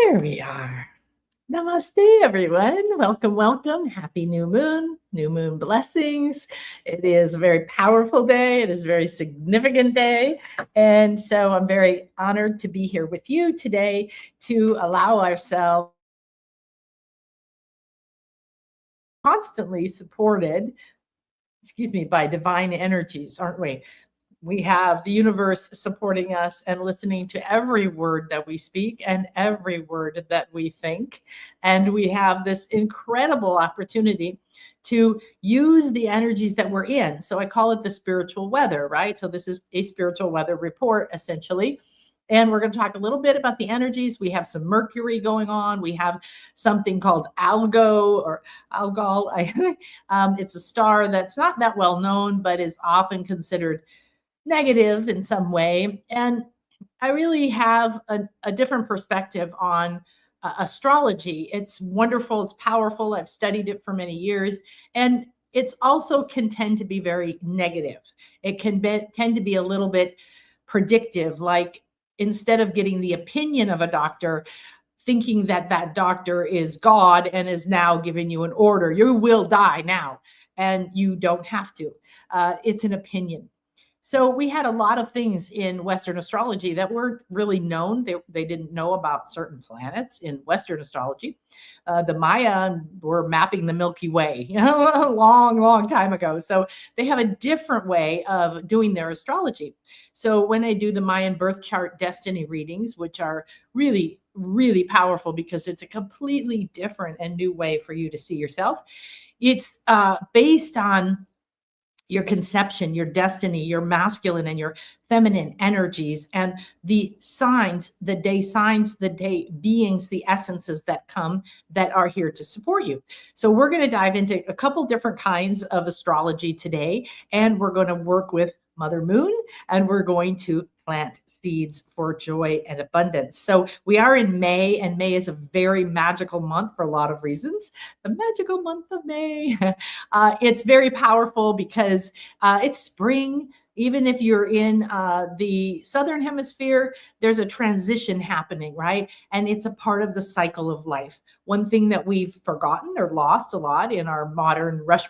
Here we are. Namaste, everyone. Welcome, welcome. Happy new moon blessings. It is a very powerful day. It is a very significant day. And so I'm very honored to be here with you today to allow ourselves constantly supported, by divine energies, aren't we? We have the universe supporting us and listening to every word that we speak and every word that we think. And we have this incredible opportunity to use the energies that we're in. So I call it the spiritual weather, right? So this is a spiritual weather report, essentially. And we're going to talk a little bit about the energies. We have some Mercury going on. We have something called Algo or Algol. It's a star that's not that well known, but is often considered negative in some way. And I really have a different perspective on astrology. It's wonderful. It's powerful. I've studied it for many years. And it's also can tend to be very negative. It can tend to be a little bit predictive, like instead of getting the opinion of a doctor, thinking that that doctor is God and is now giving you an order, you will die now, and you don't have to. It's an opinion. So we had a lot of things in Western astrology that weren't really known. They didn't know about certain planets in Western astrology. The Maya were mapping the Milky Way, a long, long time ago. So they have a different way of doing their astrology. So when I do the Mayan birth chart destiny readings, which are really, really powerful because it's a completely different and new way for you to see yourself, it's based on your conception, your destiny, your masculine and your feminine energies, and the signs, the day beings, the essences that come that are here to support you. So we're going to dive into a couple different kinds of astrology today, and we're going to work with Mother Moon, and we're going to plant seeds for joy and abundance. So we are in May, and May is a very magical month for a lot of reasons. The magical month of May. It's very powerful because it's spring. Even if you're in the Southern Hemisphere, there's a transition happening, right? And it's a part of the cycle of life. One thing that we've forgotten or lost a lot in our modern rush,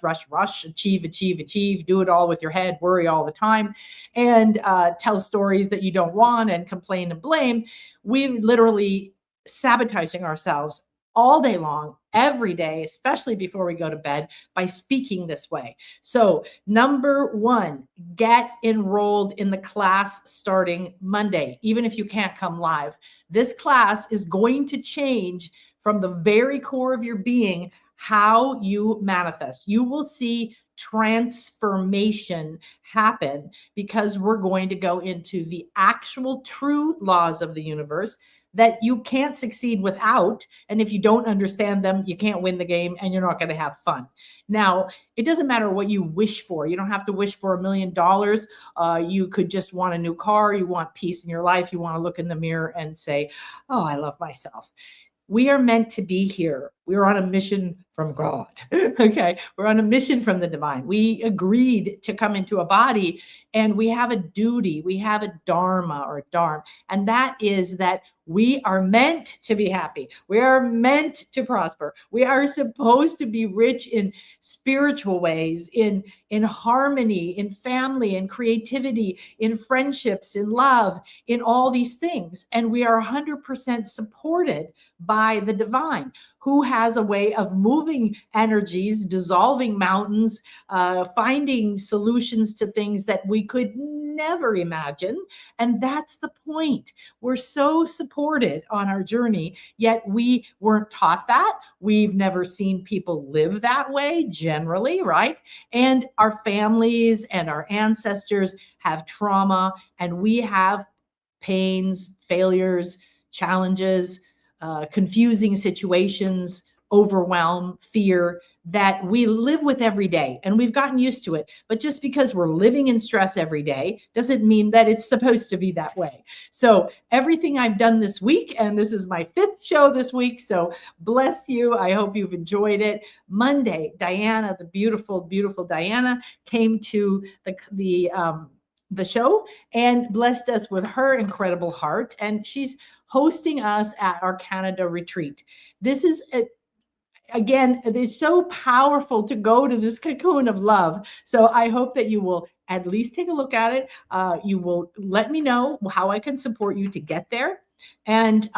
achieve, do it all with your head, worry all the time, and tell stories that you don't want and complain and blame, we're literally sabotaging ourselves all day long, every day, especially before we go to bed, by speaking this way. So, number one, get enrolled in the class starting Monday, even if you can't come live. This class is going to change from the very core of your being how you manifest. You will see transformation happen because we're going to go into the actual true laws of the universe that you can't succeed without. And if you don't understand them, you can't win the game and you're not going to have fun. Now, it doesn't matter what you wish for. You don't have to wish for $1 million. You could just want a new car. You want peace in your life. You want to look in the mirror and say, oh, I love myself. We are meant to be here. We're on a mission from God. Okay. We're on a mission from the divine. We agreed to come into a body, and we have a duty. We have a dharma or dharma. And that is that we are meant to be happy. We are meant to prosper. We are supposed to be rich in spiritual ways, in harmony, in family, in creativity, in friendships, in love, in all these things. And we are 100% supported by the divine, who has a way of moving energies, dissolving mountains, finding solutions to things that we could never imagine. And that's the point. We're so supported on our journey, yet we weren't taught that. We've never seen people live that way generally, right? And our families and our ancestors have trauma, and we have pains, failures, challenges, confusing situations, overwhelm, fear that we live with every day, and we've gotten used to it. But just because we're living in stress every day doesn't mean that it's supposed to be that way. So everything I've done this week, and this is my 5th show this week, so bless you. I hope you've enjoyed it. Monday, Diana, the beautiful, beautiful Diana, came to the show and blessed us with her incredible heart. And she's hosting us at our Canada retreat. This is again, it is so powerful to go to this cocoon of love. So I hope that you will at least take a look at it. You will let me know how I can support you to get there. And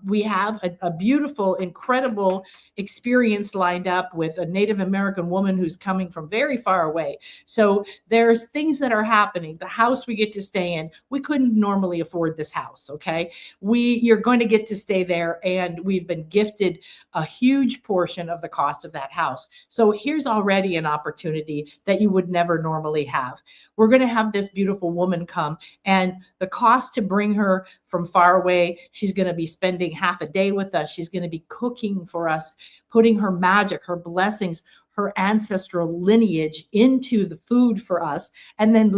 we have a beautiful, incredible experience lined up with a Native American woman who's coming from very far away. So there's things that are happening. The house we get to stay in, we couldn't normally afford this house. Okay. You're going to get to stay there. And we've been gifted a huge portion of the cost of that house. So here's already an opportunity that you would never normally have. We're going to have this beautiful woman come, and the cost to bring her from far away, she's going to be spending half a day with us. She's going to be cooking for us, putting her magic, her blessings, her ancestral lineage into the food for us, and then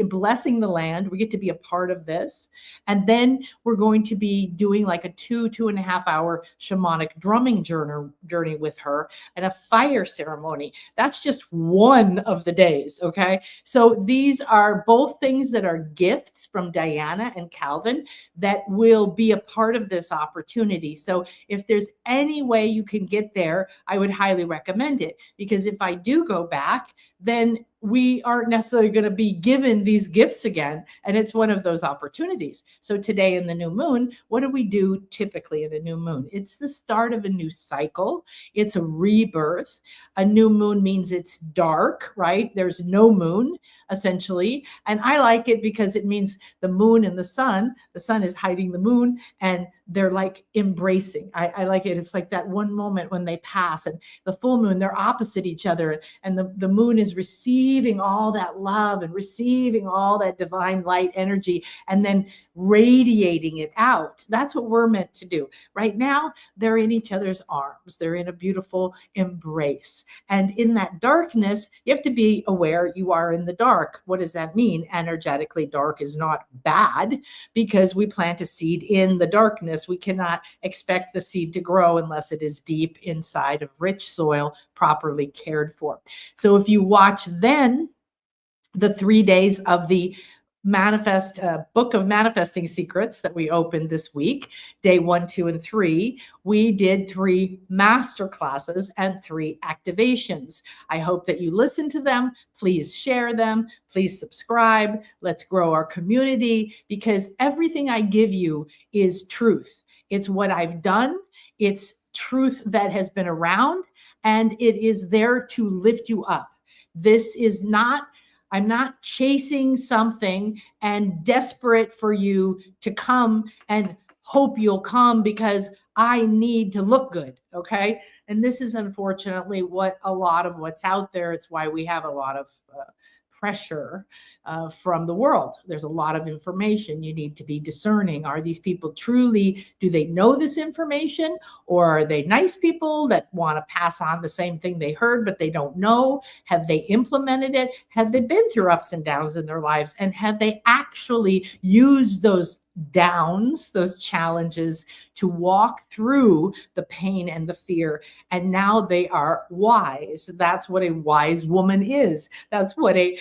blessing the land. We get to be a part of this. And then we're going to be doing like a 2.5 hour shamanic drumming journey with her, and a fire ceremony. That's just one of the days. Okay. So these are both things that are gifts from Diana and Calvin that will be a part of this opportunity. So if there's any way you can get there, I would highly recommend it, because if I do go back, then we aren't necessarily going to be given these gifts again. And it's one of those opportunities. So today in the new moon, what do we do typically in a new moon? It's the start of a new cycle. It's a rebirth. A new moon means it's dark, right? There's no moon, essentially. And I like it because it means the moon and the sun is hiding the moon, and they're like embracing. I like it. It's like that one moment when they pass, and the full moon, they're opposite each other. And the moon is receiving all that love and receiving all that divine light energy, and then radiating it out. That's what we're meant to do. Right now, they're in each other's arms. They're in a beautiful embrace. And in that darkness, you have to be aware you are in the dark. What does that mean? Energetically, dark is not bad, because we plant a seed in the darkness. We cannot expect the seed to grow unless it is deep inside of rich soil, properly cared for. So if you watch then the 3 days of the book of manifesting secrets that we opened this week, day 1, 2, and 3, we did 3 master classes and 3 activations. I hope that you listen to them. Please share them. Please subscribe. Let's grow our community, because everything I give you is truth. It's what I've done. It's truth that has been around, and it is there to lift you up. This is not, I'm not chasing something and desperate for you to come and hope you'll come because I need to look good. Okay. And this is unfortunately what a lot of what's out there. It's why we have a lot of pressure from the world. There's a lot of information. You need to be discerning. Are these people truly, do they know this information? Or are they nice people that want to pass on the same thing they heard, but they don't know? Have they implemented it? Have they been through ups and downs in their lives? And have they actually used those downs, those challenges, to walk through the pain and the fear? And now they are wise. That's what a wise woman is. That's what a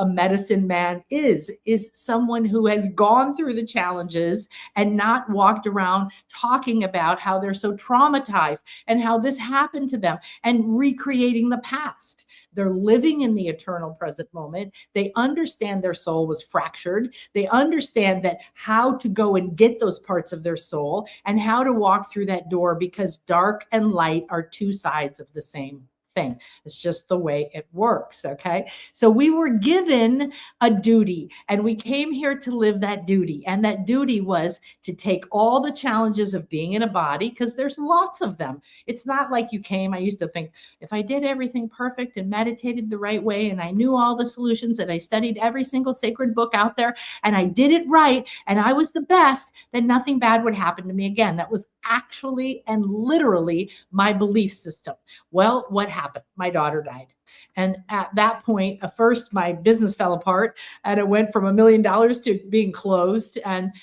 medicine man is someone who has gone through the challenges and not walked around talking about how they're so traumatized and how this happened to them and recreating the past. They're living in the eternal present moment. They understand their soul was fractured. They understand that how to go and get those parts of their soul and how to walk through that door, because dark and light are 2 sides of the same thing. It's just the way it works. Okay. So we were given a duty, and we came here to live that duty. And that duty was to take all the challenges of being in a body, because there's lots of them. It's not like you came. I used to think, if I did everything perfect and meditated the right way, and I knew all the solutions, and I studied every single sacred book out there, and I did it right, and I was the best, then nothing bad would happen to me again. That was actually and literally my belief system. Well, what happened? happened. My daughter died. And at that point, first my business fell apart, and it went from $1 million to being closed. And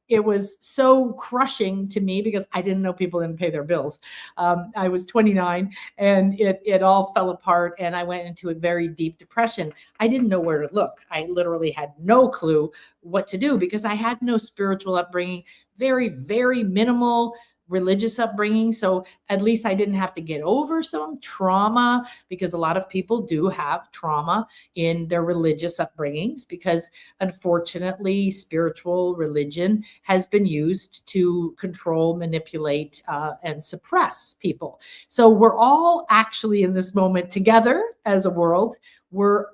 it was so crushing to me because I didn't know people didn't pay their bills. I was 29, and it all fell apart, and I went into a very deep depression. I didn't know where to look. I literally had no clue what to do because I had no spiritual upbringing, very, very minimal religious upbringing. So at least I didn't have to get over some trauma, because a lot of people do have trauma in their religious upbringings, because unfortunately spiritual religion has been used to control, manipulate, and suppress people. So we're all actually in this moment together as a world. We're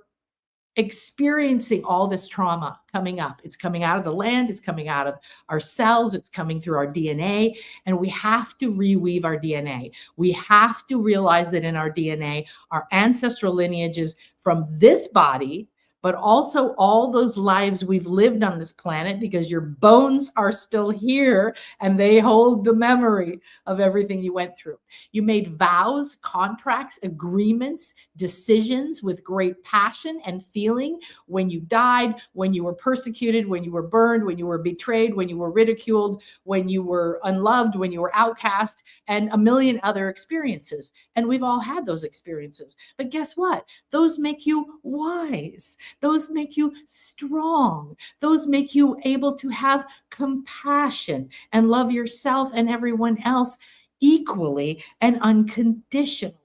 experiencing all this trauma coming up. It's coming out of the land, it's coming out of our cells, it's coming through our DNA, and we have to reweave our DNA. We have to realize that in our DNA, our ancestral lineages from this body, but also all those lives we've lived on this planet, because your bones are still here and they hold the memory of everything you went through. You made vows, contracts, agreements, decisions with great passion and feeling when you died, when you were persecuted, when you were burned, when you were betrayed, when you were ridiculed, when you were unloved, when you were outcast, and a million other experiences. And we've all had those experiences. But guess what? Those make you wise. Those make you strong. Those make you able to have compassion and love yourself and everyone else equally and unconditionally.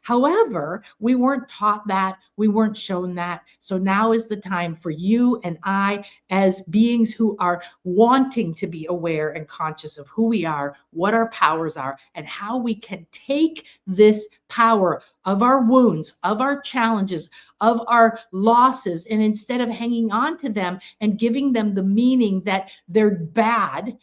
However, we weren't taught that. We weren't shown that. So now is the time for you and I, as beings who are wanting to be aware and conscious of who we are, what our powers are, and how we can take this power of our wounds, of our challenges, of our losses, and instead of hanging on to them and giving them the meaning that they're bad,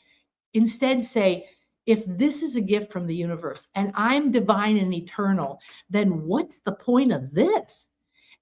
instead say, if this is a gift from the universe and I'm divine and eternal, then what's the point of this?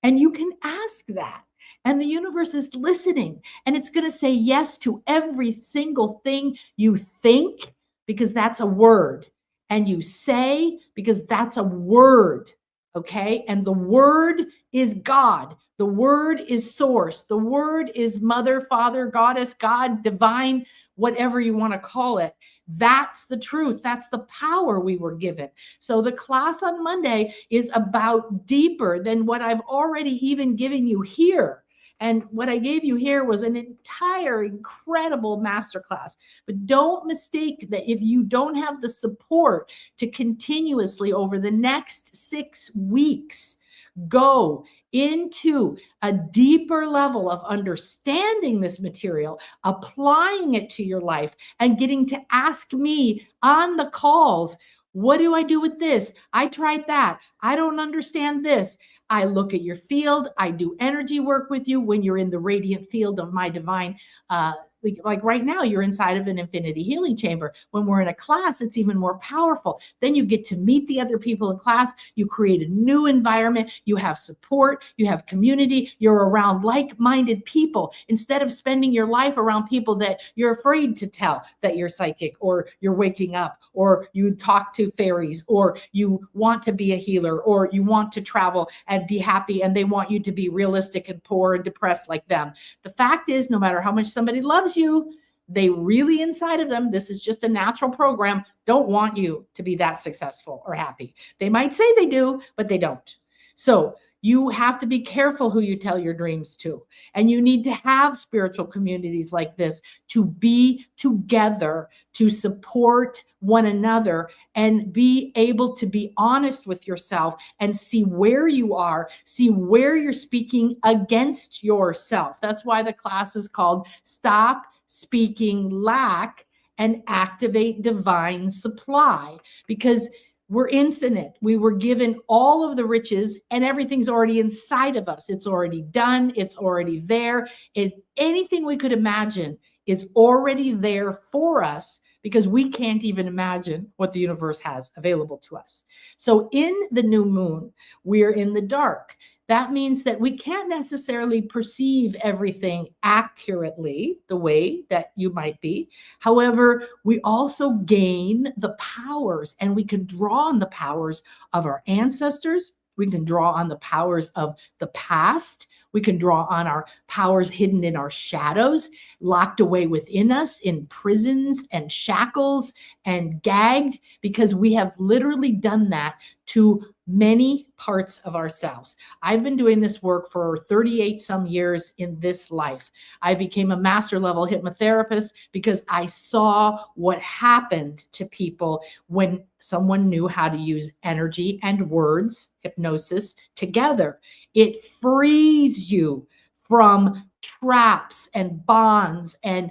And you can ask that. And the universe is listening, and it's going to say yes to every single thing you think, because that's a word, and you say, because that's a word. Okay. And the word is God. The word is source. The word is mother, father, goddess, God, divine, whatever you want to call it. That's the truth. That's the power we were given. So the class on Monday is about deeper than what I've already even given you here. And what I gave you here was an entire incredible masterclass. But don't mistake that if you don't have the support to continuously over the next 6 weeks go into a deeper level of understanding this material, applying it to your life, and getting to ask me on the calls, what do I do with this? I tried that. I don't understand this. I look at your field. I do energy work with you when you're in the radiant field of my divine, like right now, you're inside of an infinity healing chamber. When we're in a class, it's even more powerful. Then you get to meet the other people in class. You create a new environment. You have support. You have community. You're around like-minded people instead of spending your life around people that you're afraid to tell that you're psychic, or you're waking up, or you talk to fairies, or you want to be a healer, or you want to travel and be happy, and they want you to be realistic and poor and depressed like them. The fact is, no matter how much somebody loves you, they really inside of them, this is just a natural program, don't want you to be that successful or happy. They might say they do, but they don't. So you have to be careful who you tell your dreams to. And you need to have spiritual communities like this to be together, to support one another, and be able to be honest with yourself and see where you are, see where you're speaking against yourself. That's why the class is called Stop Speaking Lack and Activate Divine Supply, because we're infinite. We were given all of the riches, and everything's already inside of us. It's already done. It's already there. Anything we could imagine is already there for us, because we can't even imagine what the universe has available to us. So in the new moon, we're in the dark. That means that we can't necessarily perceive everything accurately the way that you might be. However, we also gain the powers, and we can draw on the powers of our ancestors. We can draw on the powers of the past. We can draw on our powers hidden in our shadows, locked away within us in prisons and shackles and gagged, because we have literally done that to many parts of ourselves. I've been doing this work for 38 some years in this life. I became a master level hypnotherapist because I saw what happened to people when someone knew how to use energy and words, hypnosis, together. It frees you from traps and bonds, and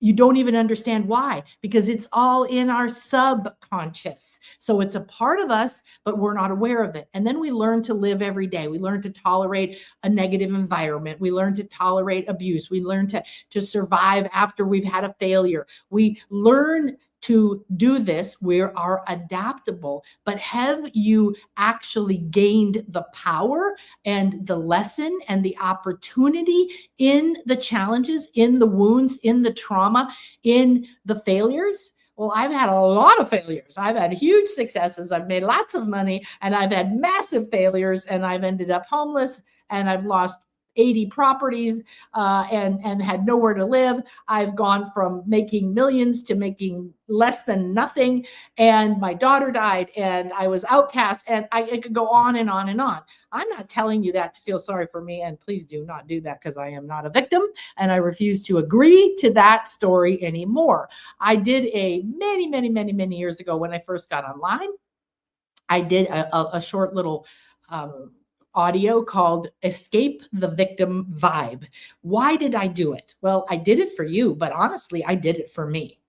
you don't even understand why, because it's all in our subconscious. So it's a part of us, but we're not aware of it. And then we learn to live every day. We learn to tolerate a negative environment. We learn to tolerate abuse. We learn to survive after we've had a failure. We learn to do this. We are adaptable. But have you actually gained the power and the lesson and the opportunity in the challenges, in the wounds, in the trauma, in the failures? Well, I've had a lot of failures. I've had huge successes. I've made lots of money, and I've had massive failures, and I've ended up homeless, and I've lost 80 properties and had nowhere to live. I've gone from making millions to making less than nothing. And my daughter died, and I was outcast, and I could go on and on and on. I'm not telling you that to feel sorry for me. And please do not do that, because I am not a victim, and I refuse to agree to that story anymore. I did many years ago, when I first got online, I did a short little audio called Escape the Victim Vibe. Why did I do it? Well, I did it for you, but honestly, I did it for me,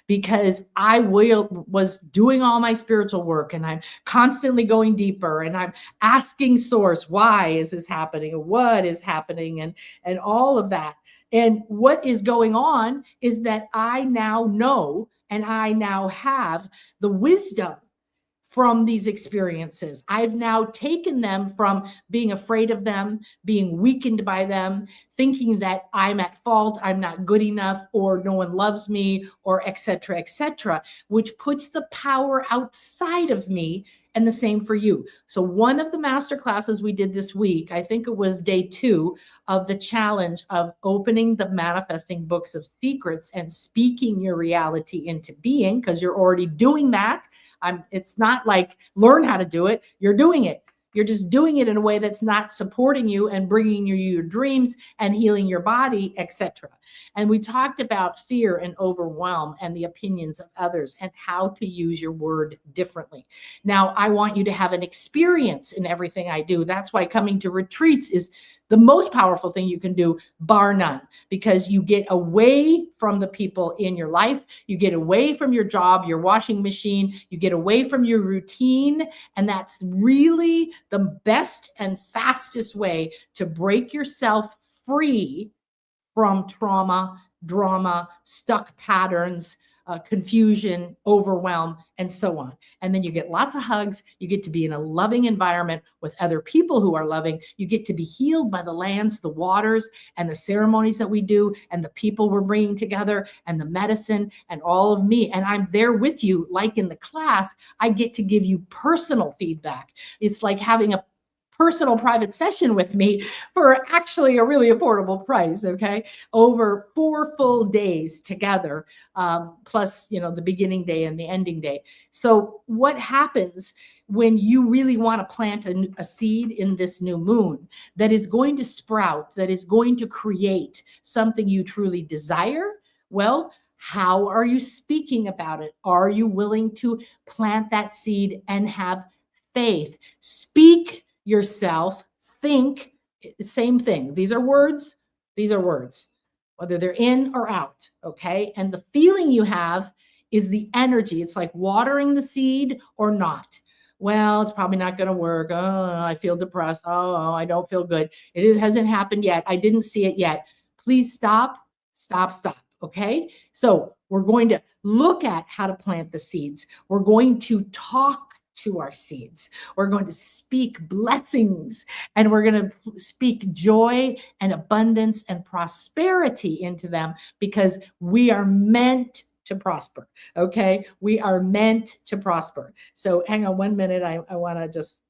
because I was doing all my spiritual work, and I'm constantly going deeper, and I'm asking source, why is this happening? What is happening? And all of that. And what is going on is that I now know, and I now have the wisdom from these experiences. I've now taken them from being afraid of them, being weakened by them, thinking that I'm at fault, I'm not good enough, or no one loves me, or et cetera, which puts the power outside of me. And the same for you. So one of the master classes we did this week, I think it was day 2 of the challenge of opening the manifesting books of secrets and speaking your reality into being, because you're already doing that. It's not like learn how to do it. You're doing it. You're just doing it in a way that's not supporting you and bringing you your dreams and healing your body, etc. And we talked about fear and overwhelm and the opinions of others and how to use your word differently. Now, I want you to have an experience in everything I do. That's why coming to retreats is the most powerful thing you can do, bar none, because you get away from the people in your life. You get away from your job, your washing machine. You get away from your routine. And that's really the best and fastest way to break yourself free from trauma, drama, stuck patterns, confusion, overwhelm, and so on. And then you get lots of hugs. You get to be in a loving environment with other people who are loving. You get to be healed by the lands, the waters, and the ceremonies that we do, and the people we're bringing together, and the medicine, and all of me. And I'm there with you, like in the class. I get to give you personal feedback. It's like having a personal private session with me for actually a really affordable price, okay? Over 4 full days together, plus, the beginning day and the ending day. So what happens when you really want to plant a seed in this new moon that is going to sprout, that is going to create something you truly desire? Well, how are you speaking about it? Are you willing to plant that seed and have faith? Speak yourself, think, same thing. These are words, whether they're in or out, okay? And the feeling you have is the energy. It's like watering the seed or not. Well, it's probably not going to work. Oh, I feel depressed. Oh, I don't feel good. It hasn't happened yet. I didn't see it yet. Please stop. Okay? So we're going to look at how to plant the seeds. We're going to talk to our seeds. We're going to speak blessings, and we're going to speak joy and abundance and prosperity into them, because we are meant to prosper. Okay. We are meant to prosper. So hang on 1 minute. I want to just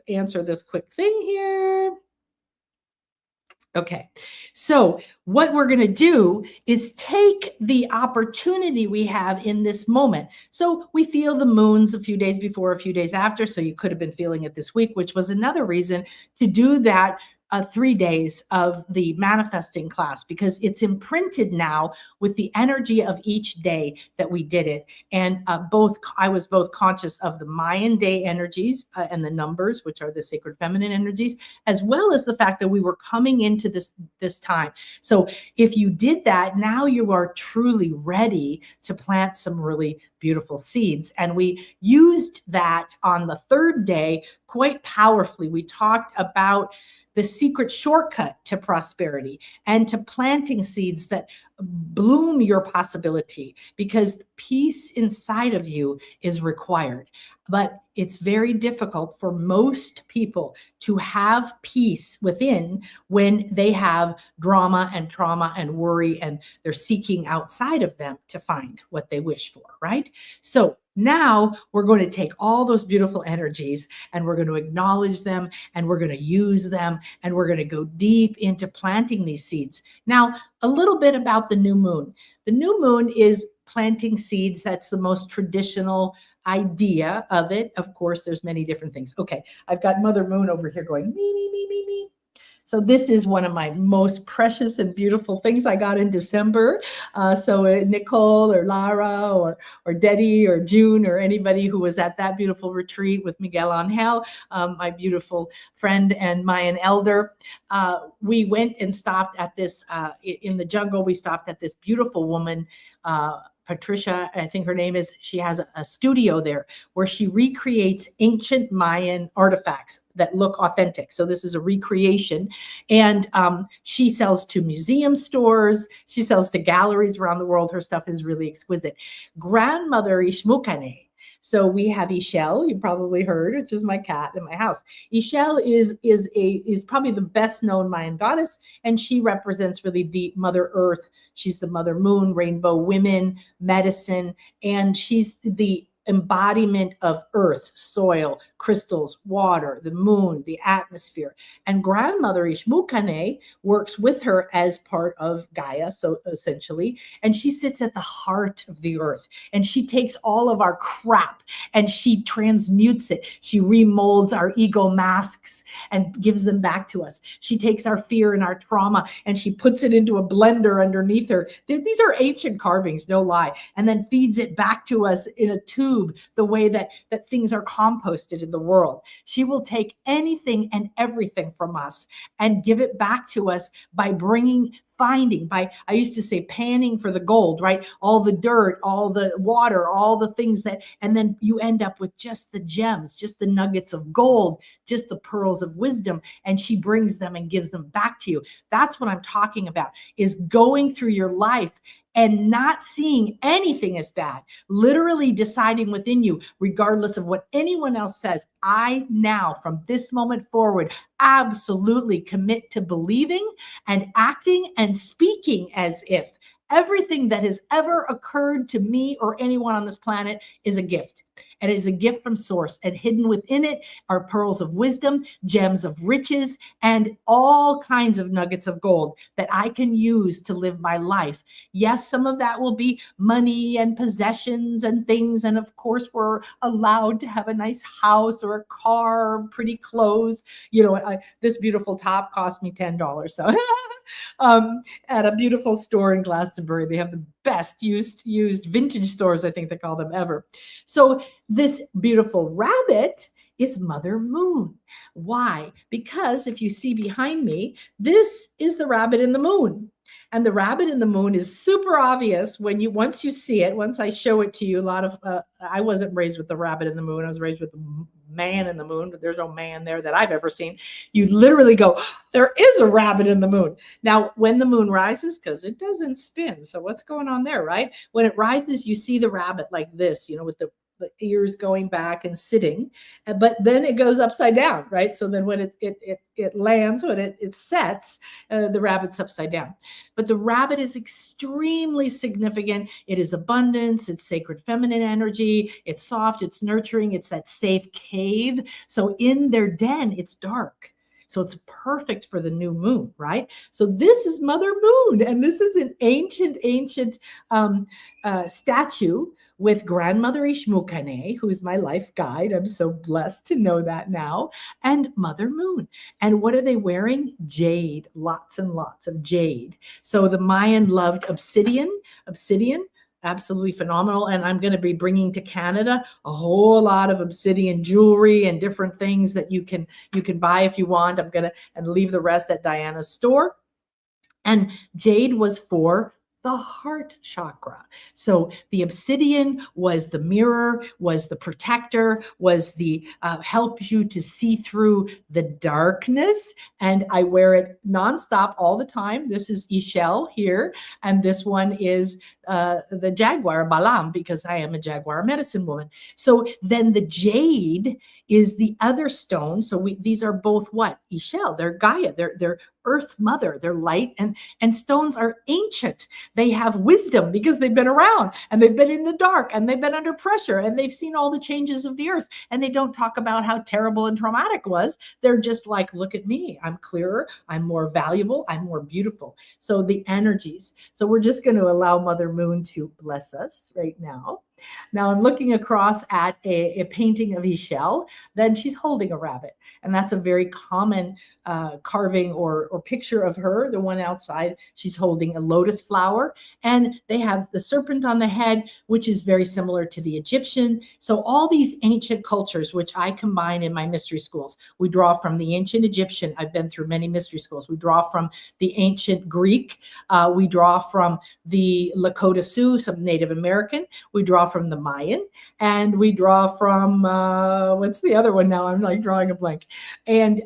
answer this quick thing here. Okay, so what we're going to do is take the opportunity we have in this moment. So we feel the moons a few days before, a few days after. So you could have been feeling it this week, which was another reason to do that 3 days of the manifesting class, because it's imprinted now with the energy of each day that we did it. And I was both conscious of the Mayan day energies and the numbers, which are the sacred feminine energies, as well as the fact that we were coming into this time. So if you did that, now you are truly ready to plant some really beautiful seeds. And we used that on the third day quite powerfully. We talked about the secret shortcut to prosperity and to planting seeds that bloom your possibility, because peace inside of you is required. But it's very difficult for most people to have peace within when they have drama and trauma and worry, and they're seeking outside of them to find what they wish for, right? So now we're going to take all those beautiful energies and we're going to acknowledge them, and we're going to use them, and we're going to go deep into planting these seeds. Now, a little bit about the new moon. The new moon is planting seeds. That's the most traditional idea of it. Of course, there's many different things. Okay, I've got Mother Moon over here going, me, me, me, me, me. So this is one of my most precious and beautiful things I got in December. So Nicole or Lara or Deddy or June or anybody who was at that beautiful retreat with Miguel Angel, my beautiful friend and Mayan elder, we went and stopped at this, in the jungle, we stopped at this beautiful woman, Patricia, I think her name is. She has a studio there where she recreates ancient Mayan artifacts that look authentic. So this is a recreation, and she sells to museum stores. She sells to galleries around the world. Her stuff is really exquisite. Grandmother Ishmukane. So we have Ishel, you probably heard, which is my cat in my house. Ishel is probably the best known Mayan goddess, and she represents really the Mother Earth. She's the Mother Moon, rainbow women, medicine, and she's the embodiment of earth, soil, crystals, water, the moon, the atmosphere. And Grandmother Ishmukane works with her as part of Gaia, so essentially, and she sits at the heart of the earth, and she takes all of our crap and she transmutes it. She remolds our ego masks and gives them back to us. She takes our fear and our trauma and she puts it into a blender underneath her. These are ancient carvings, no lie, and then feeds it back to us in a tube, the way that things are composted in the world. She will take anything and everything from us and give it back to us by I used to say panning for the gold, right? All the dirt, all the water, all the things and then you end up with just the gems, just the nuggets of gold, just the pearls of wisdom. And she brings them and gives them back to you. That's what I'm talking about, is going through your life and not seeing anything as bad, literally deciding within you, regardless of what anyone else says, I now, from this moment forward, absolutely commit to believing and acting and speaking as if everything that has ever occurred to me or anyone on this planet is a gift. And it is a gift from source, and hidden within it are pearls of wisdom, gems of riches, and all kinds of nuggets of gold that I can use to live my life. Yes, some of that will be money and possessions and things. And of course, we're allowed to have a nice house or a car, or pretty clothes. This beautiful top cost me $10. So at a beautiful store in Glastonbury, they have the best used vintage stores, I think they call them, ever. So this beautiful rabbit is Mother Moon. Why? Because if you see behind me, this is the rabbit in the moon. And the rabbit in the moon is super obvious once you see it, once I show it to you. I wasn't raised with the rabbit in the moon. I was raised with the man in the moon, but there's no man there that I've ever seen. You literally go, there is a rabbit in the moon. Now, when the moon rises, because it doesn't spin. So what's going on there, right? When it rises, you see the rabbit like this, with the the ears going back and sitting, but then it goes upside down, right? So then when it lands, when it sets, the rabbit's upside down. But the rabbit is extremely significant. It is abundance, it's sacred feminine energy, it's soft, it's nurturing, it's that safe cave. So in their den, it's dark. So it's perfect for the new moon, right? So this is Mother Moon, and this is an ancient statue with Grandmother Ishmukane, who's my life guide. I'm so blessed to know that now, and Mother Moon. And what are they wearing? Jade, lots and lots of jade. So the Mayan loved obsidian, absolutely phenomenal. And I'm going to be bringing to Canada a whole lot of obsidian jewelry and different things that you can buy if you want. I'm going to and leave the rest at Diana's store. And jade was for the heart chakra. So the obsidian was the mirror, was the protector, was the help you to see through the darkness. And I wear it nonstop all the time. This is Ishel here. And this one is the jaguar, Balam, because I am a jaguar medicine woman. So then the jade is the other stone. So these are both what? Ishel, they're Gaia, they're Earth Mother, they're light, and stones are ancient. They have wisdom because they've been around and they've been in the dark and they've been under pressure and they've seen all the changes of the earth, and they don't talk about how terrible and traumatic it was. They're just like, look at me, I'm clearer, I'm more valuable, I'm more beautiful. So the energies. So we're just going to allow Mother Moon to bless us right now. Now I'm looking across at a painting of Ishel. Then she's holding a rabbit, and that's a very common carving or picture of her. The one outside, she's holding a lotus flower, and they have the serpent on the head, which is very similar to the Egyptian. So all these ancient cultures, which I combine in my mystery schools, we draw from the ancient Egyptian. I've been through many mystery schools. We draw from the ancient Greek. We draw from the Lakota Sioux, some Native American. We draw from the Mayan, and we draw from what's the other one now? I'm like drawing a blank. And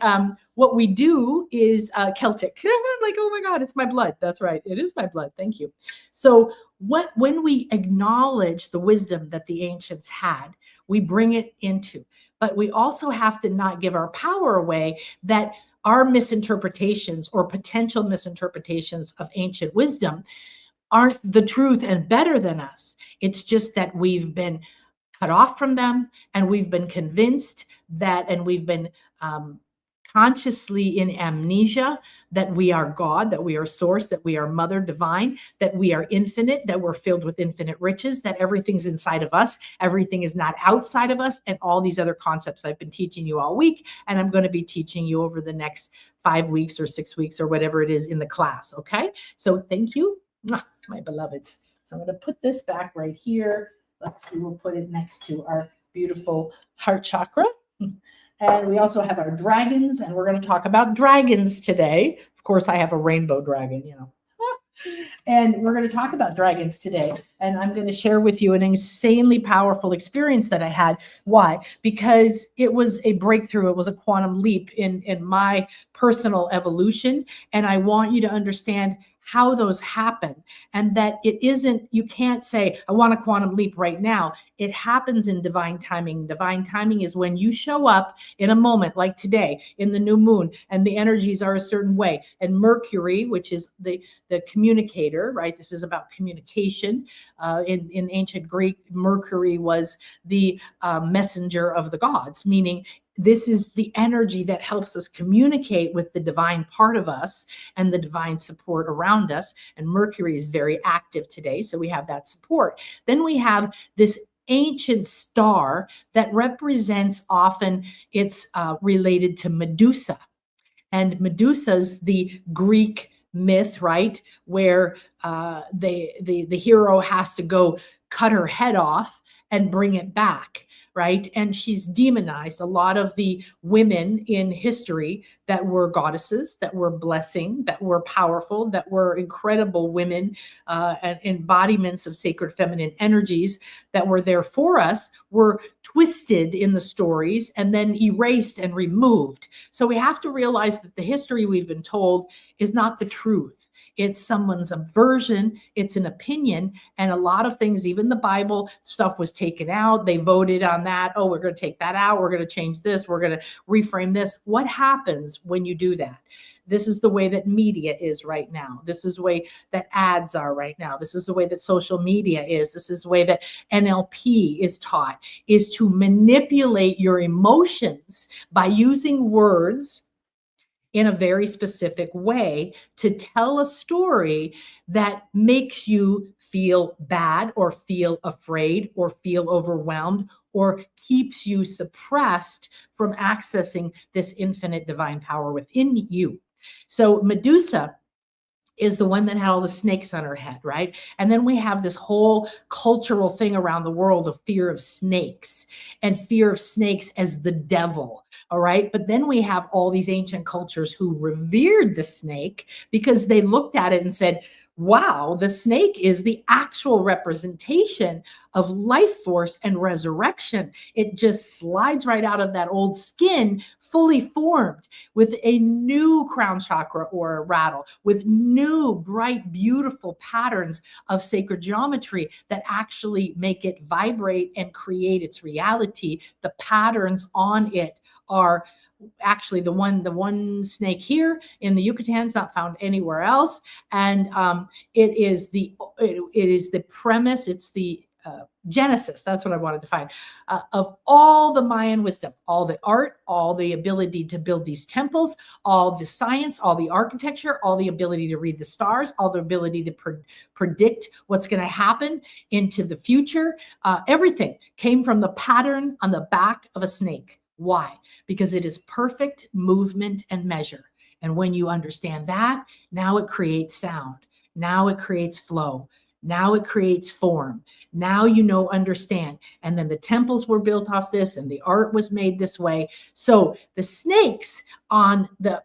what we do is Celtic. Like, oh my God, it's my blood. That's right. It is my blood. Thank you. So when we acknowledge the wisdom that the ancients had, we bring it into, but we also have to not give our power away, that our misinterpretations or potential misinterpretations of ancient wisdom aren't the truth and better than us. It's just that we've been cut off from them, and we've been convinced that, and we've been consciously in amnesia that we are God, that we are source, that we are mother divine, that we are infinite, that we're filled with infinite riches, that everything's inside of us, everything is not outside of us, and all these other concepts I've been teaching you all week, and I'm going to be teaching you over the next 5 weeks or 6 weeks or whatever it is in the class. Okay, so thank you, my beloveds. So I'm going to put this back right here. Let's see, we'll put it next to our beautiful heart chakra. And we also have our dragons, and we're going to talk about dragons today. Of course, I have a rainbow dragon, you know. And we're going to talk about dragons today. And I'm going to share with you an insanely powerful experience that I had. Why? Because it was a breakthrough. It was a quantum leap in my personal evolution. And I want you to understand how those happen, and that it isn't, you can't say, I want a quantum leap right now. It happens in divine timing. Divine timing is when you show up in a moment like today in the new moon, and the energies are a certain way. And Mercury, which is the communicator, right? This is about communication. In ancient Greek, Mercury was the messenger of the gods, meaning this is the energy that helps us communicate with the divine part of us and the divine support around us. And Mercury is very active today, so we have that support. Then we have this ancient star that represents, often it's related to Medusa. And Medusa's the Greek myth, right? Where the hero has to go cut her head off and bring it back. Right? And she's demonized. A lot of the women in history that were goddesses, that were blessing, that were powerful, that were incredible women and embodiments of sacred feminine energies that were there for us, were twisted in the stories and then erased and removed. So we have to realize that the history we've been told is not the truth. It's someone's aversion. It's an opinion. And a lot of things, even the Bible stuff was taken out. They voted on that. Oh, we're going to take that out. We're going to change this. We're going to reframe this. What happens when you do that? This is the way that media is right now. This is the way that ads are right now. This is the way that social media is. This is the way that NLP is taught, is to manipulate your emotions by using words in a very specific way to tell a story that makes you feel bad or feel afraid or feel overwhelmed or keeps you suppressed from accessing this infinite divine power within you. So Medusa is the one that had all the snakes on her head, right? And then we have this whole cultural thing around the world of fear of snakes and fear of snakes as the devil, all right? But then we have all these ancient cultures who revered the snake because they looked at it and said, wow, the snake is the actual representation of life force and resurrection. It just slides right out of that old skin, fully formed with a new crown chakra or a rattle, with new, bright, beautiful patterns of sacred geometry that actually make it vibrate and create its reality. The patterns on it are actually the one snake here in the Yucatan is not found anywhere else, and it is the premise. It's the genesis. That's what I wanted to find of all the Mayan wisdom, all the art, all the ability to build these temples, all the science, all the architecture, all the ability to read the stars, all the ability to predict what's going to happen into the future. Everything came from the pattern on the back of a snake. Why? Because it is perfect movement and measure. And when you understand that, now it creates sound. Now it creates flow. Now it creates form. Now you understand. And then the temples were built off this and the art was made this way. So the snakes on the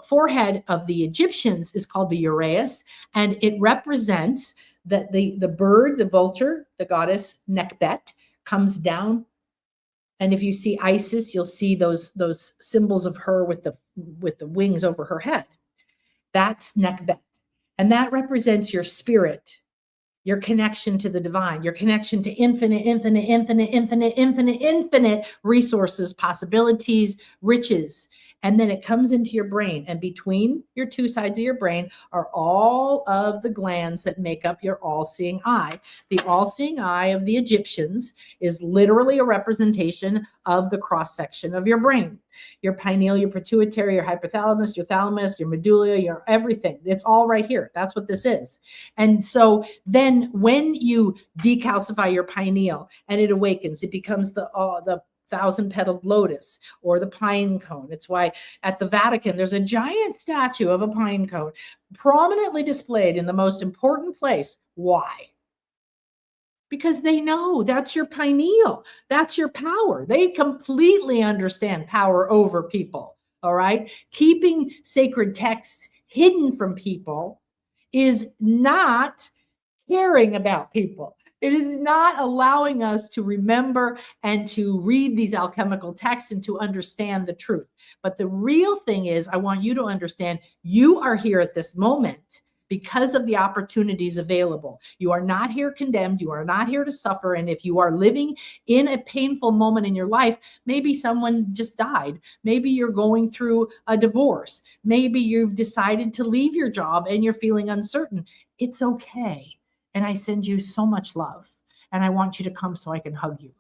forehead of the Egyptians is called the uraeus, and it represents that the bird, the vulture, the goddess Nekhbet, comes down. And if you see Isis, you'll see those symbols of her with the wings over her head. That's Nekhbet. And that represents your spirit, your connection to the divine, your connection to infinite resources, possibilities, riches. And then it comes into your brain. And between your two sides of your brain are all of the glands that make up your all-seeing eye. The all-seeing eye of the Egyptians is literally a representation of the cross-section of your brain. Your pineal, your pituitary, your hypothalamus, your thalamus, your medulla, your everything. It's all right here. That's what this is. And so then when you decalcify your pineal and it awakens, it becomes the 1,000-petaled lotus or the pine cone. It's why at the Vatican, there's a giant statue of a pine cone prominently displayed in the most important place. Why? Because they know that's your pineal. That's your power. They completely understand power over people. All right. Keeping sacred texts hidden from people is not caring about people. It is not allowing us to remember and to read these alchemical texts and to understand the truth. But the real thing is, I want you to understand you are here at this moment because of the opportunities available. You are not here condemned. You are not here to suffer. And if you are living in a painful moment in your life, maybe someone just died. Maybe you're going through a divorce. Maybe you've decided to leave your job and you're feeling uncertain. It's okay. And I send you so much love. And I want you to come so I can hug you.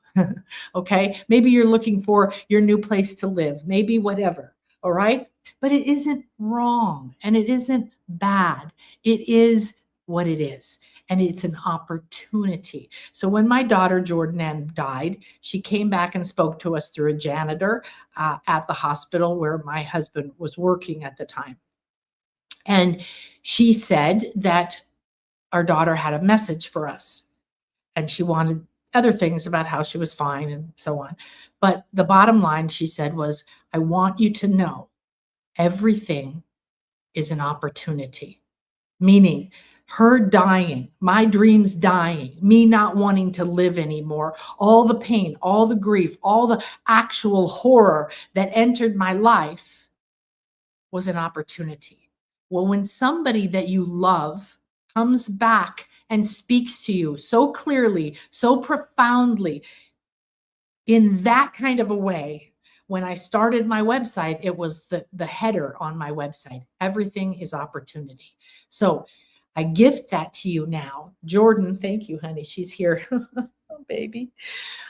Okay? Maybe you're looking for your new place to live. Maybe whatever. All right? But it isn't wrong and it isn't bad. It is what it is. And it's an opportunity. So when my daughter Jordan Ann died, she came back and spoke to us through a janitor at the hospital where my husband was working at the time. And she said that our daughter had a message for us and she wanted other things about how she was fine and so on. But the bottom line, she said, was, I want you to know everything is an opportunity. Meaning her dying, my dreams dying, me not wanting to live anymore, all the pain, all the grief, all the actual horror that entered my life was an opportunity. Well, when somebody that you love comes back and speaks to you so clearly, so profoundly, in that kind of a way, when I started my website, it was the header on my website. Everything is opportunity. So I gift that to you now. Jordan, thank you, honey. She's here. Oh, baby.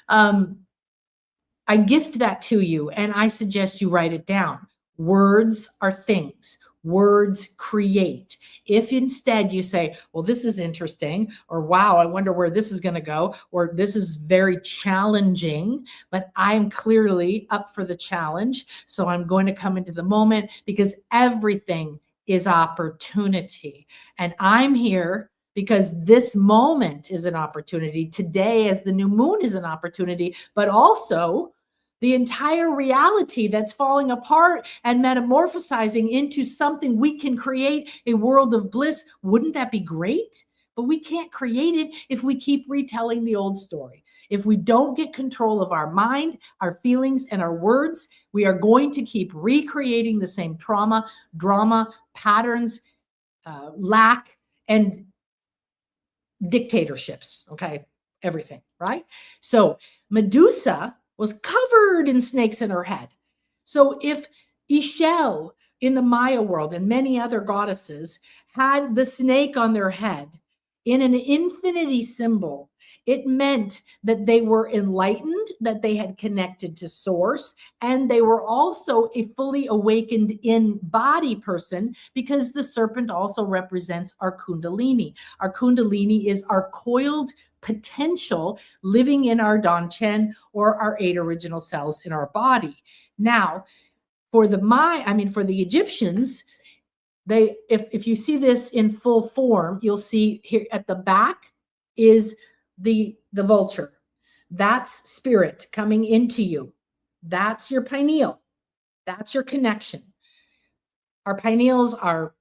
I gift that to you and I suggest you write it down. Words are things. Words create. If instead you say, well, this is interesting, or wow, I wonder where this is going to go, or this is very challenging, but I'm clearly up for the challenge. So I'm going to come into the moment because everything is opportunity. And I'm here because this moment is an opportunity. Today, as the new moon, is an opportunity, but also the entire reality that's falling apart and metamorphosizing into something we can create, a world of bliss. Wouldn't that be great? But we can't create it if we keep retelling the old story. If we don't get control of our mind, our feelings, and our words, we are going to keep recreating the same trauma, drama, patterns, lack, and dictatorships. Okay, everything, right? So Medusa was covered in snakes in her head. So if Ishel in the Maya world and many other goddesses had the snake on their head in an infinity symbol, it meant that they were enlightened, that they had connected to source, and they were also a fully awakened in-body person, because the serpent also represents our kundalini. Our kundalini is our coiled potential living in our Danchen, or our 8 original cells in our body. Now, for the Egyptians, if you see this in full form, you'll see here at the back is the vulture. That's spirit coming into you. That's your pineal. That's your connection. Our pineals are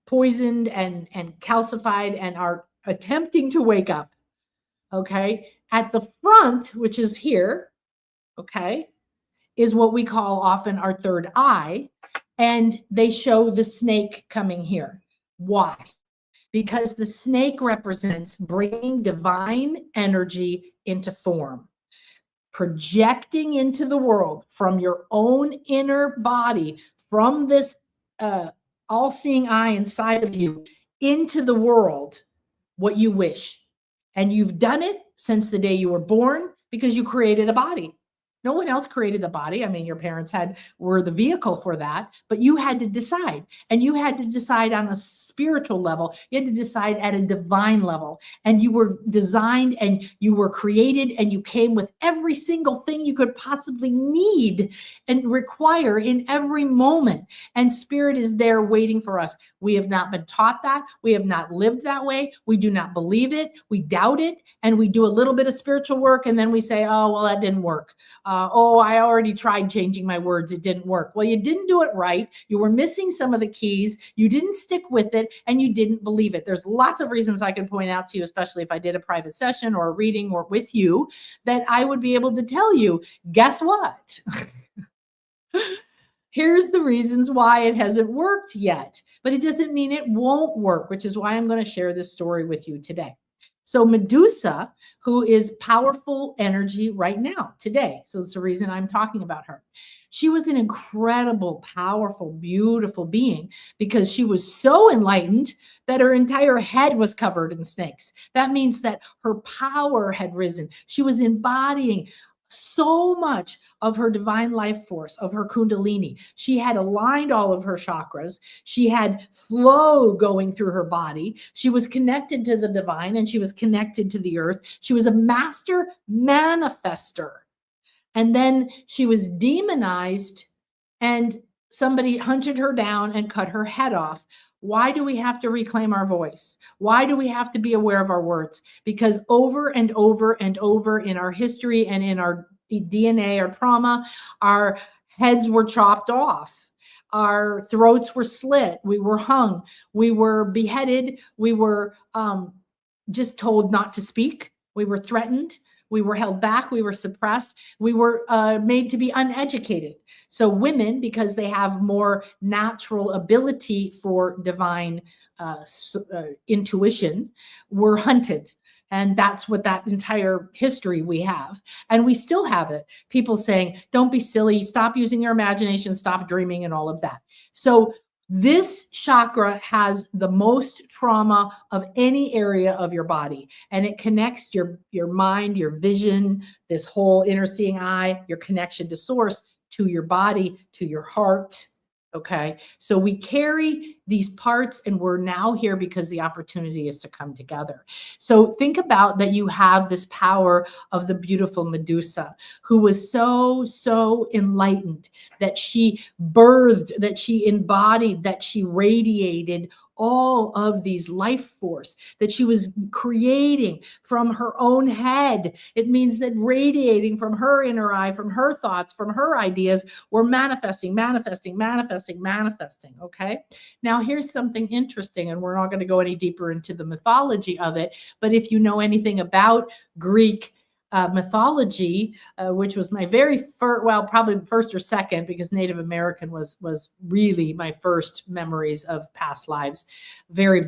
poisoned and calcified and are attempting to wake up. Okay. At the front, which is here, okay, is what we call often our third eye. And they show the snake coming here. Why? Because the snake represents bringing divine energy into form, projecting into the world from your own inner body, from this all-seeing eye inside of you, into the world what you wish. And you've done it since the day you were born because you created a body. No one else created the body. I mean, your parents were the vehicle for that, but you had to decide. And you had to decide on a spiritual level. You had to decide at a divine level. And you were designed and you were created and you came with every single thing you could possibly need and require in every moment. And spirit is there waiting for us. We have not been taught that. We have not lived that way. We do not believe it. We doubt it. And we do a little bit of spiritual work. And then we say, oh, well, that didn't work. I already tried changing my words. It didn't work. Well, you didn't do it right. You were missing some of the keys. You didn't stick with it and you didn't believe it. There's lots of reasons I can point out to you, especially if I did a private session or a reading or with you, that I would be able to tell you, guess what? Here's the reasons why it hasn't worked yet, but it doesn't mean it won't work, which is why I'm going to share this story with you today. So Medusa, who is powerful energy right now, today. So it's the reason I'm talking about her. She was an incredible, powerful, beautiful being because she was so enlightened that her entire head was covered in snakes. That means that her power had risen. She was embodying so much of her divine life force, of her kundalini. She had aligned all of her chakras. She had flow going through her body. She was connected to the divine and she was connected to the earth. She was a master manifester. And then she was demonized and somebody hunted her down and cut her head off. Why do we have to reclaim our voice? Why do we have to be aware of our words? Because over and over and over in our history and in our DNA, our trauma, our heads were chopped off. Our throats were slit. We were hung. We were beheaded. We were just told not to speak. We were threatened. We were held back. We were suppressed. We were made to be uneducated. So women, because they have more natural ability for divine intuition, were hunted. And that's what that entire history we have. And we still have it. People saying, don't be silly, stop using your imagination, stop dreaming, and all of that. So this chakra has the most trauma of any area of your body, and it connects your mind, your vision, this whole inner seeing eye, your connection to source, to your body, to your heart. Okay. So we carry these parts, and we're now here because the opportunity is to come together. So think about that. You have this power of the beautiful Medusa, who was so enlightened that she birthed, that she embodied, that she radiated all of these life force that she was creating from her own head. It means that radiating from her inner eye, from her thoughts, from her ideas, we're manifesting. Okay. Now here's something interesting, and we're not going to go any deeper into the mythology of it. But if you know anything about Greek mythology, which was my very first, well, probably first or second, because Native American was really my first memories of past lives. Very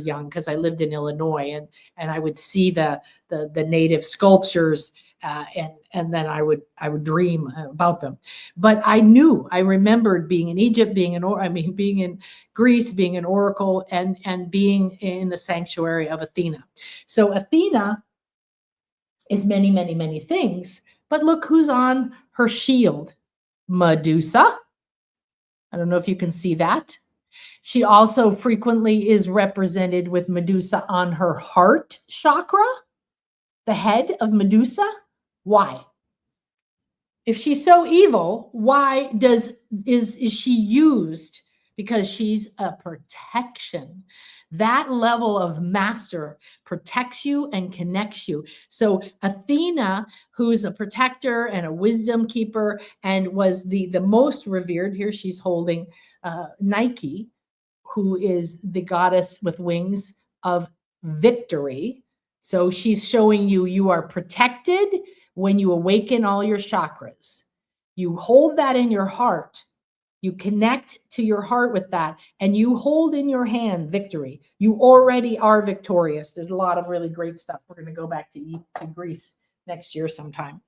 young, because I lived in Illinois, and I would see the native sculptures, and then I would dream about them. But I remembered being in Egypt, being in Greece, being an oracle, and being in the sanctuary of Athena. So Athena is many things, but look who's on her shield. Medusa. I don't know if you can see that. She also frequently is represented with Medusa on her heart chakra, the head of Medusa. Why? If she's so evil, why is she used? Because she's a protection. That level of master protects you and connects you. So Athena, who's a protector and a wisdom keeper, and was the most revered, here she's holding Nike, who is the goddess with wings of victory. So she's showing you are protected when you awaken all your chakras. You hold that in your heart. You connect to your heart with that, and you hold in your hand victory. You already are victorious. There's a lot of really great stuff. We're going to go back to Greece next year sometime.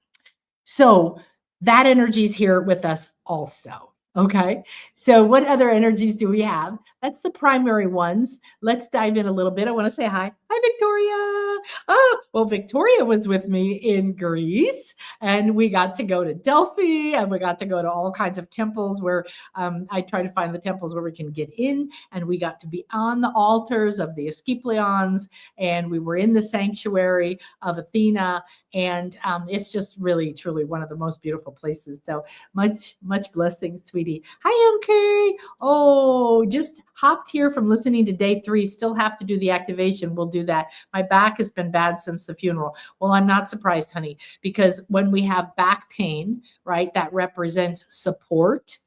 So that energy is here with us also. Okay. So what other energies do we have? That's the primary ones. Let's dive in a little bit. I want to say hi. Hi, Victoria. Oh, well, Victoria was with me in Greece, and we got to go to Delphi, and we got to go to all kinds of temples where I try to find the temples where we can get in, and we got to be on the altars of the Asclepions, and we were in the sanctuary of Athena, and it's just really, truly one of the most beautiful places. So much blessings, sweetie. Hi, MK. Oh, just hopped here from listening to day 3. Still have to do the activation. We'll do that. My back has been bad since the funeral. Well, I'm not surprised, honey, because when we have back pain, right, that represents support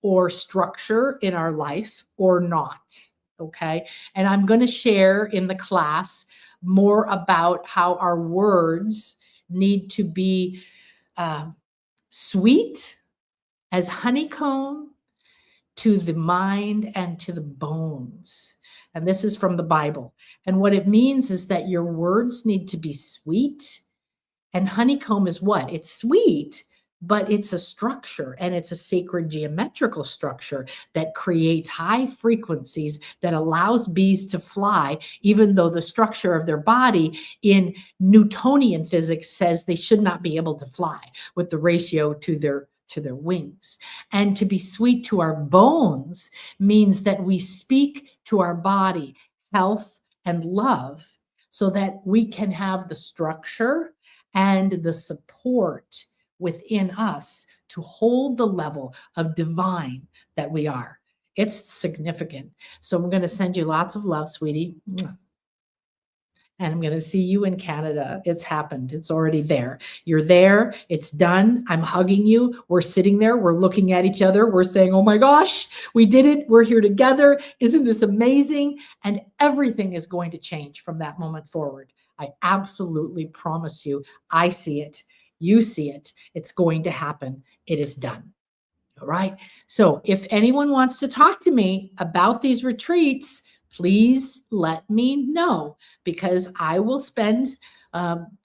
or structure in our life or not. Okay. And I'm going to share in the class more about how our words need to be sweet as honeycomb to the mind and to the bones. And this is from the Bible. And what it means is that your words need to be sweet. And honeycomb is what? It's sweet, but it's a structure, and it's a sacred geometrical structure that creates high frequencies that allows bees to fly, even though the structure of their body in Newtonian physics says they should not be able to fly with the ratio to their wings. And to be sweet to our bones means that we speak to our body health and love, so that we can have the structure and the support within us to hold the level of divine that we are. It's significant. So I'm going to send you lots of love, sweetie. And I'm going to see you in Canada. It's happened. It's already there. You're there. It's done. I'm hugging you. We're sitting there. We're looking at each other. We're saying, oh my gosh, we did it. We're here together. Isn't this amazing? And everything is going to change from that moment forward. I absolutely promise you, I see it. You see it. It's going to happen. It is done. All right. So if anyone wants to talk to me about these retreats, please let me know because I will spend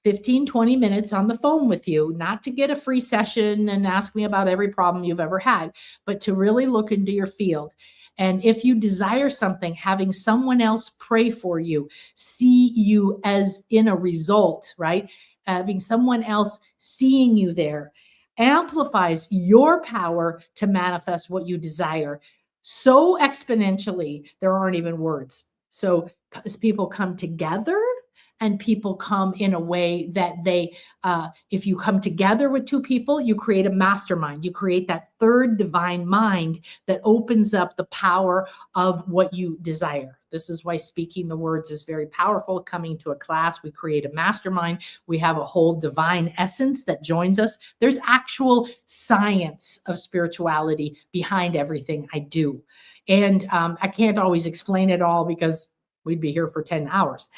15, 20 minutes on the phone with you, not to get a free session and ask me about every problem you've ever had, but to really look into your field. And if you desire something, having someone else pray for you, see you as in a result, right? Having someone else seeing you there amplifies your power to manifest what you desire so exponentially, there aren't even words. So, as people come together and people come in a way that if you come together with two people, you create a mastermind. You create that third divine mind that opens up the power of what you desire. This is why speaking the words is very powerful. Coming to a class, we create a mastermind. We have a whole divine essence that joins us. There's actual science of spirituality behind everything I do. And I can't always explain it all because we'd be here for 10 hours.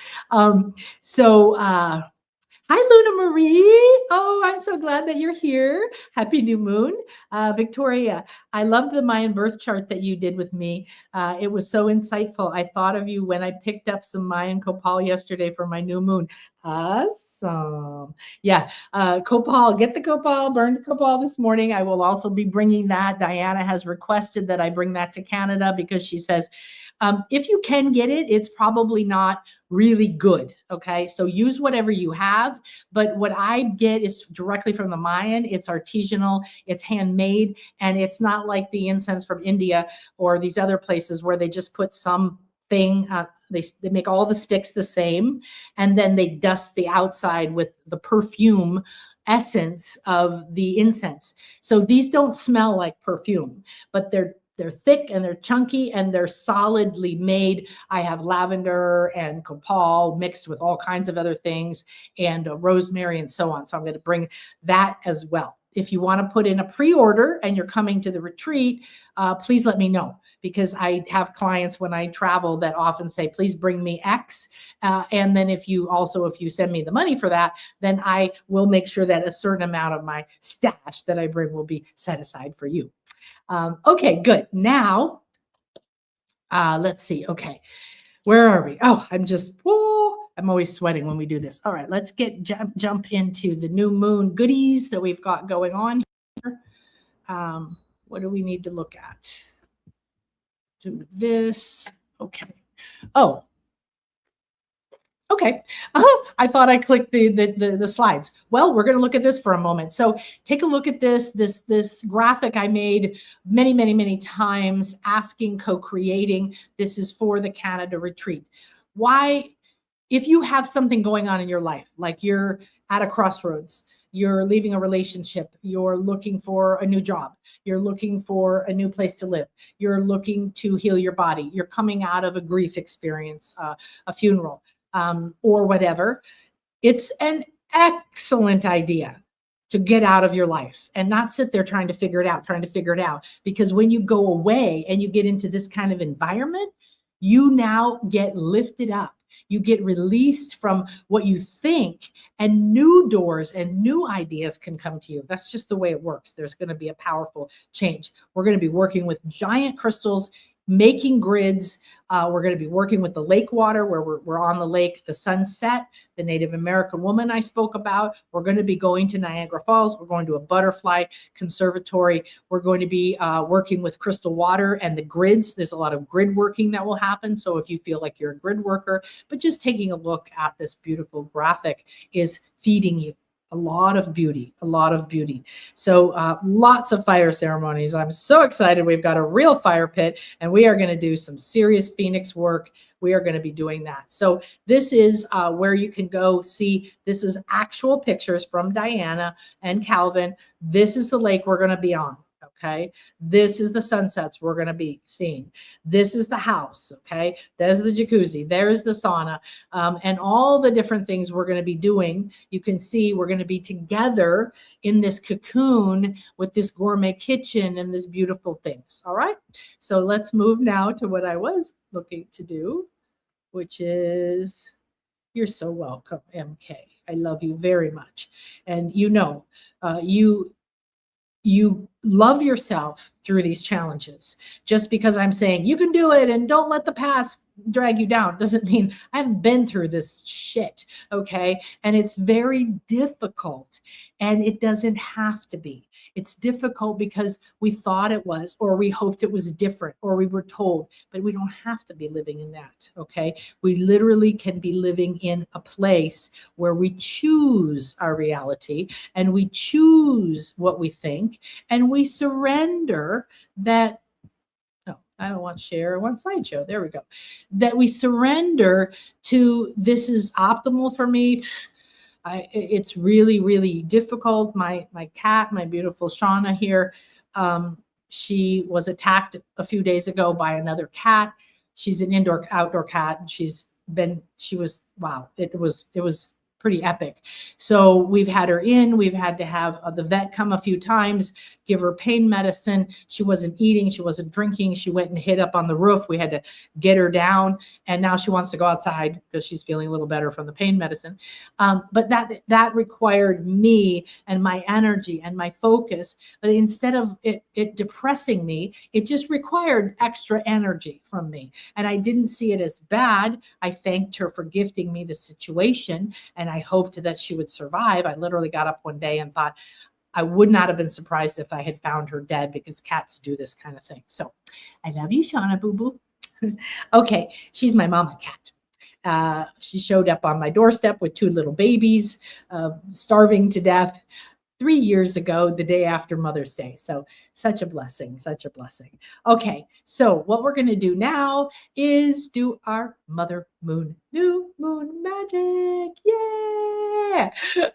Hi, Luna Marie. Oh, I'm so glad that you're here. Happy new moon. Victoria, I love the Mayan birth chart that you did with me. It was so insightful. I thought of you when I picked up some Mayan copal yesterday for my new moon. Awesome. Yeah, copal, get the copal, burned copal this morning. I will also be bringing that. Diana has requested that I bring that to Canada because she says, if you can get it, it's probably not really good. Okay. So use whatever you have. But what I get is directly from the Mayan. It's artisanal, it's handmade, and it's not like the incense from India or these other places where they just put some thing. They make all the sticks the same, and then they dust the outside with the perfume essence of the incense. So these don't smell like perfume, but they're thick and they're chunky and they're solidly made. I have lavender and copal mixed with all kinds of other things and rosemary and so on. So I'm going to bring that as well. If you want to put in a pre-order and you're coming to the retreat, please let me know because I have clients when I travel that often say, please bring me X. And then if you send me the money for that, then I will make sure that a certain amount of my stash that I bring will be set aside for you. Okay, good. Now, let's see. Okay, where are we? Oh, I'm always sweating when we do this. All right, let's jump into the new moon goodies that we've got going on here. What do we need to look at? Do this. Okay. Oh, okay. I thought I clicked the slides. Well, we're going to look at this for a moment. So take a look at this graphic I made many times, asking, co-creating. This is for the Canada retreat. Why, if you have something going on in your life, like you're at a crossroads, you're leaving a relationship, you're looking for a new job, you're looking for a new place to live, you're looking to heal your body, you're coming out of a grief experience, a funeral, or whatever, it's an excellent idea to get out of your life and not sit there trying to figure it out. Because when you go away and you get into this kind of environment, you now get lifted up. You get released from what you think, and new doors and new ideas can come to you. That's just the way it works. There's going to be a powerful change. We're going to be working with giant crystals, making grids. We're going to be working with the lake water where we're on the lake, the sunset, the Native American woman I spoke about. We're going to be going to Niagara Falls. We're going to a butterfly conservatory. We're going to be working with crystal water and the grids. There's a lot of grid working that will happen. So if you feel like you're a grid worker, but just taking a look at this beautiful graphic is feeding you. A lot of beauty. So lots of fire ceremonies. I'm so excited. We've got a real fire pit and we are going to do some serious Phoenix work. We are going to be doing that. So this is where you can go see. This is actual pictures from Diana and Calvin. This is the lake we're going to be on. Okay. This is the sunsets we're going to be seeing. This is the house. Okay. There's the jacuzzi. There's the sauna, and all the different things we're going to be doing. You can see we're going to be together in this cocoon with this gourmet kitchen and this beautiful things. All right. So let's move now to what I was looking to do, which is You're so welcome, MK. I love you very much. And you know, you love yourself through these challenges. Just because I'm saying you can do it and don't let the past drag you down doesn't mean I haven't been through this shit. Okay. And it's very difficult, and it doesn't have to be. It's difficult because we thought it was, or we hoped it was different, or we were told, but we don't have to be living in that. Okay. We literally can be living in a place where we choose our reality and we choose what we think, and we surrender that. No, I don't want share. I want slideshow. There we go. That we surrender to this is optimal for me. It's really, really difficult. My cat, my beautiful Shauna here, she was attacked a few days ago by another cat. She's an indoor outdoor cat, and she was wow. It was pretty epic. So we've had her in. We've had to have the vet come a few times, give her pain medicine. She wasn't eating. She wasn't drinking. She went and hid up on the roof. We had to get her down. And now she wants to go outside because she's feeling a little better from the pain medicine. But that required me and my energy and my focus. But instead of it depressing me, it just required extra energy from me. And I didn't see it as bad. I thanked her for gifting me the situation, and I hoped that she would survive. I literally got up one day and thought I would not have been surprised if I had found her dead, because cats do this kind of thing. So I love you, Shauna Boo Boo. Okay, she's my mama cat. She showed up on my doorstep with 2 little babies, starving to death 3 years ago, the day after Mother's Day. So such a blessing, such a blessing. Okay, so what we're going to do now is do our Mother Moon, New Moon magic. Yeah.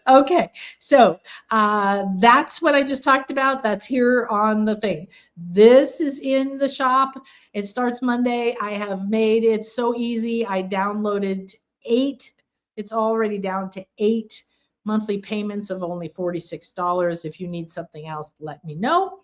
Okay, so that's what I just talked about. That's here on the thing. This is in the shop. It starts Monday. I have made it so easy. I downloaded 8. It's already down to 8 monthly payments of only $46. If you need something else, let me know.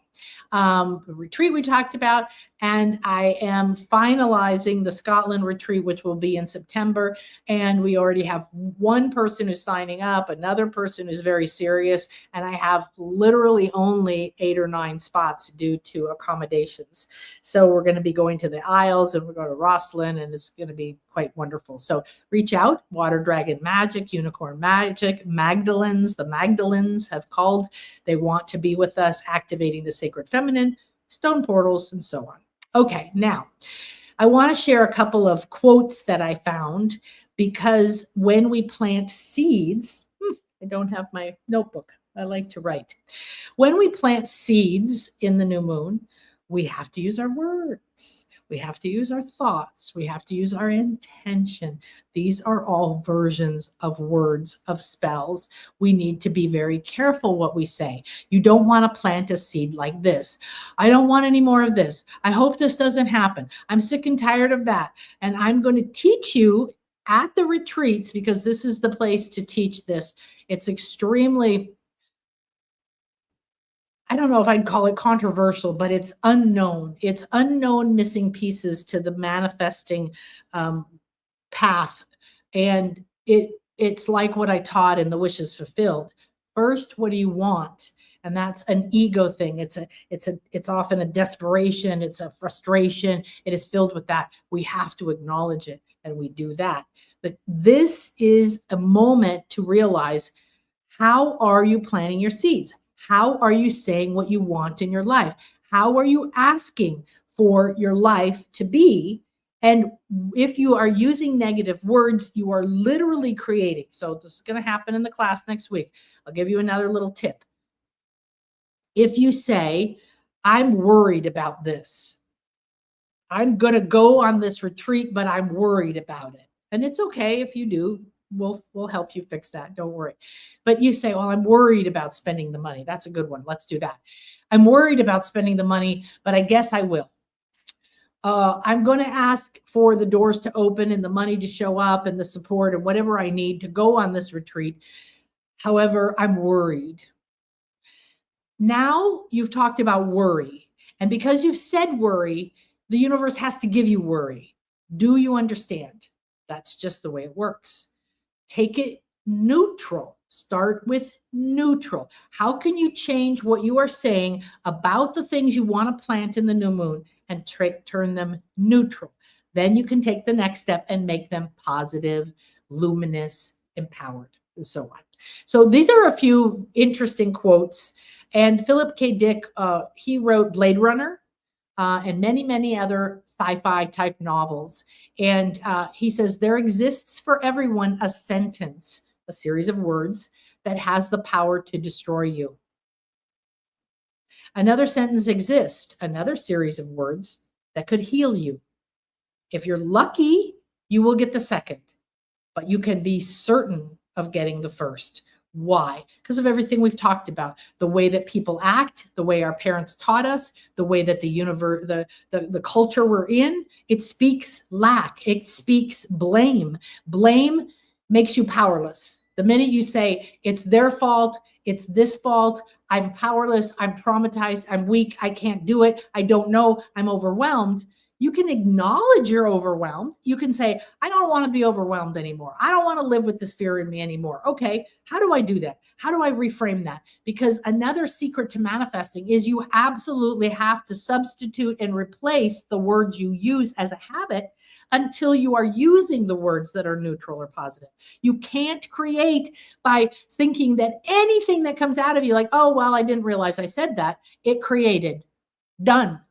The retreat we talked about, and I am finalizing the Scotland retreat, which will be in September. And we already have one person who's signing up, another person who's very serious, and I have literally only 8 or 9 spots due to accommodations. So we're going to be going to the Isles, and we're going to Rosslyn, and it's going to be quite wonderful. So reach out. Water Dragon Magic, Unicorn Magic, Magdalens. The Magdalens have called. They want to be with us, activating the sacred feminine, stone portals, and so on. Okay, now I want to share a couple of quotes that I found, because when we plant seeds, I don't have my notebook. I like to write. When we plant seeds in the new moon, we have to use our words. We have to use our thoughts. We have to use our intention. These are all versions of words, of spells. We need to be very careful what we say. You don't want to plant a seed like this. I don't want any more of this. I hope this doesn't happen. I'm sick and tired of that. And I'm going to teach you at the retreats, because this is the place to teach this. It's extremely, I don't know if I'd call it controversial, but it's unknown. It's unknown missing pieces to the manifesting path. And it's like what I taught in the Wishes Fulfilled. First, what do you want? And that's an ego thing. It's often a desperation. It's a frustration. It is filled with that. We have to acknowledge it, and we do that. But this is a moment to realize, how are you planting your seeds? How are you saying what you want in your life? How are you asking for your life to be? And if you are using negative words, you are literally creating. So this is going to happen in the class next week. I'll give you another little tip. If you say, I'm worried about this, I'm going to go on this retreat, but I'm worried about it. And it's okay if you do. We'll help you fix that. Don't worry. But you say, well, I'm worried about spending the money. That's a good one. Let's do that. I'm worried about spending the money, but I guess I will. I'm going to ask for the doors to open and the money to show up and the support and whatever I need to go on this retreat. However, I'm worried. Now you've talked about worry. And because you've said worry, the universe has to give you worry. Do you understand? That's just the way it works. Take it neutral. Start with neutral. How can you change what you are saying about the things you want to plant in the new moon and turn them neutral? Then you can take the next step and make them positive, luminous, empowered, and so on. So these are a few interesting quotes. And Philip K. Dick, he wrote Blade Runner and many, many other sci-fi type novels. And he says, there exists for everyone a sentence, a series of words that has the power to destroy you. Another sentence exists, another series of words that could heal you. If you're lucky, you will get the second, but you can be certain of getting the first. Why? Because of everything we've talked about, the way that people act, the way our parents taught us, the way that the universe, the culture we're in, it speaks lack. It speaks blame. Blame makes you powerless. The minute you say it's their fault, it's this fault, I'm powerless, I'm traumatized, I'm weak, I can't do it, I don't know, I'm overwhelmed. You can acknowledge you're overwhelmed. You can say, I don't want to be overwhelmed anymore. I don't want to live with this fear in me anymore. Okay, how do I do that? How do I reframe that? Because another secret to manifesting is you absolutely have to substitute and replace the words you use as a habit until you are using the words that are neutral or positive. You can't create by thinking that anything that comes out of you, like, oh, well, I didn't realize I said that. It created. Done.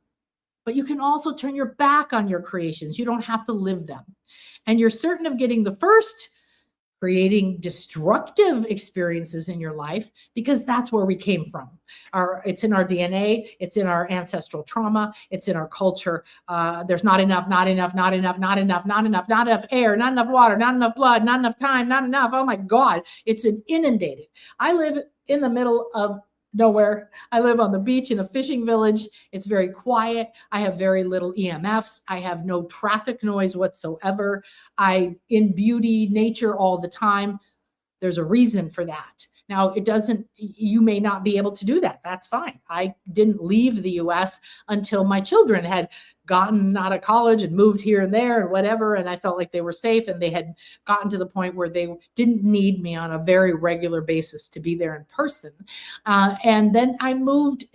But you can also turn your back on your creations. You don't have to live them. And you're certain of getting the first, creating destructive experiences in your life, because that's where we came from. It's in our DNA. It's in our ancestral trauma. It's in our culture. There's not enough, not enough, not enough, not enough, not enough, not enough air, not enough water, not enough blood, not enough time, not enough. Oh my God, it's inundated. I live in the middle of nowhere. I live on the beach in a fishing village. It's very quiet. I have very little EMFs. I have no traffic noise whatsoever. I in beauty, nature all the time. There's a reason for that. Now, you may not be able to do that. That's fine. I didn't leave the US until my children had gotten out of college and moved here and there and whatever. And I felt like they were safe and they had gotten to the point where they didn't need me on a very regular basis to be there in person. And then I moved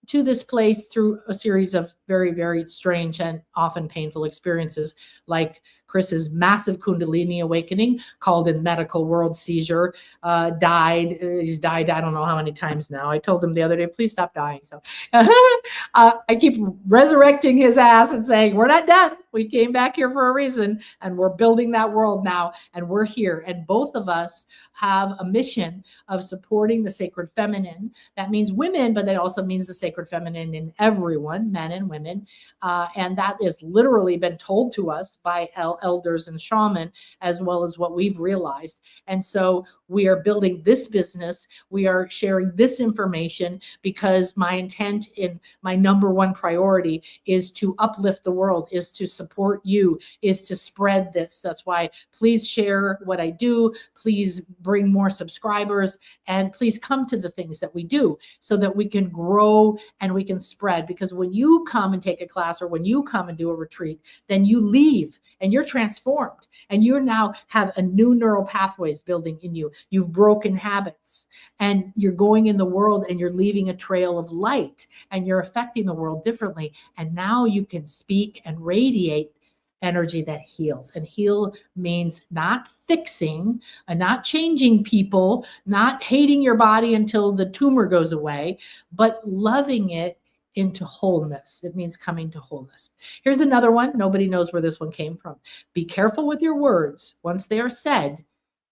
to this place through a series of very, very strange and often painful experiences, like Chris's massive Kundalini awakening, called in medical world seizure, died. He's died, I don't know how many times now. I told him the other day, please stop dying. So I keep resurrecting his ass and saying, we're not done. We came back here for a reason, and we're building that world now, and we're here. And both of us have a mission of supporting the sacred feminine. That means women, but that also means the sacred feminine in everyone, men and women. And that is literally been told to us by elders and shaman, as well as what we've realized. And so we are building this business. We are sharing this information because my intent in my number one priority is to uplift the world, is to support you, is to spread this. That's why please share what I do. Please bring more subscribers, and please come to the things that we do so that we can grow and we can spread. Because when you come and take a class, or when you come and do a retreat, then you leave and you're transformed, and you now have a new neural pathways building in you. You've broken habits, and you're going in the world and you're leaving a trail of light, and you're affecting the world differently. And now you can speak and radiate energy that heals. And heal means not fixing and not changing people, not hating your body until the tumor goes away, but loving it into wholeness. It means coming to wholeness. Here's another one. Nobody knows where this one came from. Be careful with your words. Once they are said,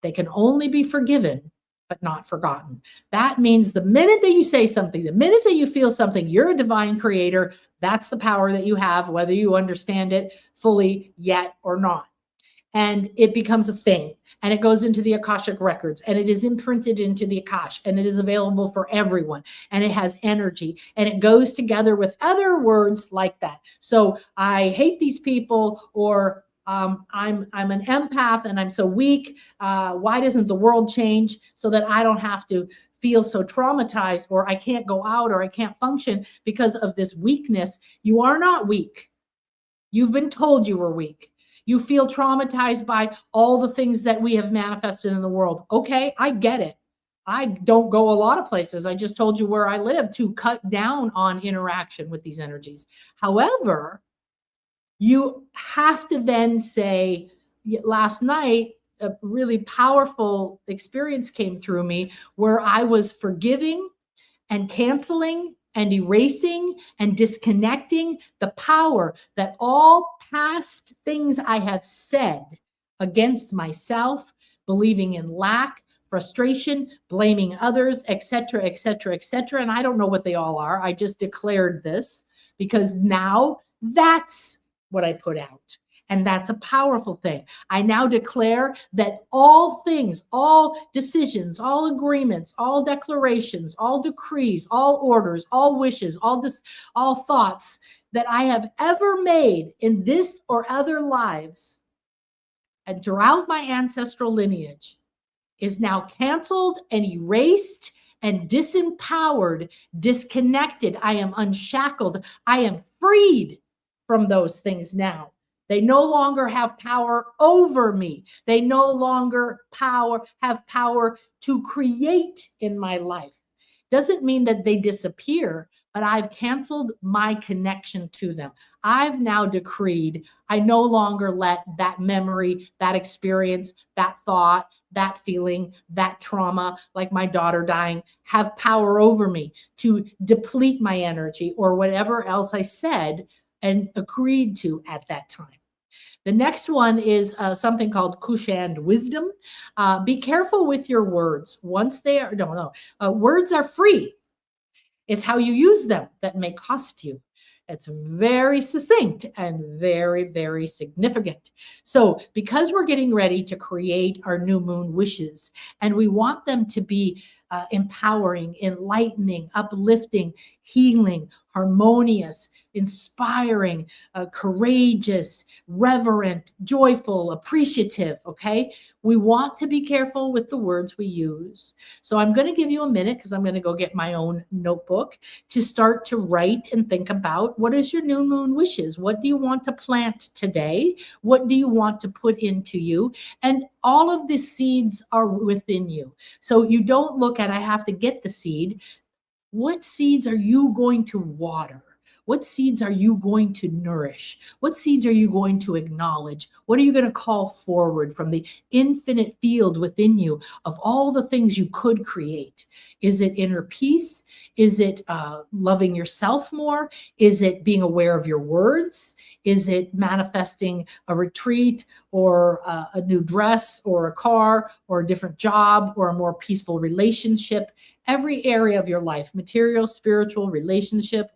they can only be forgiven, but not forgotten. That means the minute that you say something, the minute that you feel something, you're a divine creator. That's the power that you have, whether you understand it fully yet or not. And it becomes a thing, and it goes into the Akashic records, and it is imprinted into the Akash, and it is available for everyone, and it has energy, and it goes together with other words like that. So I hate these people, or I'm an empath and I'm so weak. Why doesn't the world change so that I don't have to feel so traumatized, or I can't go out, or I can't function because of this weakness? You are not weak. You've been told you were weak. You feel traumatized by all the things that we have manifested in the world. Okay, I get it. I don't go a lot of places. I just told you where I live to cut down on interaction with these energies. However, you have to then say, last night, a really powerful experience came through me where I was forgiving and canceling and erasing and disconnecting the power that all past things I have said against myself, believing in lack, frustration, blaming others, etc., etc., etc. And I don't know what they all are. I just declared this because now that's what I put out. And that's a powerful thing. I now declare that all things, all decisions, all agreements, all declarations, all decrees, all orders, all wishes, all thoughts that I have ever made in this or other lives and throughout my ancestral lineage is now canceled and erased and disempowered, disconnected. I am unshackled. I am freed from those things now. They no longer have power over me. They no longer have power to create in my life. Doesn't mean that they disappear, but I've canceled my connection to them. I've now decreed I no longer let that memory, that experience, that thought, that feeling, that trauma, like my daughter dying, have power over me to deplete my energy or whatever else I said and agreed to at that time. The next one is something called Kushand wisdom. Be careful with your words. Once they are, words are free. It's how you use them that may cost you. It's very succinct and very, very significant. So because we're getting ready to create our new moon wishes, and we want them to be empowering, enlightening, uplifting, healing, harmonious, inspiring, courageous, reverent, joyful, appreciative, okay? We want to be careful with the words we use. So I'm going to give you a minute because I'm going to go get my own notebook to start to write and think about what is your new moon wishes? What do you want to plant today? What do you want to put into you? And all of the seeds are within you. So you don't look at, I have to get the seed. What seeds are you going to water? What seeds are you going to nourish? What seeds are you going to acknowledge? What are you going to call forward from the infinite field within you of all the things you could create? Is it inner peace? Is it loving yourself more? Is it being aware of your words? Is it manifesting a retreat or a new dress or a car or a different job or a more peaceful relationship? Every area of your life, material, spiritual, relationship,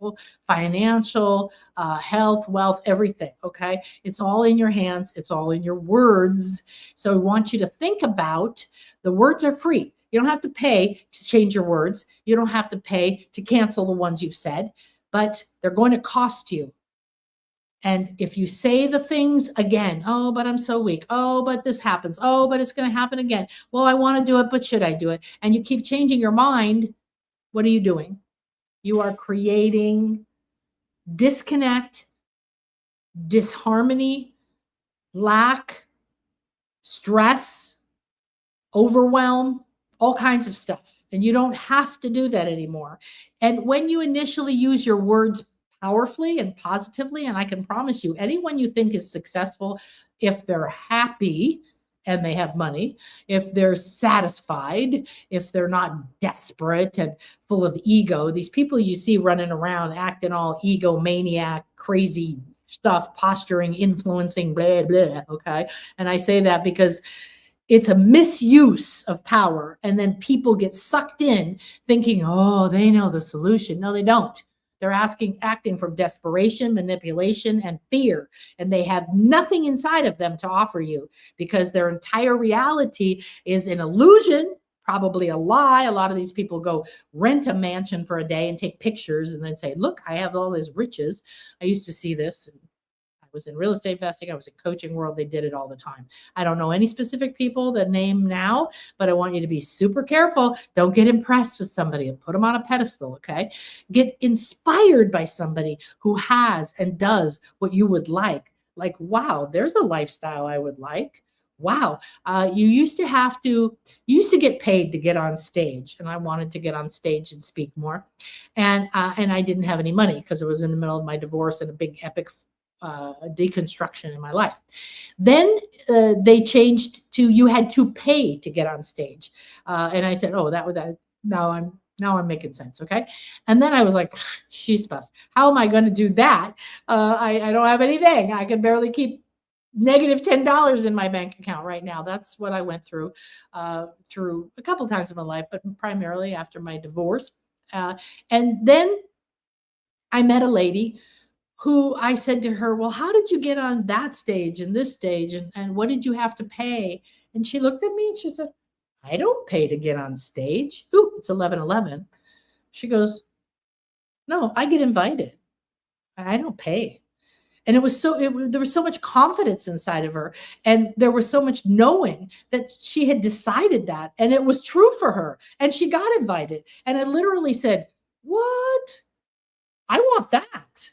financial, health, wealth, everything, okay? It's all in your hands. It's all in your words. So I want you to think about, the words are free. You don't have to pay to change your words. You don't have to pay to cancel the ones you've said, but they're going to cost you. And if you say the things again, oh, but I'm so weak. Oh, but this happens. Oh, but it's going to happen again. Well, I want to do it, but should I do it? And you keep changing your mind. What are you doing? You are creating disconnect, disharmony, lack, stress, overwhelm, all kinds of stuff. And you don't have to do that anymore. And when you initially use your words powerfully and positively, and I can promise you, anyone you think is successful, if they're happy and they have money, if they're satisfied, if they're not desperate and full of ego, these people you see running around acting all egomaniac, crazy stuff, posturing, influencing, blah, blah, okay? And I say that because it's a misuse of power. And then people get sucked in thinking, oh, they know the solution. No, they don't. They're acting from desperation, manipulation, and fear. And they have nothing inside of them to offer you because their entire reality is an illusion, probably a lie. A lot of these people go rent a mansion for a day and take pictures and then say, look, I have all these riches. I used to see this. I was in real estate investing. I was in coaching world. They did it all the time. I don't know any specific people that name now, but I want you to be super careful. Don't get impressed with somebody and put them on a pedestal, okay? Get inspired by somebody who has and does what you would like. Like, wow, there's a lifestyle I would like. Wow. You used to get paid to get on stage, and I wanted to get on stage and speak more. And I didn't have any money because it was in the middle of my divorce and a big epic deconstruction in my life. Then they changed to you had to pay to get on stage, and I said, "Oh, that was that." Now I'm making sense, okay? And then I was like, "She's bus. How am I going to do that? I don't have anything. I can barely keep negative $10 in my bank account right now." That's what I went through a couple times in my life, but primarily after my divorce. Uh, and then I met a lady who I said to her, "Well, how did you get on that stage and this stage? And what did you have to pay?" And she looked at me and she said, "I don't pay to get on stage." Ooh, it's 11:11. She goes, "No, I get invited. I don't pay." And there was so much confidence inside of her. And there was so much knowing that she had decided that. And it was true for her. And she got invited. And I literally said, "What? I want that."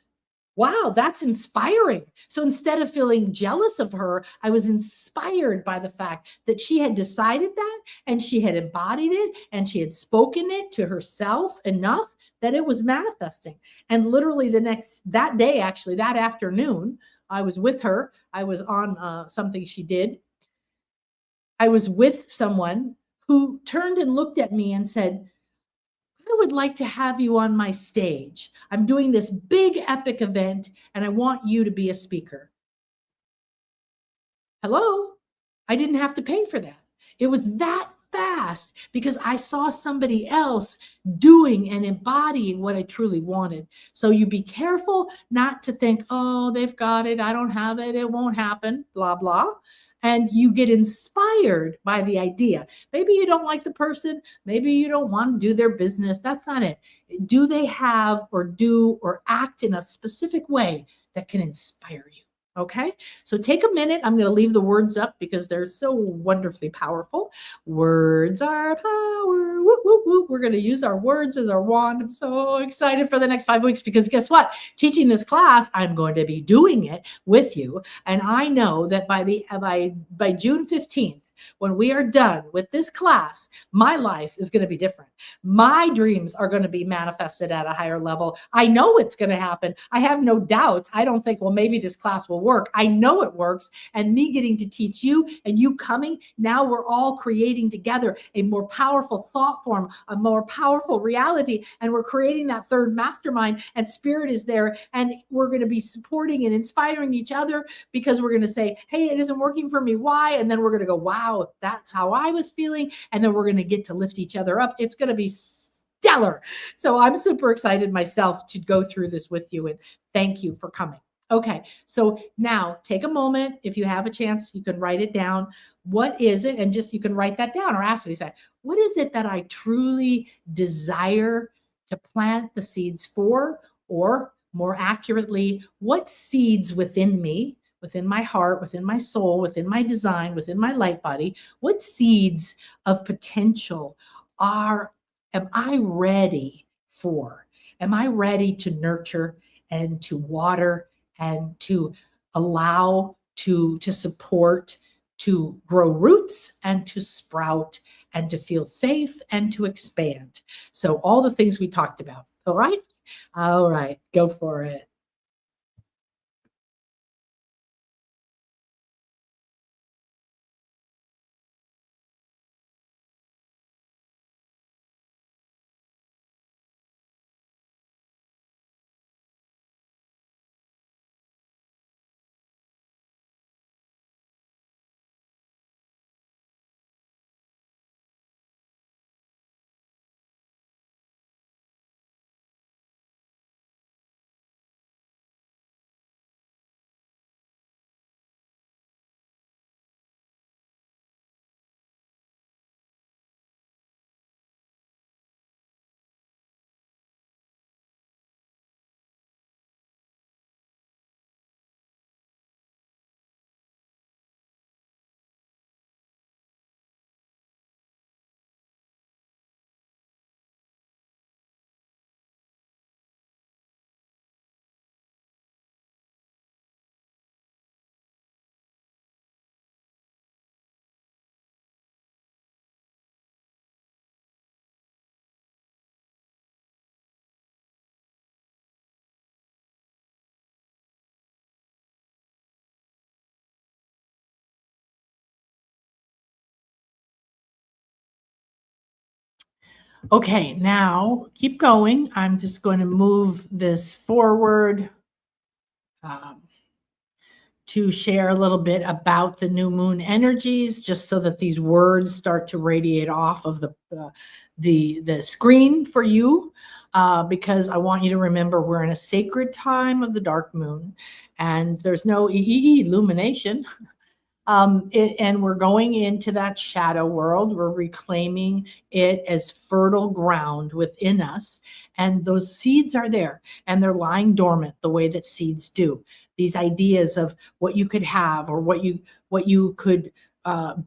Wow, that's inspiring. So instead of feeling jealous of her, I was inspired by the fact that she had decided that and she had embodied it and she had spoken it to herself enough that it was manifesting. And literally that day, actually, that afternoon, I was with her. I was on something she did. I was with someone who turned and looked at me and said, "I would like to have you on my stage. I'm doing this big epic event and I want you to be a speaker." Hello? I didn't have to pay for that. It was that fast because I saw somebody else doing and embodying what I truly wanted. So you be careful not to think, "Oh, they've got it. I don't have it. It won't happen," blah, blah. And you get inspired by the idea. Maybe you don't like the person. Maybe you don't want to do their business. That's not it. Do they have or do or act in a specific way that can inspire you? Okay. So take a minute. I'm going to leave the words up because they're so wonderfully powerful. Words are power. Woo, woo, woo. We're going to use our words as our wand. I'm so excited for the next 5 weeks because guess what? Teaching this class, I'm going to be doing it with you. And I know that by June 15th, when we are done with this class, my life is going to be different. My dreams are going to be manifested at a higher level. I know it's going to happen. I have no doubts. I don't think, well, maybe this class will work. I know it works. And me getting to teach you and you coming, now we're all creating together a more powerful thought form, a more powerful reality. And we're creating that third mastermind, and spirit is there. And we're going to be supporting and inspiring each other because we're going to say, "Hey, it isn't working for me. Why?" And then we're going to go, "Wow, that's how I was feeling." And then we're going to get to lift each other up. It's going to be stellar. So I'm super excited myself to go through this with you. And thank you for coming. Okay, so now take a moment. If you have a chance, you can write it down. What is it? And just you can write that down or ask me, say, "What is it that I truly desire to plant the seeds for?" Or more accurately, what seeds within me, within my heart, within my soul, within my design, within my light body, what seeds of potential are am I ready for? Am I ready to nurture and to water and to allow to support, to grow roots and to sprout and to feel safe and to expand? So all the things we talked about. All right? All right, go for it. Okay, now keep going. I'm just going to move this forward um, to share a little bit about the new moon energies, just so that these words start to radiate off of the screen for you. Because I want you to remember we're in a sacred time of the dark moon, and there's no illumination. And we're going into that shadow world. We're reclaiming it as fertile ground within us. And those seeds are there and they're lying dormant the way that seeds do. These ideas of what you could have, or what you could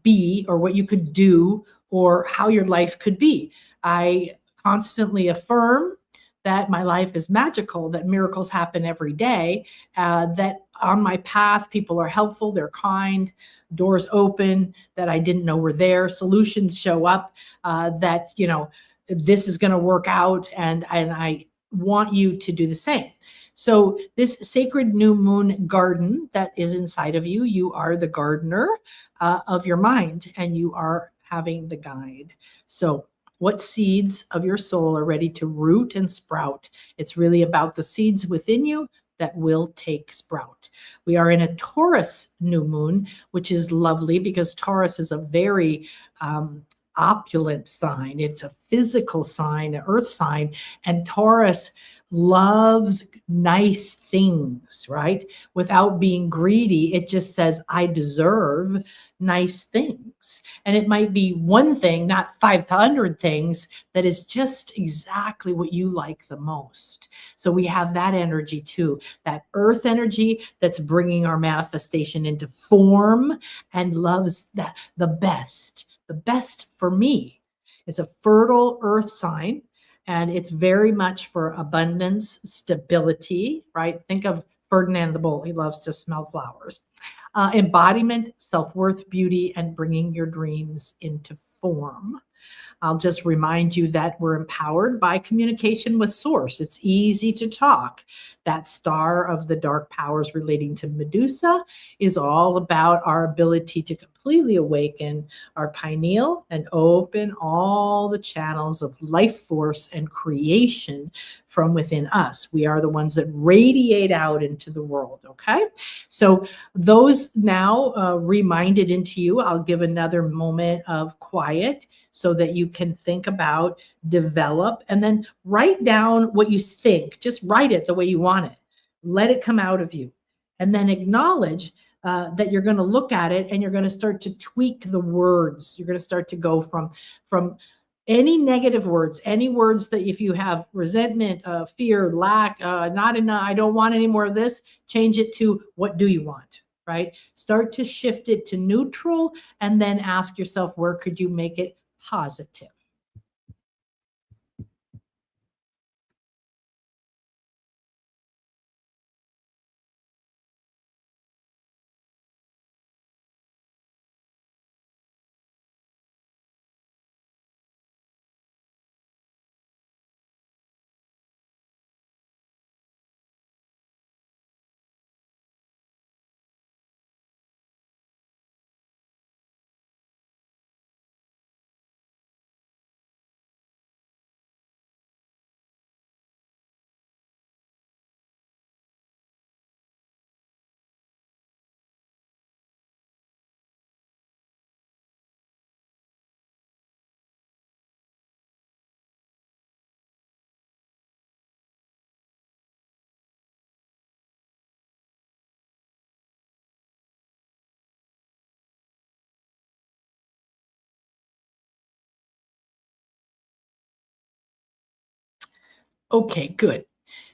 be, or what you could do, or how your life could be. I constantly affirm that my life is magical, that miracles happen every day, that on my path, people are helpful, they're kind, doors open that I didn't know were there, solutions show up, that, this is going to work out. And I want you to do the same. So this sacred new moon garden that is inside of you, you are the gardener of your mind, and you are having the guide. So what seeds of your soul are ready to root and sprout? It's really about the seeds within you that will take sprout. We are in a Taurus new moon, which is lovely because Taurus is a very opulent sign. It's a physical sign, an earth sign, and Taurus loves nice things, right? Without being greedy, it just says, I deserve nice things. And it might be one thing, not 500 things, that is just exactly what you like the most. So we have that energy too, that earth energy that's bringing our manifestation into form and loves that the best for me. It's a fertile earth sign, and it's very much for abundance, stability, right? Think of Ferdinand the Bull. He loves to smell flowers. Embodiment, self-worth, beauty, and bringing your dreams into form. I'll just remind you that we're empowered by communication with source. It's easy to talk. That star of the dark powers relating to Medusa is all about our ability to completely awaken our pineal and open all the channels of life force and creation from within us. We are the ones that radiate out into the world, okay? So those now reminded into you, I'll give another moment of quiet so that you can think about, develop, and then write down what you think. Just write it the way you want it. Let it come out of you. And then acknowledge that you're going to look at it and you're going to start to tweak the words. You're going to start to go from any negative words, any words that if you have resentment, fear, lack, not enough, I don't want any more of this, change it to what do you want, right? Start to shift it to neutral and then ask yourself, where could you make it positive? Okay, good.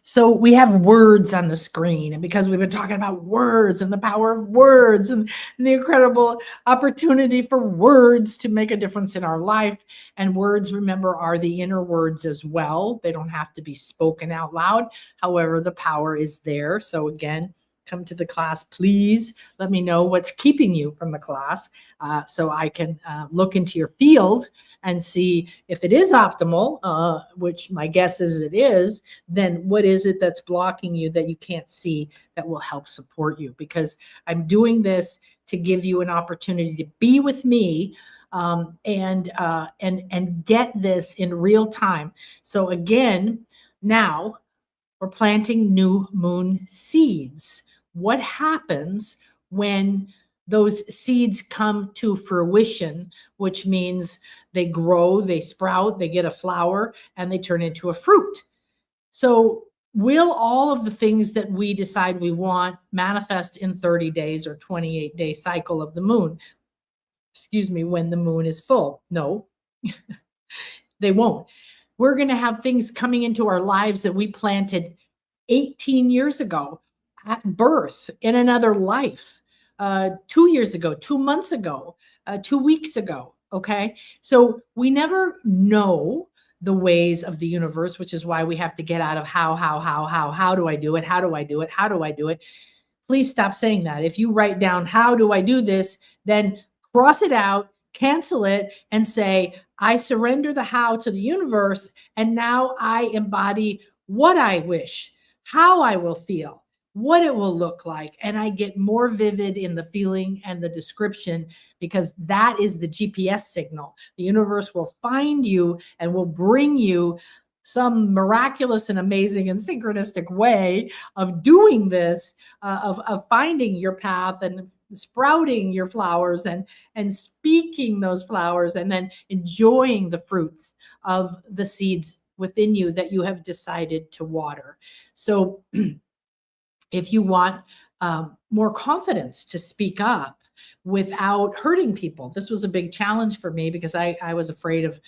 So we have words on the screen, and because we've been talking about words and the power of words and the incredible opportunity for words to make a difference in our life, and words, remember, are the inner words as well. They don't have to be spoken out loud. However, the power is there. So again, come to the class, please let me know what's keeping you from the class, so I can look into your field and see if it is optimal, which my guess is it is. Then what is it that's blocking you that you can't see that will help support you? Because I'm doing this to give you an opportunity to be with me and get this in real time. So again, now we're planting new moon seeds. What happens when those seeds come to fruition, which means they grow, they sprout, they get a flower, and they turn into a fruit? So, will all of the things that we decide we want manifest in 30 days or 28-day cycle of the moon? Excuse me, when the moon is full? No, they won't. We're going to have things coming into our lives that we planted 18 years ago at birth, in another life, 2 years ago, 2 months ago, 2 weeks ago. Okay. So we never know the ways of the universe, which is why we have to get out of how do I do it? How do I do it? How do I do it? Please stop saying that. If you write down, how do I do this? Then cross it out, cancel it, and say, I surrender the how to the universe. And now I embody what I wish, how I will feel, what it will look like. And I get more vivid in the feeling and the description, because that is the GPS signal. The universe will find you and will bring you some miraculous and amazing and synchronistic way of doing this, of finding your path and sprouting your flowers and speaking those flowers, and then enjoying the fruits of the seeds within you that you have decided to water. So if you want more confidence to speak up without hurting people, this was a big challenge for me, because I was afraid of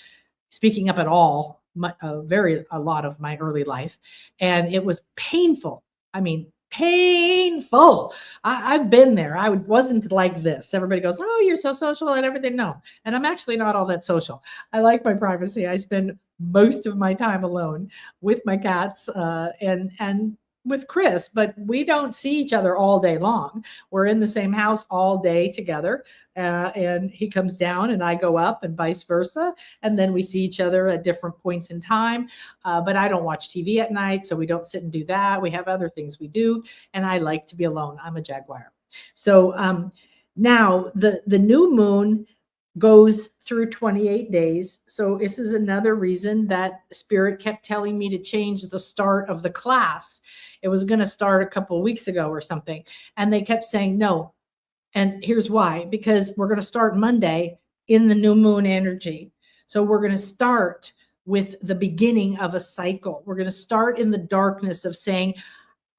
speaking up at all, a lot of my early life. And it was painful. I mean, painful. I've been there. I wasn't like this. Everybody goes, oh, you're so social and everything. No. And I'm actually not all that social. I like my privacy. I spend most of my time alone with my cats, and with Chris, but we don't see each other all day long. We're in the same house all day together. And he comes down and I go up, and vice versa. And then we see each other at different points in time. But I don't watch TV at night, so we don't sit and do that. We have other things we do. And I like to be alone. I'm a Jaguar. So now the new moon goes through 28 days. So this is another reason that Spirit kept telling me to change the start of the class. It was going to start a couple of weeks ago or something. And they kept saying no. And here's why: because we're going to start Monday in the new moon energy. So we're going to start with the beginning of a cycle. We're going to start in the darkness of saying,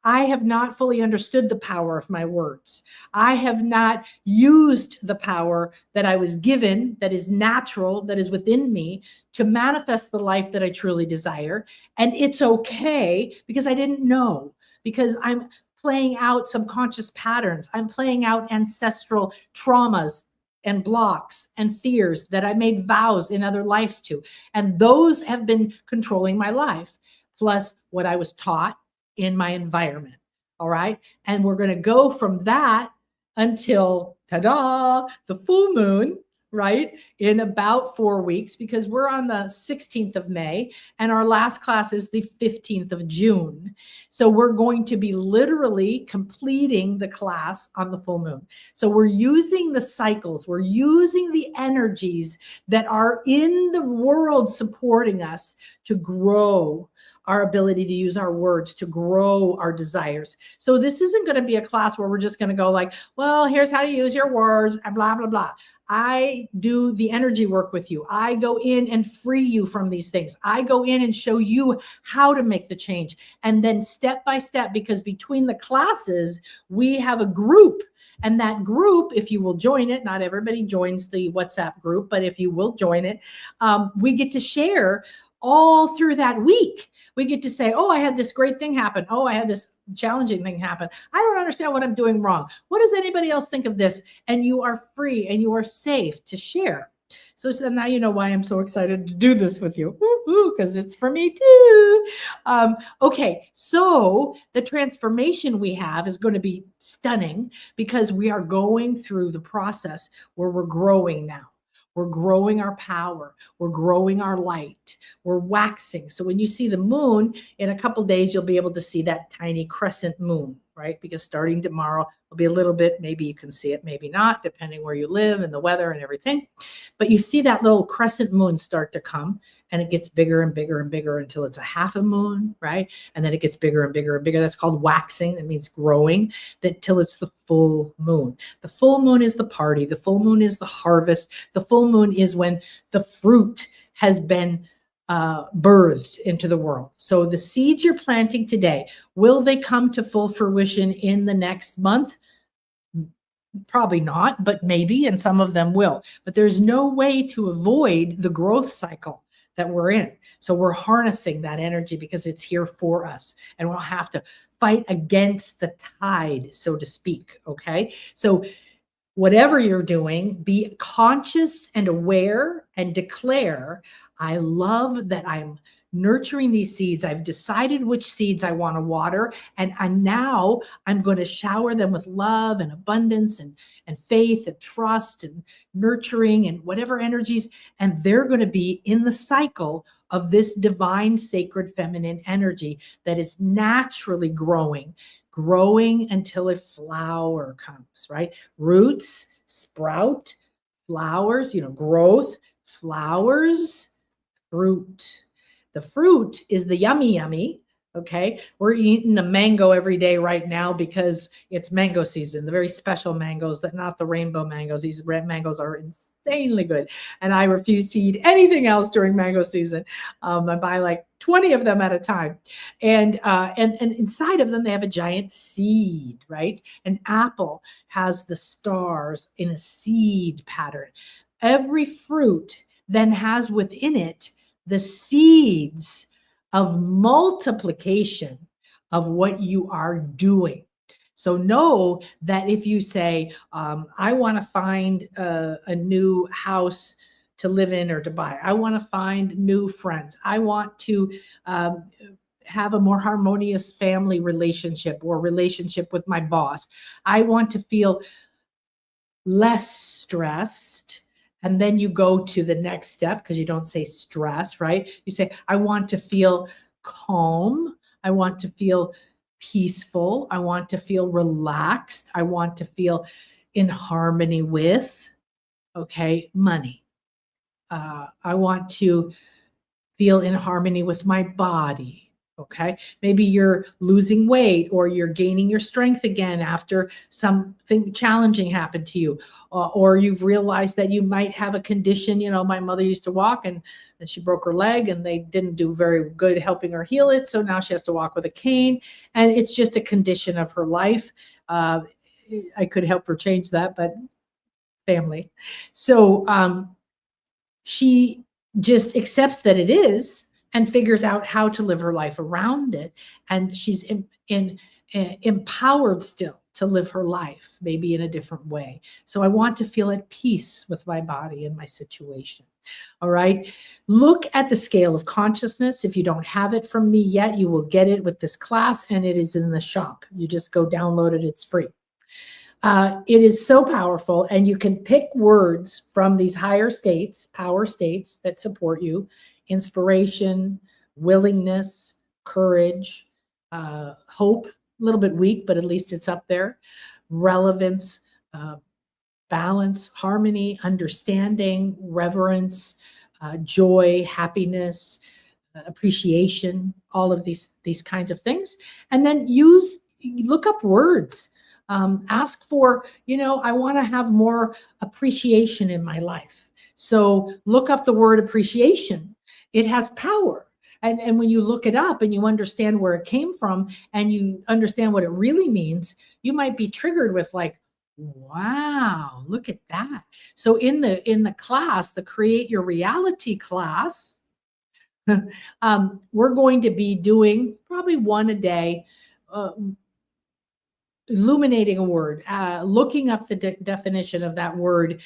I have not fully understood the power of my words. I have not used the power that I was given, that is natural, that is within me, to manifest the life that I truly desire. And it's okay, because I didn't know, because I'm playing out subconscious patterns. I'm playing out ancestral traumas and blocks and fears that I made vows in other lives to. And those have been controlling my life, plus what I was taught in my environment. All right. And we're going to go from that until, ta-da, the full moon, right? In about 4 weeks, because we're on the 16th of May and our last class is the 15th of June. So we're going to be literally completing the class on the full moon. So we're using the cycles, we're using the energies that are in the world supporting us to grow our ability to use our words, to grow our desires. So this isn't going to be a class where we're just going to go like, well, here's how to use your words and blah, blah, blah. I do the energy work with you. I go in and free you from these things. I go in and show you how to make the change. And then step by step, because between the classes, we have a group. And that group, if you will join it, not everybody joins the WhatsApp group, but if you will join it, we get to share all through that week. We get to say, oh, I had this great thing happen. Oh, I had this challenging thing happen. I don't understand what I'm doing wrong. What does anybody else think of this? And you are free and you are safe to share. So now you know why I'm so excited to do this with you, because it's for me too. Okay, so the transformation we have is going to be stunning, because we are going through the process where we're growing now. We're growing our power. We're growing our light. We're waxing. So when you see the moon in a couple days, you'll be able to see that tiny crescent moon, right? Because starting tomorrow will be a little bit, maybe you can see it, maybe not, depending where you live and the weather and everything. But you see that little crescent moon start to come, and it gets bigger and bigger and bigger until it's a half a moon, right? And then it gets bigger and bigger and bigger. That's called waxing. That means growing, that till it's the full moon. The full moon is the party. The full moon is the harvest. The full moon is when the fruit has been birthed into the world. So the seeds you're planting today, will they come to full fruition in the next month? Probably not, but maybe, and some of them will. But there's no way to avoid the growth cycle that we're in. So we're harnessing that energy because it's here for us, and we'll have to fight against the tide, so to speak. Okay. So whatever you're doing, be conscious and aware and declare, I love that I'm nurturing these seeds. I've decided which seeds I want to water, and now I'm going to shower them with love and abundance and faith and trust and nurturing and whatever energies, and they're going to be in the cycle of this divine, sacred, feminine energy that is naturally growing until a flower comes, right? Roots, sprout, flowers, growth, flowers, fruit. The fruit is the yummy. Okay. We're eating a mango every day right now because it's mango season, the very special mangoes, that not the rainbow mangoes. These red mangoes are insanely good. And I refuse to eat anything else during mango season. I buy like 20 of them at a time. And inside of them, they have a giant seed, right? An apple has the stars in a seed pattern. Every fruit then has within it the seeds of multiplication of what you are doing. So know that if you say, I want to find a new house to live in or to buy, I want to find new friends, I want to have a more harmonious family relationship or relationship with my boss, I want to feel less stressed. And then you go to the next step, because you don't say stress, right? You say, I want to feel calm. I want to feel peaceful. I want to feel relaxed. I want to feel in harmony with, money. I want to feel in harmony with my body. Okay. Maybe you're losing weight or you're gaining your strength again after something challenging happened to you. Or you've realized that you might have a condition. My mother used to walk and she broke her leg and they didn't do very good helping her heal it. So now she has to walk with a cane, and it's just a condition of her life. I could help her change that, but family. So she just accepts that it is and figures out how to live her life around it. And she's empowered still to live her life, maybe in a different way. So I want to feel at peace with my body and my situation. All right. Look at the scale of consciousness. If you don't have it from me yet, you will get it with this class, and it is in the shop. You just go download it. It's free. It is so powerful, and you can pick words from these higher states, power states that support you: inspiration, willingness, courage, hope, a little bit weak, but at least it's up there, relevance, balance, harmony, understanding, reverence, joy, happiness, appreciation, all of these kinds of things. And then look up words. Ask for, I want to have more appreciation in my life. So look up the word appreciation. It has power. And when you look it up and you understand where it came from and you understand what it really means, you might be triggered with like, wow, look at that. So in the class, the Create Your Reality class, we're going to be doing probably one a day, illuminating a word, looking up the definition of that word,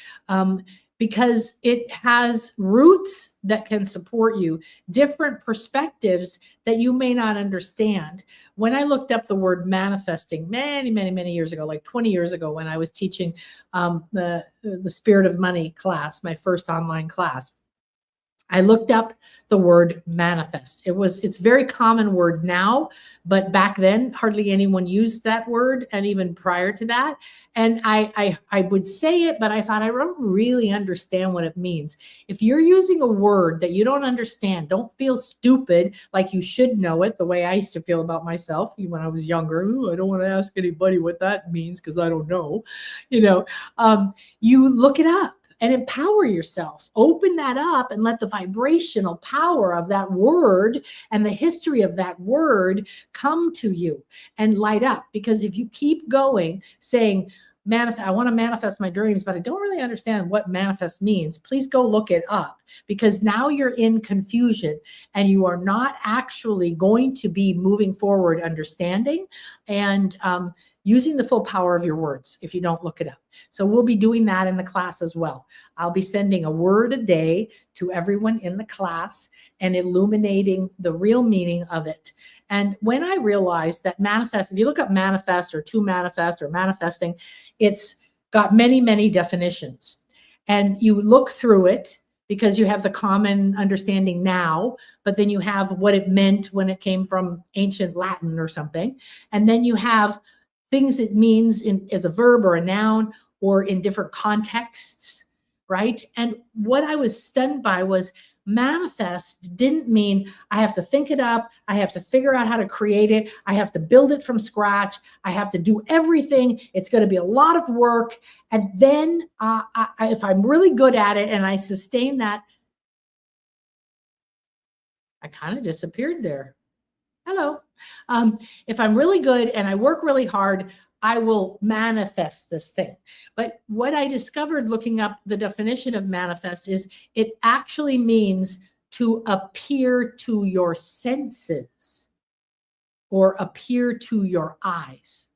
because it has roots that can support you, different perspectives that you may not understand. When I looked up the word manifesting many years ago, like 20 years ago, when I was teaching the Spirit of Money class, my first online class, I looked up the word manifest. It's a very common word now, but back then hardly anyone used that word, and even prior to that. And I would say it, but I thought I don't really understand what it means. If you're using a word that you don't understand, don't feel stupid like you should know it, the way I used to feel about myself when I was younger. Ooh, I don't want to ask anybody what that means because I don't know. You know, you look it up and empower yourself. Open that up and let the vibrational power of that word and the history of that word come to you and light up. Because if you keep going saying, I want to manifest my dreams, but I don't really understand what manifest means, please go look it up, because now you're in confusion and you are not actually going to be moving forward understanding and using the full power of your words if you don't look it up. So we'll be doing that in the class as well. I'll be sending a word a day to everyone in the class and illuminating the real meaning of it. And when I realized that manifest, if you look up manifest or to manifest or manifesting, it's got many, many definitions. And you look through it because you have the common understanding now, but then you have what it meant when it came from ancient Latin or something. And then you have things it means as a verb or a noun or in different contexts, right? And what I was stunned by was manifest didn't mean I have to think it up, I have to figure out how to create it, I have to build it from scratch, I have to do everything. It's going to be a lot of work. And then if I'm really good at it and I sustain that, I kind of disappeared there. Hello. If I'm really good and I work really hard, I will manifest this thing. But what I discovered looking up the definition of manifest is it actually means to appear to your senses or appear to your eyes.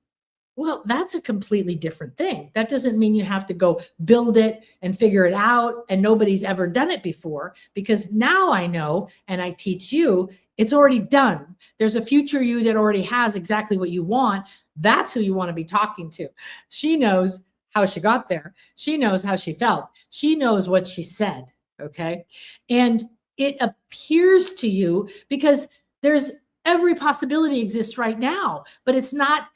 Well, that's a completely different thing. That doesn't mean you have to go build it and figure it out and nobody's ever done it before, because now I know and I teach you it's already done. There's a future you that already has exactly what you want. That's who you want to be talking to. She knows how she got there. She knows how she felt. She knows what she said. Okay. And it appears to you because there's every possibility exists right now, but it's not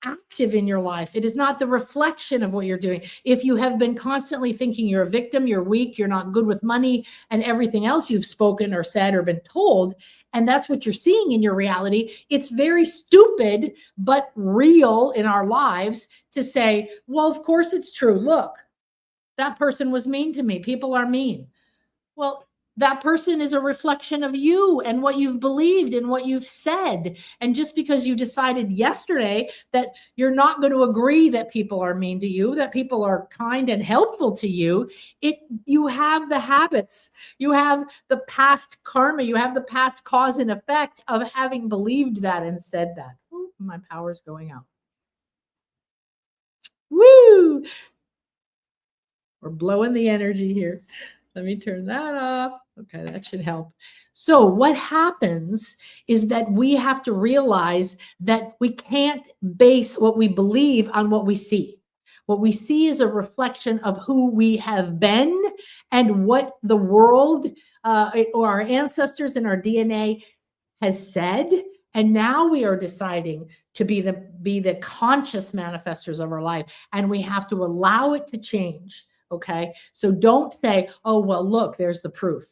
active in your life. It is not the reflection of what you're doing. If you have been constantly thinking you're a victim, you're weak, you're not good with money, and everything else you've spoken or said or been told, and that's what you're seeing in your reality, it's very stupid but real in our lives to say, well, of course it's true. Look, that person was mean to me. People are mean. Well, that person is a reflection of you and what you've believed and what you've said. And just because you decided yesterday that you're not going to agree that people are mean to you, that people are kind and helpful to you, you have the habits, you have the past karma, you have the past cause and effect of having believed that and said that. Ooh, my power's going out. Woo! We're blowing the energy here. Let me turn that off. Okay, that should help. So what happens is that we have to realize that we can't base what we believe on what we see. What we see is a reflection of who we have been and what the world or our ancestors and our DNA has said. And now we are deciding to be the conscious manifestors of our life. And we have to allow it to change. Okay. So don't say, oh, well, look, there's the proof.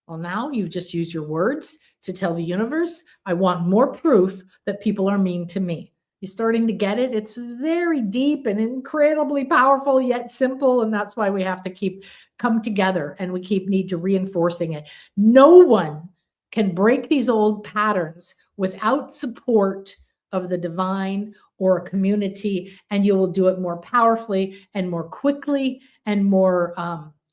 Well, now you've just used your words to tell the universe, I want more proof that people are mean to me. You're starting to get it. It's very deep and incredibly powerful, yet simple. And that's why we have to come together and we need to reinforcing it. No one can break these old patterns without support of the divine or a community, and you will do it more powerfully and more quickly and more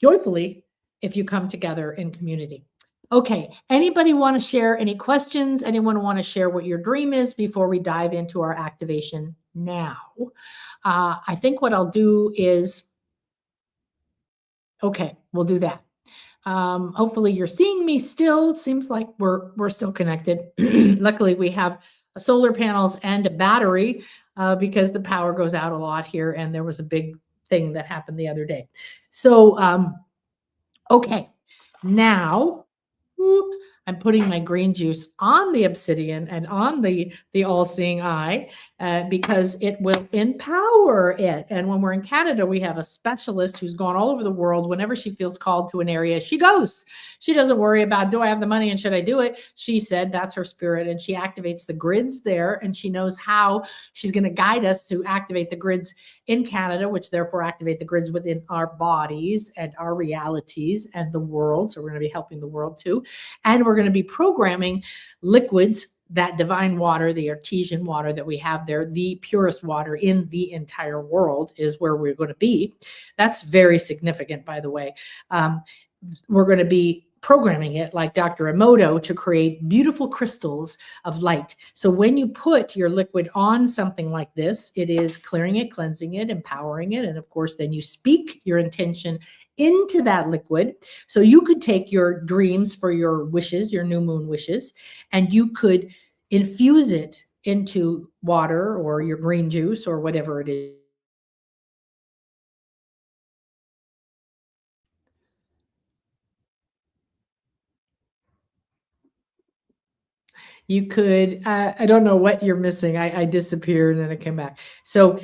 joyfully if you come together in community. Okay, anybody want to share any questions? Anyone want to share what your dream is before we dive into our activation now? I think what I'll do is, okay, we'll do that. Hopefully you're seeing me still. Seems like we're still connected. Luckily, we have solar panels and a battery because the power goes out a lot here, and there was a big thing that happened the other day. So, okay. Now, whoop, I'm putting my green juice on the obsidian and on the all-seeing eye because it will empower it. And when we're in Canada, we have a specialist who's gone all over the world. Whenever she feels called to an area, she goes. She doesn't worry about, do I have the money and should I do it? She said that's her spirit, and she activates the grids there, and she knows how she's going to guide us to activate the grids in Canada, which therefore activate the grids within our bodies and our realities and the world. So we're going to be helping the world too. And we're going to be programming liquids, that divine water, the artesian water that we have there, the purest water in the entire world is where we're going to be. That's very significant, by the way. We're going to be programming it like Dr. Emoto to create beautiful crystals of light. So when you put your liquid on something like this, it is clearing it, cleansing it, empowering it. And of course, then you speak your intention into that liquid. So you could take your dreams for your wishes, your new moon wishes, and you could infuse it into water or your green juice or whatever it is. You could, I don't know what you're missing. I disappeared and I came back. So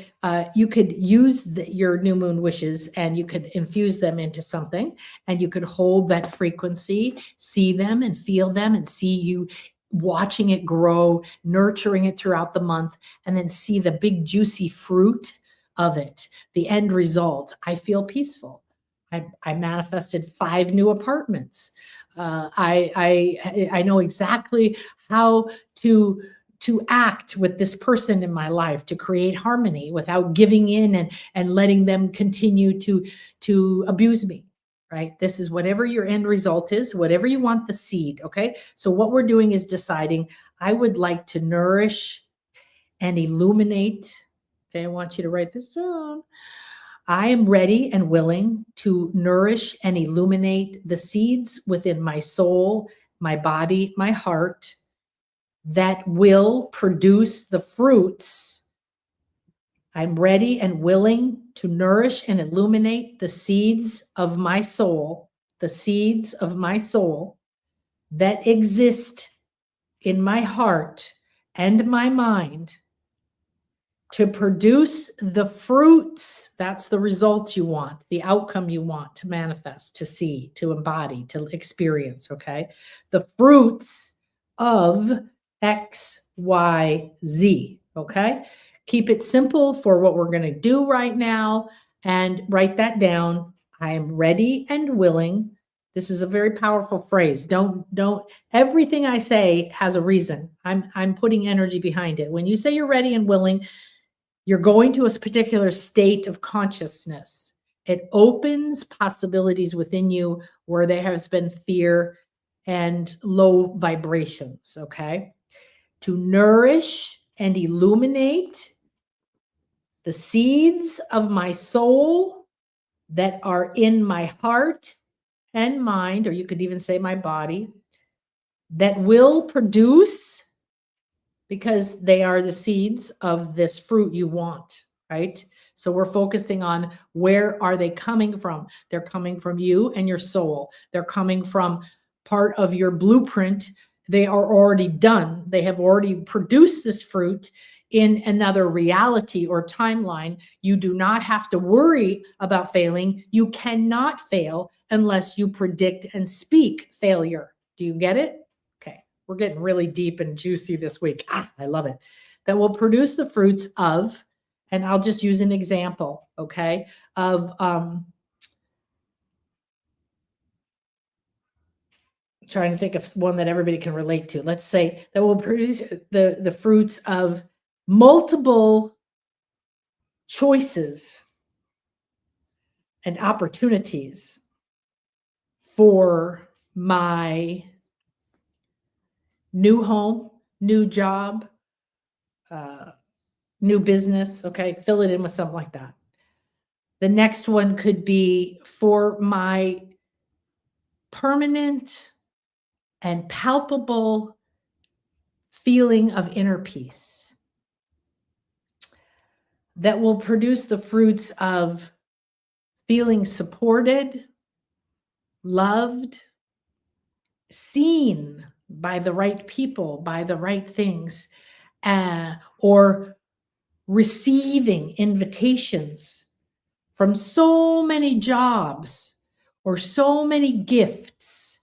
you could use your new moon wishes and you could infuse them into something, and you could hold that frequency, see them and feel them, and see you watching it grow, nurturing it throughout the month, and then see the big juicy fruit of it, the end result. I feel peaceful. I manifested 5 new apartments. I know exactly how to act with this person in my life to create harmony without giving in and letting them continue to abuse me. Right? This is whatever your end result is, whatever you want the seed. Okay. So what we're doing is deciding, I would like to nourish and illuminate. Okay. I want you to write this down. I am ready and willing to nourish and illuminate the seeds within my soul, my body, my heart that will produce the fruits. I'm ready and willing to nourish and illuminate the seeds of my soul, the seeds of my soul that exist in my heart and my mind to produce the fruits. That's the results you want, the outcome you want to manifest, to see, to embody, to experience. Okay. The fruits of X, Y, Z. Okay. Keep it simple for what we're going to do right now and write that down. I am ready and willing. This is a very powerful phrase. Don't, everything I say has a reason. I'm putting energy behind it. When you say you're ready and willing, you're going to a particular state of consciousness. It opens possibilities within you where there has been fear and low vibrations, okay? To nourish and illuminate the seeds of my soul that are in my heart and mind, or you could even say my body, that will produce, because they are the seeds of this fruit you want, right? So we're focusing on, where are they coming from? They're coming from you and your soul. They're coming from part of your blueprint. They are already done. They have already produced this fruit in another reality or timeline. You do not have to worry about failing. You cannot fail unless you predict and speak failure. Do you get it? Okay. We're getting really deep and juicy this week. I love it. That will produce the fruits of, and I'll just use an example, okay, of trying to think of one that everybody can relate to. Let's say that will produce the fruits of multiple choices and opportunities for my new home, new job, new business. Okay, fill it in with something like that. The next one could be for my permanent and palpable feeling of inner peace that will produce the fruits of feeling supported, loved, seen by the right people, by the right things, or receiving invitations from so many jobs or so many gifts.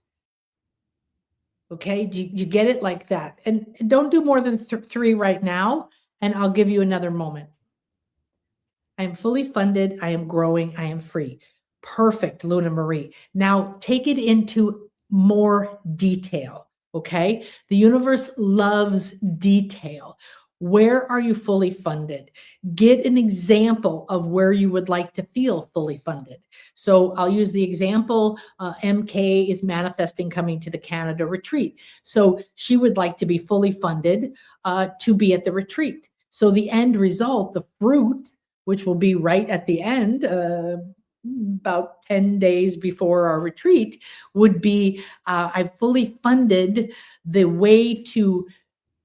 Okay, do you get it like that? And don't do more than three right now, and I'll give you another moment. I am fully funded. I am growing. I am free. Perfect, Luna Marie. Now take it into more detail. Okay. The universe loves detail. Where are you fully funded? Get an example of where you would like to feel fully funded. So I'll use the example MK is manifesting coming to the Canada retreat. So she would like to be fully funded to be at the retreat. So the end result, the fruit, which will be right at the end, about 10 days before our retreat, would be I've fully funded the way to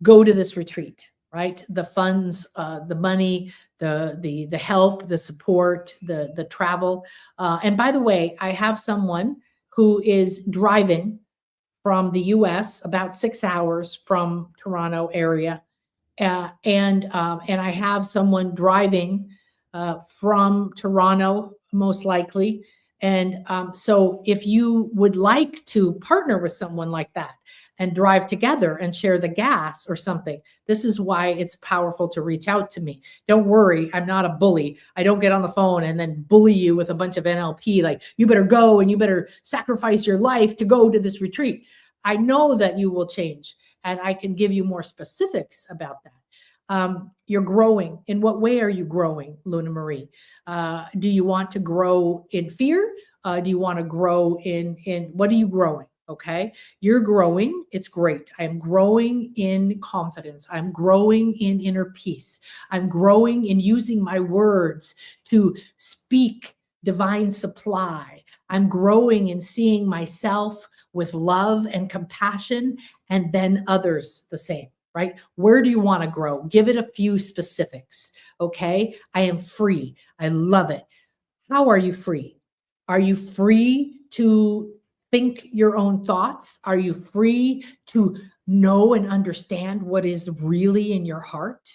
go to this retreat, right? The funds, the money, the help, the support, the travel. And by the way, I have someone who is driving from the US about 6 hours from Toronto area, and I have someone driving from Toronto, most likely. And so, if you would like to partner with someone like that and drive together and share the gas or something, this is why it's powerful to reach out to me. Don't worry, I'm not a bully. I don't get on the phone and then bully you with a bunch of NLP, like, you better go and you better sacrifice your life to go to this retreat. I know that you will change, and I can give you more specifics about that. You're growing. In what way are you growing, Luna Marie? Do you want to grow in fear? Do you want to grow in what are you growing? Okay, you're growing. It's great. I'm growing in confidence. I'm growing in inner peace. I'm growing in using my words to speak divine supply. I'm growing in seeing myself with love and compassion, and then others the same. Right? Where do you want to grow? Give it a few specifics. Okay. I am free. I love it. How are you free? Are you free to think your own thoughts? Are you free to know and understand what is really in your heart?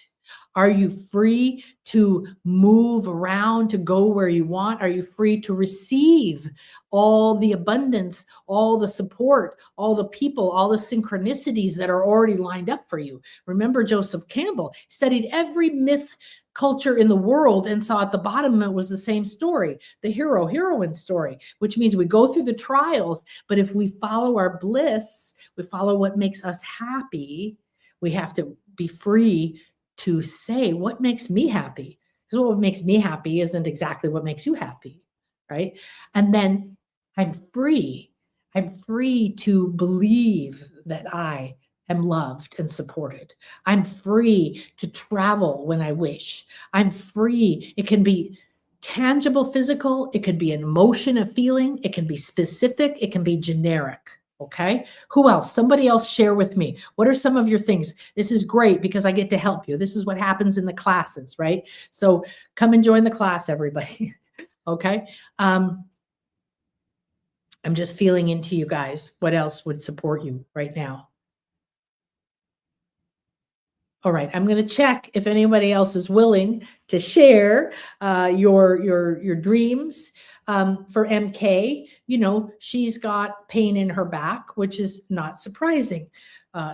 Are you free to move around, to go where you want? Are you free to receive all the abundance, all the support, all the people, all the synchronicities that are already lined up for you? Remember, Joseph Campbell studied every myth culture in the world and saw at the bottom it was the same story, the hero heroine story, which means we go through the trials, but if we follow our bliss, we follow what makes us happy, we have to be free to say what makes me happy, because what makes me happy isn't exactly what makes you happy, right? And then I'm free to believe that I am loved and supported. I'm free to travel when I wish. I'm free. It can be tangible, physical. It could be an emotion, a feeling. It can be specific. It can be generic. Okay. Who else? Somebody else share with me. What are some of your things? This is great because I get to help you. This is what happens in the classes, right? So come and join the class, everybody. Okay. I'm just feeling into you guys. What else would support you right now? All right, I'm going to check if anybody else is willing to share your dreams. For MK, she's got pain in her back, which is not surprising.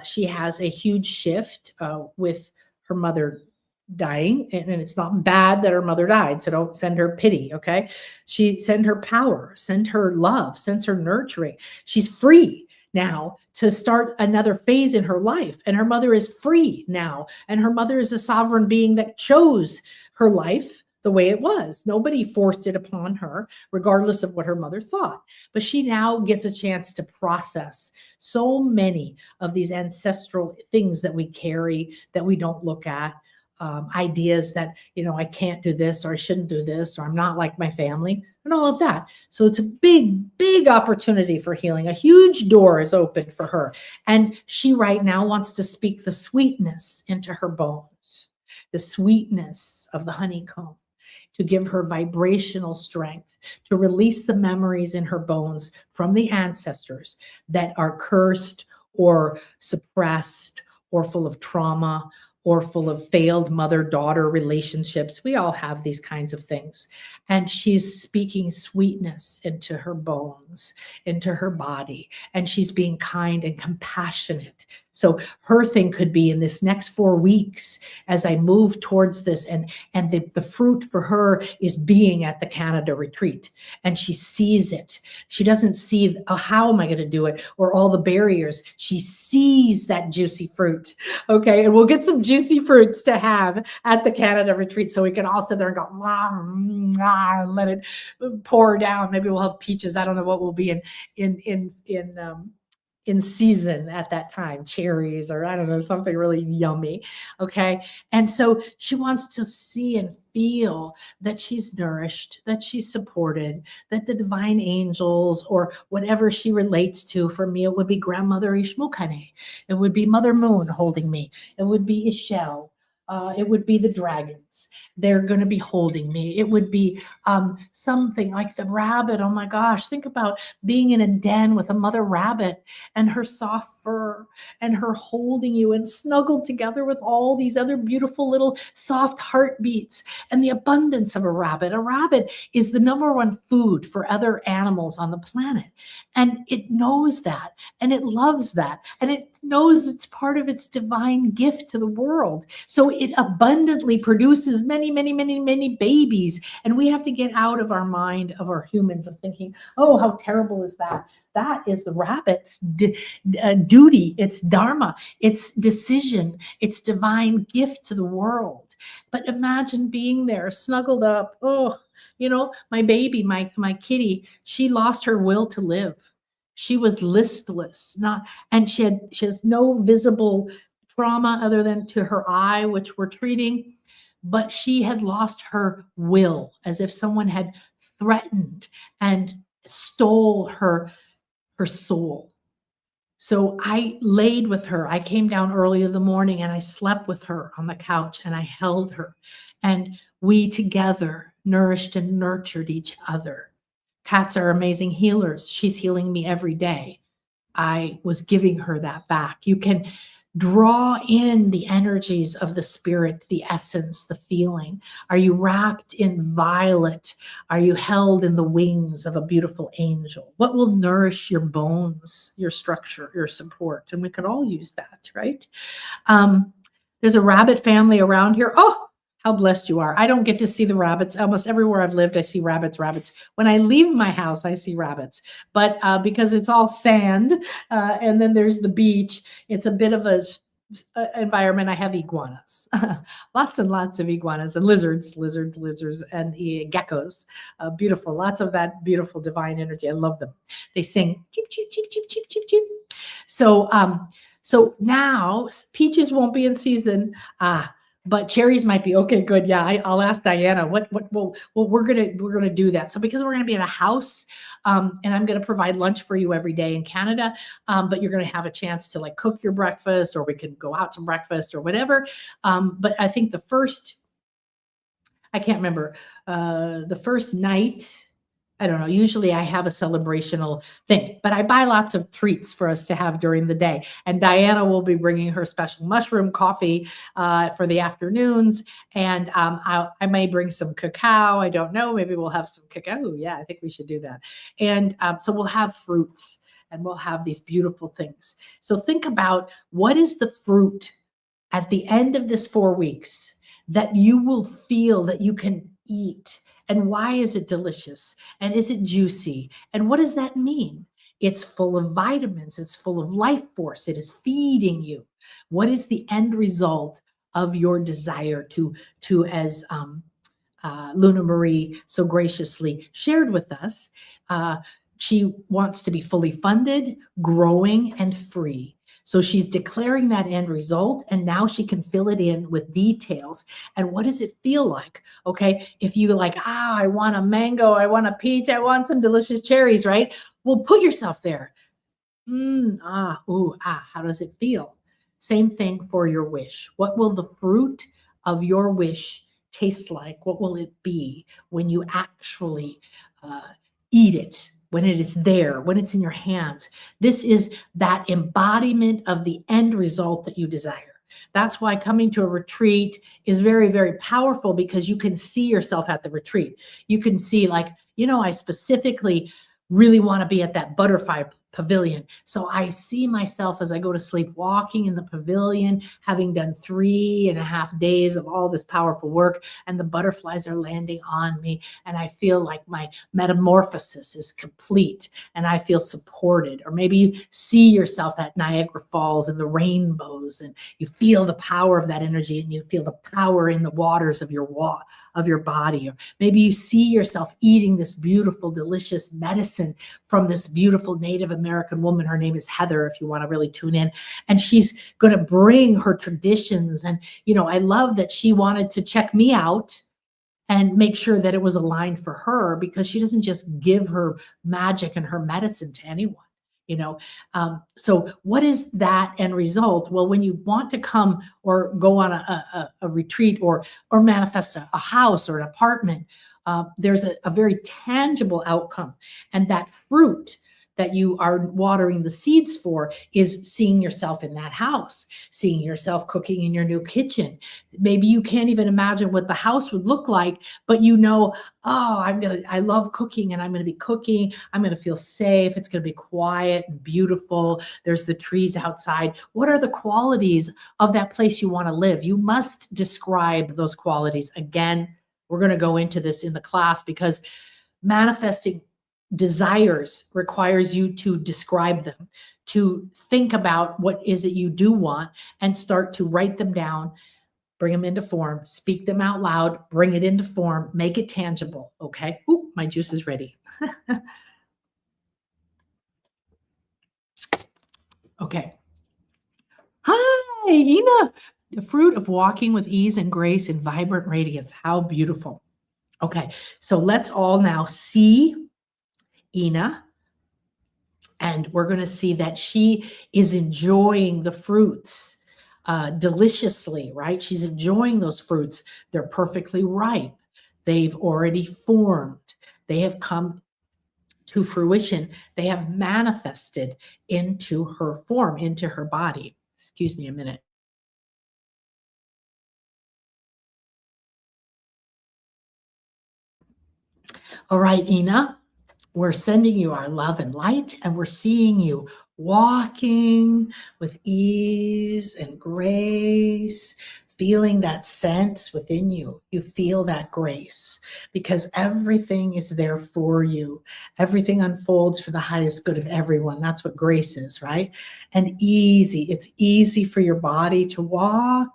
She has a huge shift with her mother dying, and it's not bad that her mother died, so don't send her pity. Okay, send her power, send her love, send her nurturing. She's free now to start another phase in her life, and her mother is free now, and her mother is a sovereign being that chose her life the way it was. Nobody forced it upon her, regardless of what her mother thought. But she now gets a chance to process so many of these ancestral things that we carry that we don't look at. Ideas that, I can't do this, or I shouldn't do this, or I'm not like my family, and all of that. So it's a big, big opportunity for healing. A huge door is open for her. And she right now wants to speak the sweetness into her bones, the sweetness of the honeycomb. to give her vibrational strength, to release the memories in her bones from the ancestors that are cursed or suppressed or full of trauma or full of failed mother-daughter relationships. We all have these kinds of things. And she's speaking sweetness into her bones, into her body, and she's being kind and compassionate. So her thing could be in this next 4 weeks, as I move towards this, and the fruit for her is being at the Canada retreat, and she sees it. She doesn't see, oh, how am I going to do it, or all the barriers. She sees that juicy fruit. Okay, and we'll get some juicy fruits to have at the Canada retreat, so we can all sit there and go, let it pour down. Maybe we'll have peaches. I don't know what will be in season at that time, cherries, or I don't know, something really yummy. Okay. And so she wants to see and feel that she's nourished, that she's supported, that the divine angels or whatever she relates to, for me, it would be Grandmother Ishmukane. It would be Mother Moon holding me. It would be Ishel. It would be the dragons. They're going to be holding me. It would be something like the rabbit. Oh my gosh, think about being in a den with a mother rabbit and her soft fur and her holding you and snuggled together with all these other beautiful little soft heartbeats and the abundance of a rabbit. A rabbit is the #1 food for other animals on the planet. And it knows that, and it loves that, and it knows it's part of its divine gift to the world. So it abundantly produces many, many, many, many babies. And we have to get out of our mind of our humans of thinking, oh, how terrible is that? That is the rabbit's duty, its dharma, its decision, its divine gift to the world. But imagine being there, snuggled up. Oh, you know, my baby, my kitty, she lost her will to live. She was listless, and she has no visible trauma other than to her eye, which we're treating, but she had lost her will, as if someone had threatened and stole her soul. So I laid with her. I came down early in the morning and I slept with her on the couch and I held her. And we together nourished and nurtured each other. Cats are amazing healers. She's healing me every day. I was giving her that back. You can draw in the energies of the spirit, the essence, the feeling. Are you wrapped in violet? Are you held in the wings of a beautiful angel? What will nourish your bones, your structure, your support? And we could all use that, right? There's a rabbit family around here. Oh, how blessed you are. I don't get to see the rabbits. Almost everywhere I've lived, I see rabbits. When I leave my house, I see rabbits. But because it's all sand and then there's the beach, it's a bit of a environment. I have iguanas, lots and lots of iguanas and lizards, and geckos. Beautiful, lots of that beautiful divine energy. I love them. They sing cheep, cheep, cheep, cheep, cheep, cheep, cheep. So now peaches won't be in season. But cherries might be okay. Good, yeah. I'll ask Diana. Well, we're gonna do that. So because we're gonna be in a house, and I'm gonna provide lunch for you every day in Canada, but you're gonna have a chance to like cook your breakfast, or we can go out to breakfast or whatever. But I think I can't remember the first night. I don't know. Usually I have a celebrational thing, but I buy lots of treats for us to have during the day. And Diana will be bringing her special mushroom coffee for the afternoons. And I may bring some cacao. I don't know. Maybe we'll have some cacao. Yeah, I think we should do that. And so we'll have fruits and we'll have these beautiful things. So think about, what is the fruit at the end of this 4 weeks that you will feel that you can eat? And why is it delicious? And is it juicy? And what does that mean? It's full of vitamins. It's full of life force. It is feeding you. What is the end result of your desire to as Luna Marie so graciously shared with us, she wants to be fully funded, growing, and free. So she's declaring that end result, and now she can fill it in with details. And what does it feel like? Okay, if you like, I want a mango, I want a peach, I want some delicious cherries, right? Well, put yourself there. How does it feel? Same thing for your wish. What will the fruit of your wish taste like? What will it be when you actually eat it, when it is there, when it's in your hands? This is that embodiment of the end result that you desire. That's why coming to a retreat is very, very powerful, because you can see yourself at the retreat. You can see, like, I specifically really want to be at that butterfly pavilion. So I see myself as I go to sleep walking in the pavilion, having done 3.5 days of all this powerful work, and the butterflies are landing on me, and I feel like my metamorphosis is complete, and I feel supported. Or maybe you see yourself at Niagara Falls and the rainbows, and you feel the power of that energy, and you feel the power in the waters of your body. Or maybe you see yourself eating this beautiful, delicious medicine from this beautiful Native American woman. Her name is Heather, if you want to really tune in. And she's going to bring her traditions. And, I love that she wanted to check me out and make sure that it was aligned for her, because she doesn't just give her magic and her medicine to anyone. So what is that end result? Well, when you want to come or go on a retreat or manifest a house or an apartment, there's a very tangible outcome. And that fruit that you are watering the seeds for is seeing yourself in that house, seeing yourself cooking in your new kitchen. Maybe you can't even imagine what the house would look like, but I love cooking, and I'm going to be cooking. I'm going to feel safe. It's going to be quiet and beautiful. There's the trees outside. What are the qualities of that place you want to live? You must describe those qualities. Again, we're going to go into this in the class, because manifesting desires requires you to describe them, to think about what is it you do want, and start to write them down, bring them into form, speak them out loud, bring it into form, make it tangible. Okay. Ooh, my juice is ready. Okay. Hi, Ina. The fruit of walking with ease and grace and vibrant radiance. How beautiful. Okay. So let's all now see Ina, and we're going to see that she is enjoying the fruits deliciously, right? She's enjoying those fruits. They're perfectly ripe. They've already formed. They have come to fruition. They have manifested into her form, into her body. Excuse me a minute. All right, Ina, we're sending you our love and light, and we're seeing you walking with ease and grace, feeling that sense within you. You feel that grace, because everything is there for you. Everything unfolds for the highest good of everyone. That's what grace is, right? And easy. It's easy for your body to walk.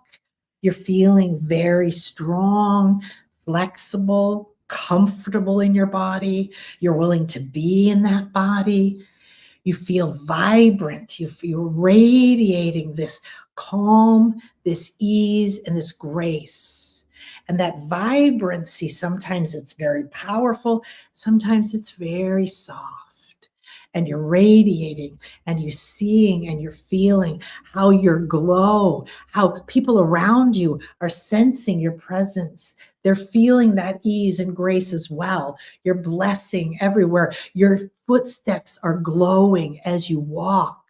You're feeling very strong, flexible, comfortable in your body. You're willing to be in that body. You feel vibrant. You feel radiating this calm, this ease, and this grace. And that vibrancy, sometimes it's very powerful, sometimes it's very soft. And you're radiating, and you're seeing, and you're feeling how your glow, how people around you are sensing your presence. They're feeling that ease and grace as well. You're blessing everywhere. Your footsteps are glowing as you walk.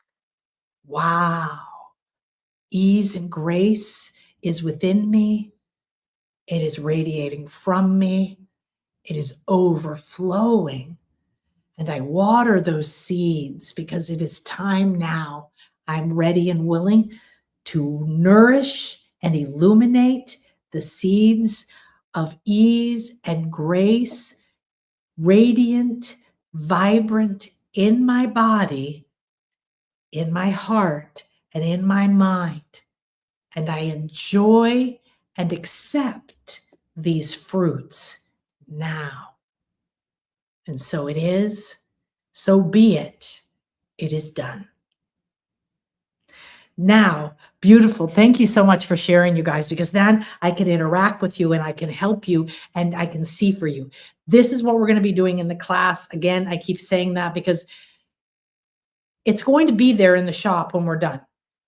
Wow. Ease and grace is within me. It is radiating from me. It is overflowing. And I water those seeds, because it is time now. I'm ready and willing to nourish and illuminate the seeds of ease and grace, radiant, vibrant in my body, in my heart, and in my mind. And I enjoy and accept these fruits now. And so it is, so be it. It is done. Now, beautiful. Thank you so much for sharing, you guys, because then I can interact with you and I can help you and I can see for you. This is what we're going to be doing in the class. Again, I keep saying that because it's going to be there in the shop when we're done.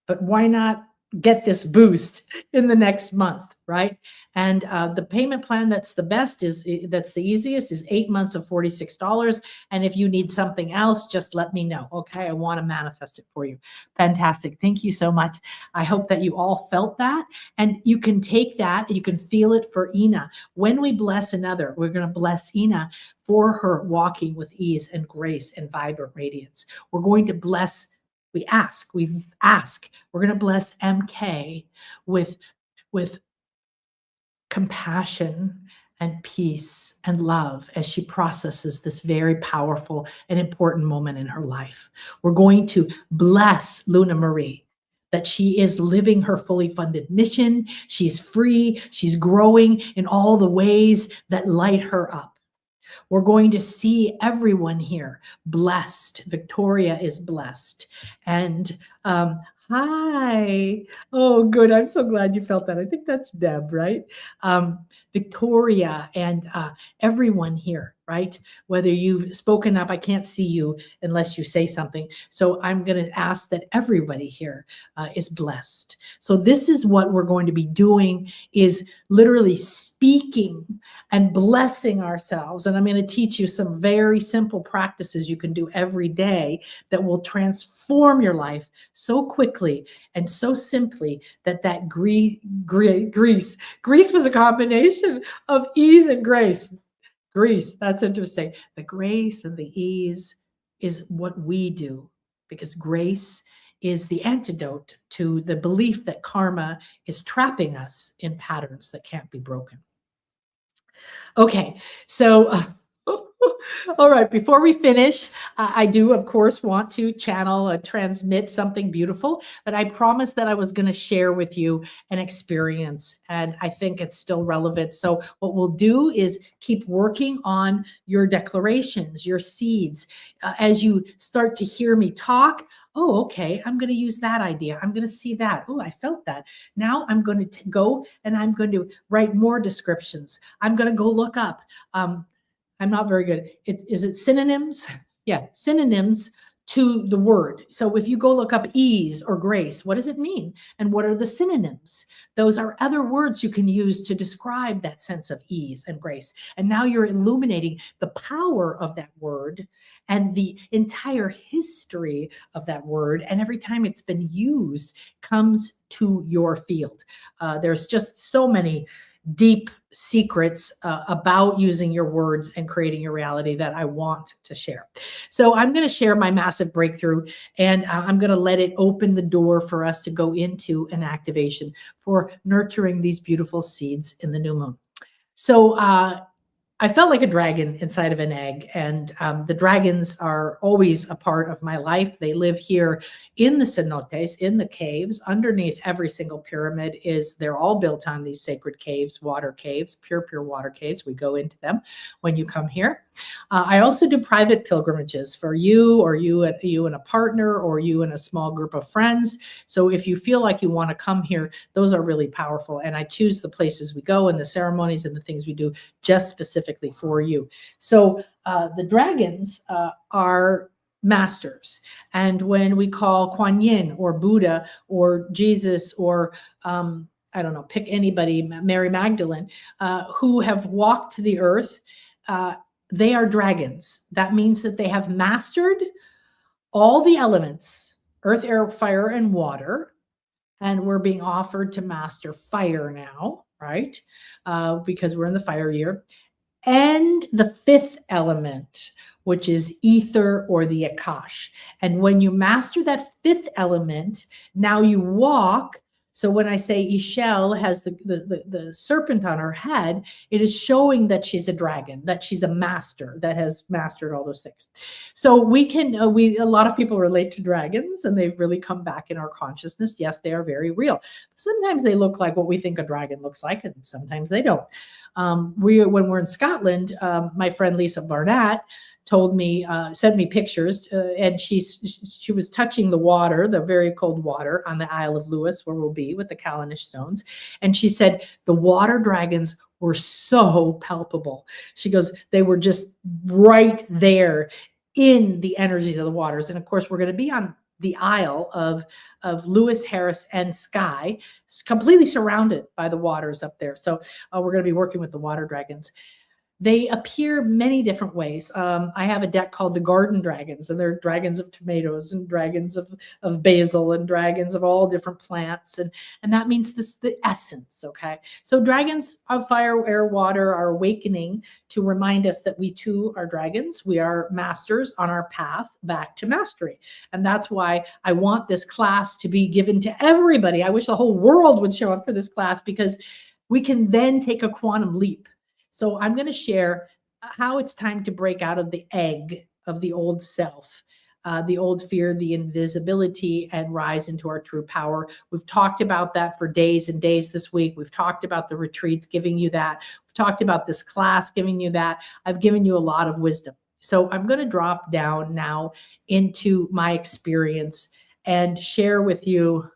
But why not get this boost in the next month? right? And the payment plan that's the best that's the easiest is 8 months of $46. And if you need something else, just let me know. Okay, I want to manifest it for you. Fantastic. Thank you so much. I hope that you all felt that, and you can take that and you can feel it for Ina. When we bless another, we're going to bless Ina for her walking with ease and grace and vibrant radiance. We're going to bless, we ask, we're going to bless MK with compassion and peace and love as she processes this very powerful and important moment in her life. We're going to bless Luna Marie that she is living her fully funded mission. She's free. She's growing in all the ways that light her up. We're going to see everyone here blessed. Victoria is blessed. And hi. Oh, good. I'm so glad you felt that. I think that's Deb, right? Victoria and everyone here, right? Whether you've spoken up, I can't see you unless you say something. So I'm going to ask that everybody here is blessed. So this is what we're going to be doing, is literally speaking and blessing ourselves. And I'm going to teach you some very simple practices you can do every day that will transform your life so quickly and so simply that grease was a combination of ease and grace. Grace, that's interesting. The grace and the ease is what we do, because grace is the antidote to the belief that karma is trapping us in patterns that can't be broken. Okay, so all right, before we finish, I do, of course, want to transmit something beautiful, but I promised that I was going to share with you an experience, and I think it's still relevant. So what we'll do is keep working on your declarations, your seeds. As you start to hear me talk, oh, okay, I'm going to use that idea. I'm going to see that. Oh, I felt that. Now I'm going to go and I'm going to write more descriptions. I'm going to go look up. I'm not very good. Is it synonyms? Yeah, synonyms to the word. So if you go look up ease or grace, what does it mean? And what are the synonyms? Those are other words you can use to describe that sense of ease and grace. And now you're illuminating the power of that word and the entire history of that word. And every time it's been used comes to your field. There's just so many deep secrets about using your words and creating your reality that I want to share. So I'm going to share my massive breakthrough, and I'm going to let it open the door for us to go into an activation for nurturing these beautiful seeds in the new moon. So I felt like a dragon inside of an egg, and the dragons are always a part of my life. They live here in the cenotes, in the caves. Underneath every single pyramid they're all built on these sacred caves, water caves, pure water caves. We go into them when you come here. I also do private pilgrimages for you, or you and a partner, or you and a small group of friends. So if you feel like you want to come here, those are really powerful. And I choose the places we go and the ceremonies and the things we do just specifically for you. So the dragons are masters. And when we call Kuan Yin or Buddha or Jesus or I don't know, pick anybody, Mary Magdalene, who have walked the earth, they are dragons. That means that they have mastered all the elements, earth, air, fire, and water. And we're being offered to master fire now, right? Because we're in the fire year. And the fifth element, which is ether or the Akasha. And when you master that fifth element, now you walk. So when I say Ishel has the serpent on her head, it is showing that she's a dragon, that she's a master that has mastered all those things. So we can, a lot of people relate to dragons, and they've really come back in our consciousness. Yes, they are very real. Sometimes they look like what we think a dragon looks like, and sometimes they don't. When we're in Scotland, my friend Lisa Barnett told me, sent me pictures, and she was touching the water, the very cold water on the Isle of Lewis, where we'll be with the Callanish stones. And she said the water dragons were so palpable. She goes, they were just right there in the energies of the waters. And of course, we're going to be on the Isle of Lewis, Harris, and Skye, completely surrounded by the waters up there. So we're going to be working with the water dragons. They appear many different ways. I have a deck called the Garden Dragons, and they're dragons of tomatoes and dragons of basil and dragons of all different plants. And that means the essence, okay? So dragons of fire, air, water are awakening to remind us that we too are dragons. We are masters on our path back to mastery. And that's why I want this class to be given to everybody. I wish the whole world would show up for this class, because we can then take a quantum leap. So I'm going to share how it's time to break out of the egg of the old self, the old fear, the invisibility, and rise into our true power. We've talked about that for days and days this week. We've talked about the retreats giving you that. We've talked about this class giving you that. I've given you a lot of wisdom. So I'm going to drop down now into my experience and share with you.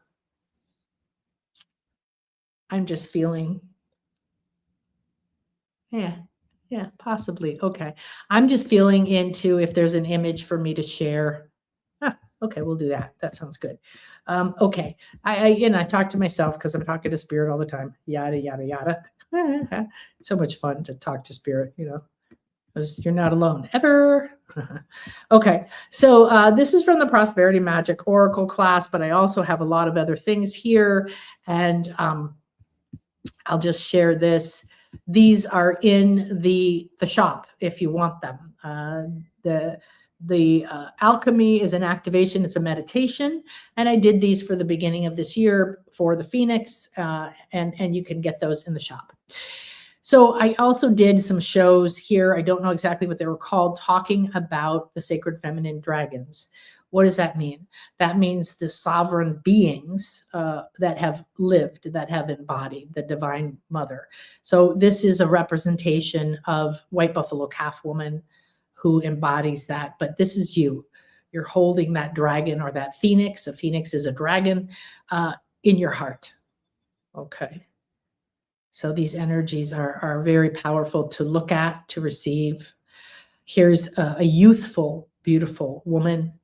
I'm just feeling... Yeah, possibly. Okay. I'm just feeling into if there's an image for me to share. Okay, we'll do that. That sounds good. Okay. I talk to myself because I'm talking to spirit all the time. Yada, yada, yada. It's so much fun to talk to spirit, because you're not alone ever. Okay. So this is from the Prosperity Magic Oracle class, but I also have a lot of other things here. And I'll just share this. These are in the shop if you want them. The alchemy is an activation. It's a meditation. And I did these for the beginning of this year for the Phoenix, and you can get those in the shop. So I also did some shows here. I don't know exactly what they were called, talking about the sacred feminine dragons. What does that mean? That means the sovereign beings that have lived, that have embodied the divine mother. So this is a representation of white buffalo calf woman who embodies that. But this is you. You're holding that dragon or that phoenix. A phoenix is a dragon in your heart. Okay. So these energies are very powerful to look at, to receive. Here's a youthful, beautiful woman,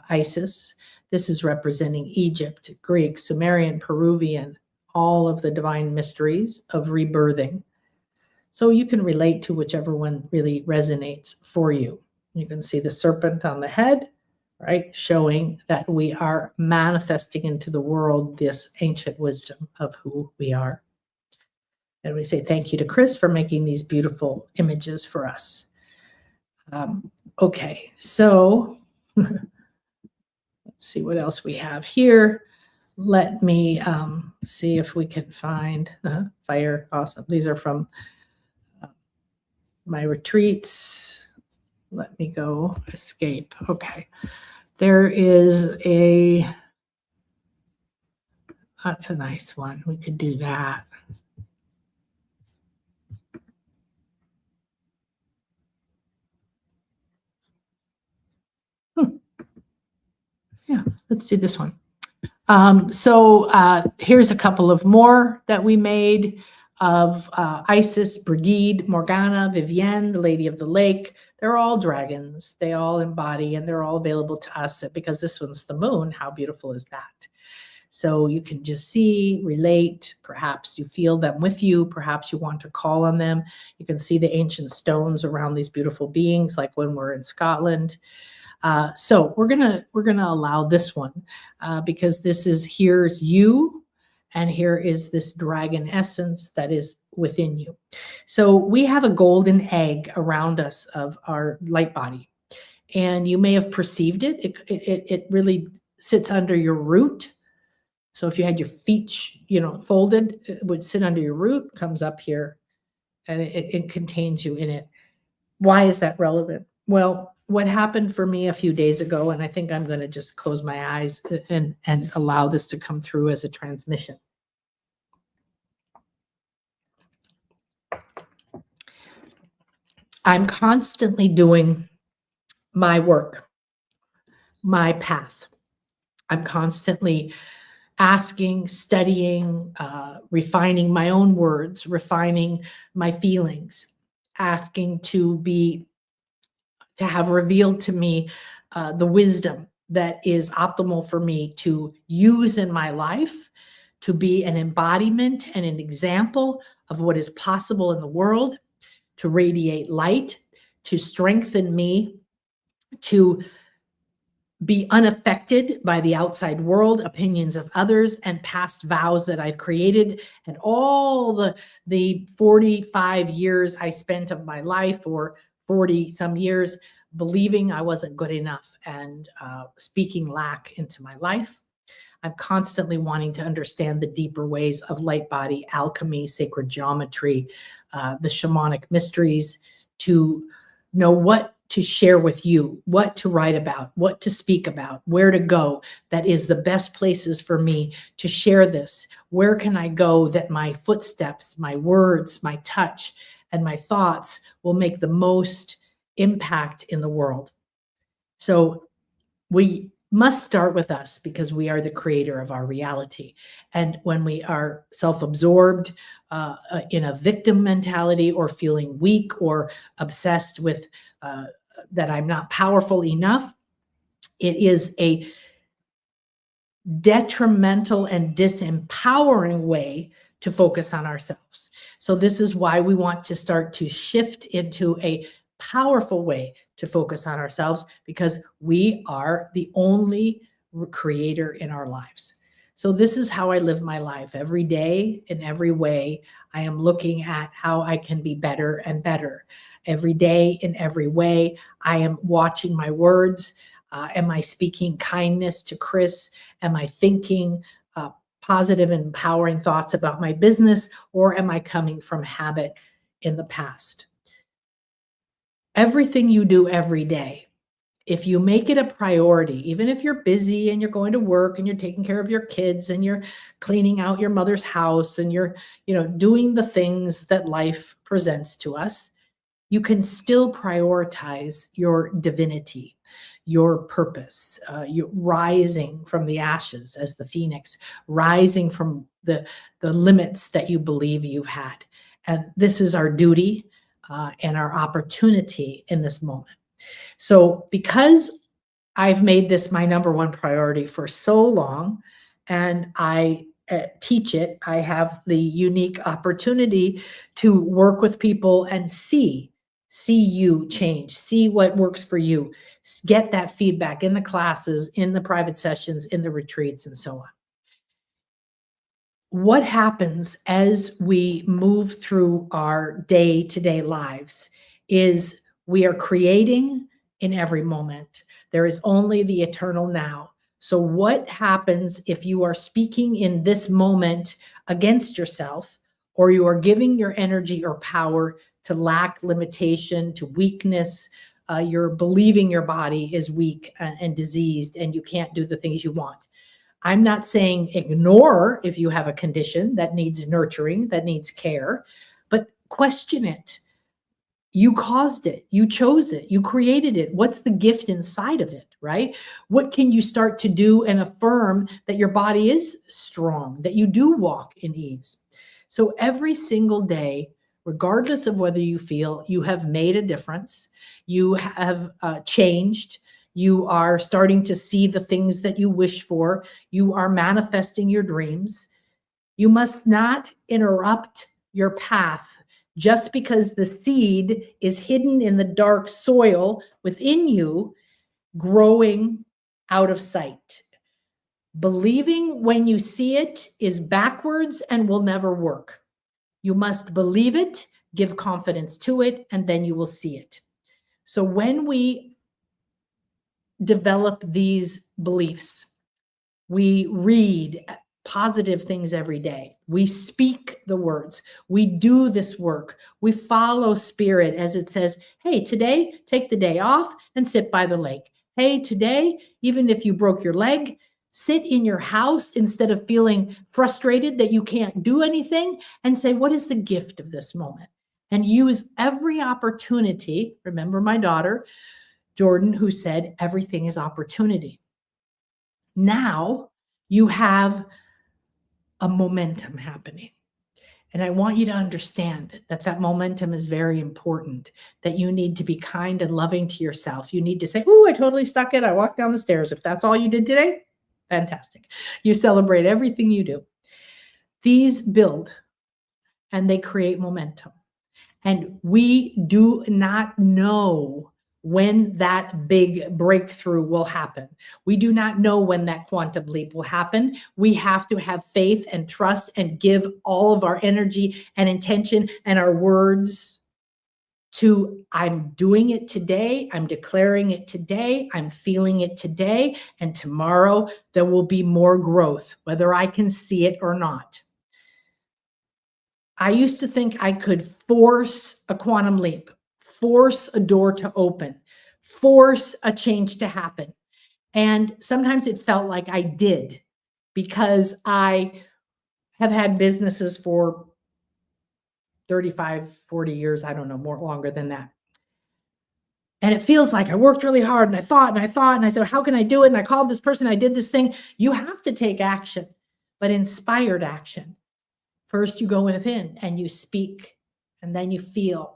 Isis. This is representing Egypt, Greek, Sumerian, Peruvian, all of the divine mysteries of rebirthing. So you can relate to whichever one really resonates for you. You can see the serpent on the head, right? Showing that we are manifesting into the world this ancient wisdom of who we are. And we say thank you to Chris for making these beautiful images for us. Okay, so let's see what else we have here. Let me see if we can find fire. Awesome. These are from my retreats. Let me go escape. Okay. There is that's a nice one. We could do that. Yeah, let's do this one. So here's a couple of more that we made of Isis, Brigid, Morgana, Vivienne, the Lady of the Lake. They're all dragons. They all embody, and they're all available to us because this one's the moon. How beautiful is that? So you can just see, relate. Perhaps you feel them with you. Perhaps you want to call on them. You can see the ancient stones around these beautiful beings, like when we're in Scotland. So we're gonna allow this one because this is, here's you, and here is this dragon essence that is within you. So we have a golden egg around us of our light body, and you may have perceived it. It really sits under your root. So if you had your feet, folded, it would sit under your root, comes up here, and it contains you in it. Why is that relevant? Well, what happened for me a few days ago, and I think I'm going to just close my eyes and allow this to come through as a transmission. I'm constantly doing my work, my path. I'm constantly asking, studying, refining my own words, refining my feelings, asking to have revealed to me the wisdom that is optimal for me to use in my life, to be an embodiment and an example of what is possible in the world, to radiate light, to strengthen me, to be unaffected by the outside world, opinions of others, and past vows that I've created, and all the 45 years I spent of my life, or 40 some years, believing I wasn't good enough and speaking lack into my life. I'm constantly wanting to understand the deeper ways of light body alchemy, sacred geometry, the shamanic mysteries, to know what to share with you, what to write about, what to speak about, where to go that is the best places for me to share this. Where can I go that my footsteps, my words, my touch, and my thoughts will make the most impact in the world? So we must start with us, because we are the creator of our reality. And when we are self-absorbed in a victim mentality, or feeling weak, or obsessed with that I'm not powerful enough, it is a detrimental and disempowering way to focus on ourselves. So this is why we want to start to shift into a powerful way to focus on ourselves, because we are the only creator in our lives. So this is how I live my life every day. In every way, I am looking at how I can be better and better. Every day, in every way, I am watching my words. Am I speaking kindness to Chris? Am I thinking positive and empowering thoughts about my business, or am I coming from habit in the past? Everything you do every day, if you make it a priority, even if you're busy and you're going to work and you're taking care of your kids and you're cleaning out your mother's house and you're, doing the things that life presents to us, you can still prioritize your divinity, your purpose, you rising from the ashes as the phoenix, rising from the limits that you believe you've had. And this is our duty and our opportunity in this moment. So because I've made this my number one priority for so long, and I teach it, I have the unique opportunity to work with people and see you change, see what works for you, get that feedback in the classes, in the private sessions, in the retreats, and so on. What happens as we move through our day-to-day lives is we are creating in every moment. There is only the eternal now. So what happens if you are speaking in this moment against yourself, or you are giving your energy or power to lack, limitation, to weakness? You're believing your body is weak and diseased and you can't do the things you want. I'm not saying ignore if you have a condition that needs nurturing, that needs care, but question it. You caused it, you chose it, you created it. What's the gift inside of it, right? What can you start to do and affirm that your body is strong, that you do walk in ease? So every single day, regardless of whether you feel you have made a difference, you have changed, you are starting to see the things that you wish for, you are manifesting your dreams, you must not interrupt your path just because the seed is hidden in the dark soil within you, growing out of sight. Believing when you see it is backwards and will never work. You must believe it, give confidence to it, and then you will see it. So when we develop these beliefs, we read positive things every day. We speak the words. We do this work. We follow spirit as it says, hey, today, take the day off and sit by the lake. Hey, today, even if you broke your leg, sit in your house instead of feeling frustrated that you can't do anything, and say, what is the gift of this moment? And use every opportunity. Remember my daughter, Jordan, who said, everything is opportunity. Now you have a momentum happening. And I want you to understand that that momentum is very important, that you need to be kind and loving to yourself. You need to say, "Ooh, I totally stuck it. I walked down the stairs." If that's all you did today, fantastic. You celebrate everything you do. These build and they create momentum. And we do not know when that big breakthrough will happen. We do not know when that quantum leap will happen. We have to have faith and trust and give all of our energy and intention and our words to, I'm doing it today, I'm declaring it today, I'm feeling it today, and tomorrow there will be more growth, whether I can see it or not. I used to think I could force a quantum leap, force a door to open, force a change to happen. And sometimes it felt like I did, because I have had businesses for 35, 40 years. I don't know, more longer than that. And it feels like I worked really hard and I thought and I said, how can I do it? And I called this person, I did this thing. You have to take action, but inspired action. First, you go within and you speak, and then you feel,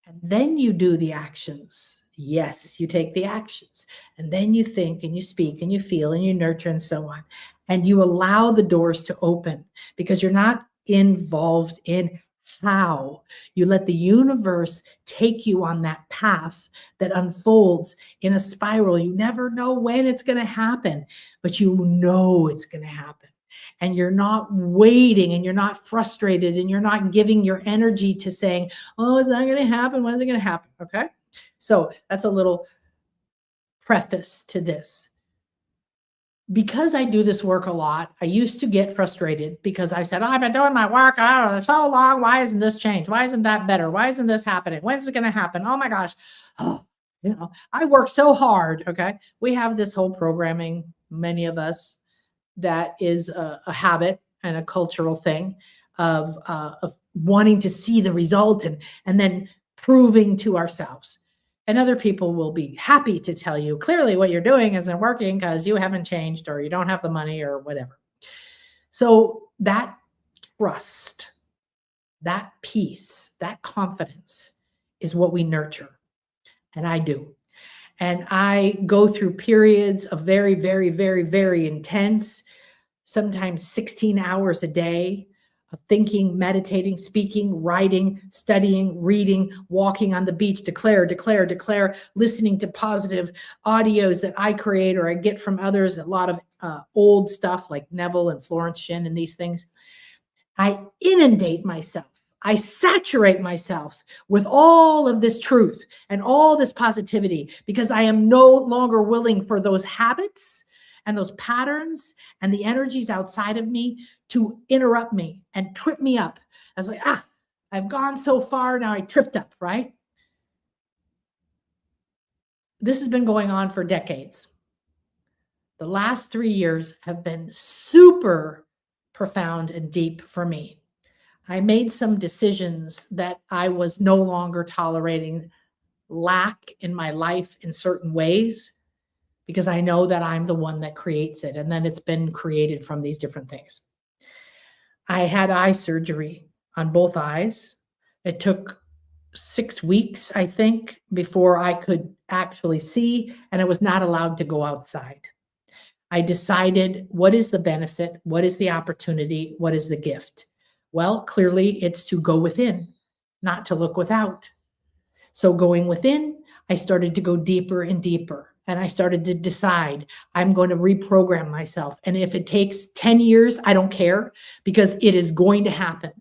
and then you do the actions. Yes, you take the actions, and then you think and you speak and you feel and you nurture and so on. And you allow the doors to open, because you're not involved in how. You let the universe take you on that path that unfolds in a spiral. You never know when it's going to happen, but you know it's going to happen. And you're not waiting, and you're not frustrated, and you're not giving your energy to saying, oh, it's not going to happen. When is it going to happen? Okay. So that's a little preface to this. Because I do this work a lot, I used to get frustrated because I said, oh, I've been doing my work so long. Why isn't this changed? Why isn't that better? Why isn't this happening? When's it going to happen? Oh my gosh. Oh, I work so hard. Okay. We have this whole programming, many of us, that is a habit and a cultural thing of wanting to see the result and then proving to ourselves. And other people will be happy to tell you, clearly what you're doing isn't working because you haven't changed, or you don't have the money, or whatever. So that trust, that peace, that confidence is what we nurture. And I do. And I go through periods of very, very, very, very intense, sometimes 16 hours a day of thinking, meditating, speaking, writing, studying, reading, walking on the beach, declare, listening to positive audios that I create or I get from others, a lot of old stuff like Neville and Florence Shinn and these things. I inundate myself. I saturate myself with all of this truth and all this positivity, because I am no longer willing for those habits and those patterns and the energies outside of me to interrupt me and trip me up. I was like, I've gone so far, now I tripped up, right? This has been going on for decades. The last 3 years have been super profound and deep for me. I made some decisions that I was no longer tolerating lack in my life in certain ways, because I know that I'm the one that creates it, and then it's been created from these different things. I had eye surgery on both eyes. It took 6 weeks, I think, before I could actually see, and I was not allowed to go outside. I decided, what is the benefit? What is the opportunity? What is the gift? Well, clearly it's to go within, not to look without. So going within, I started to go deeper and deeper. And I started to decide, I'm going to reprogram myself. And if it takes 10 years, I don't care, because it is going to happen.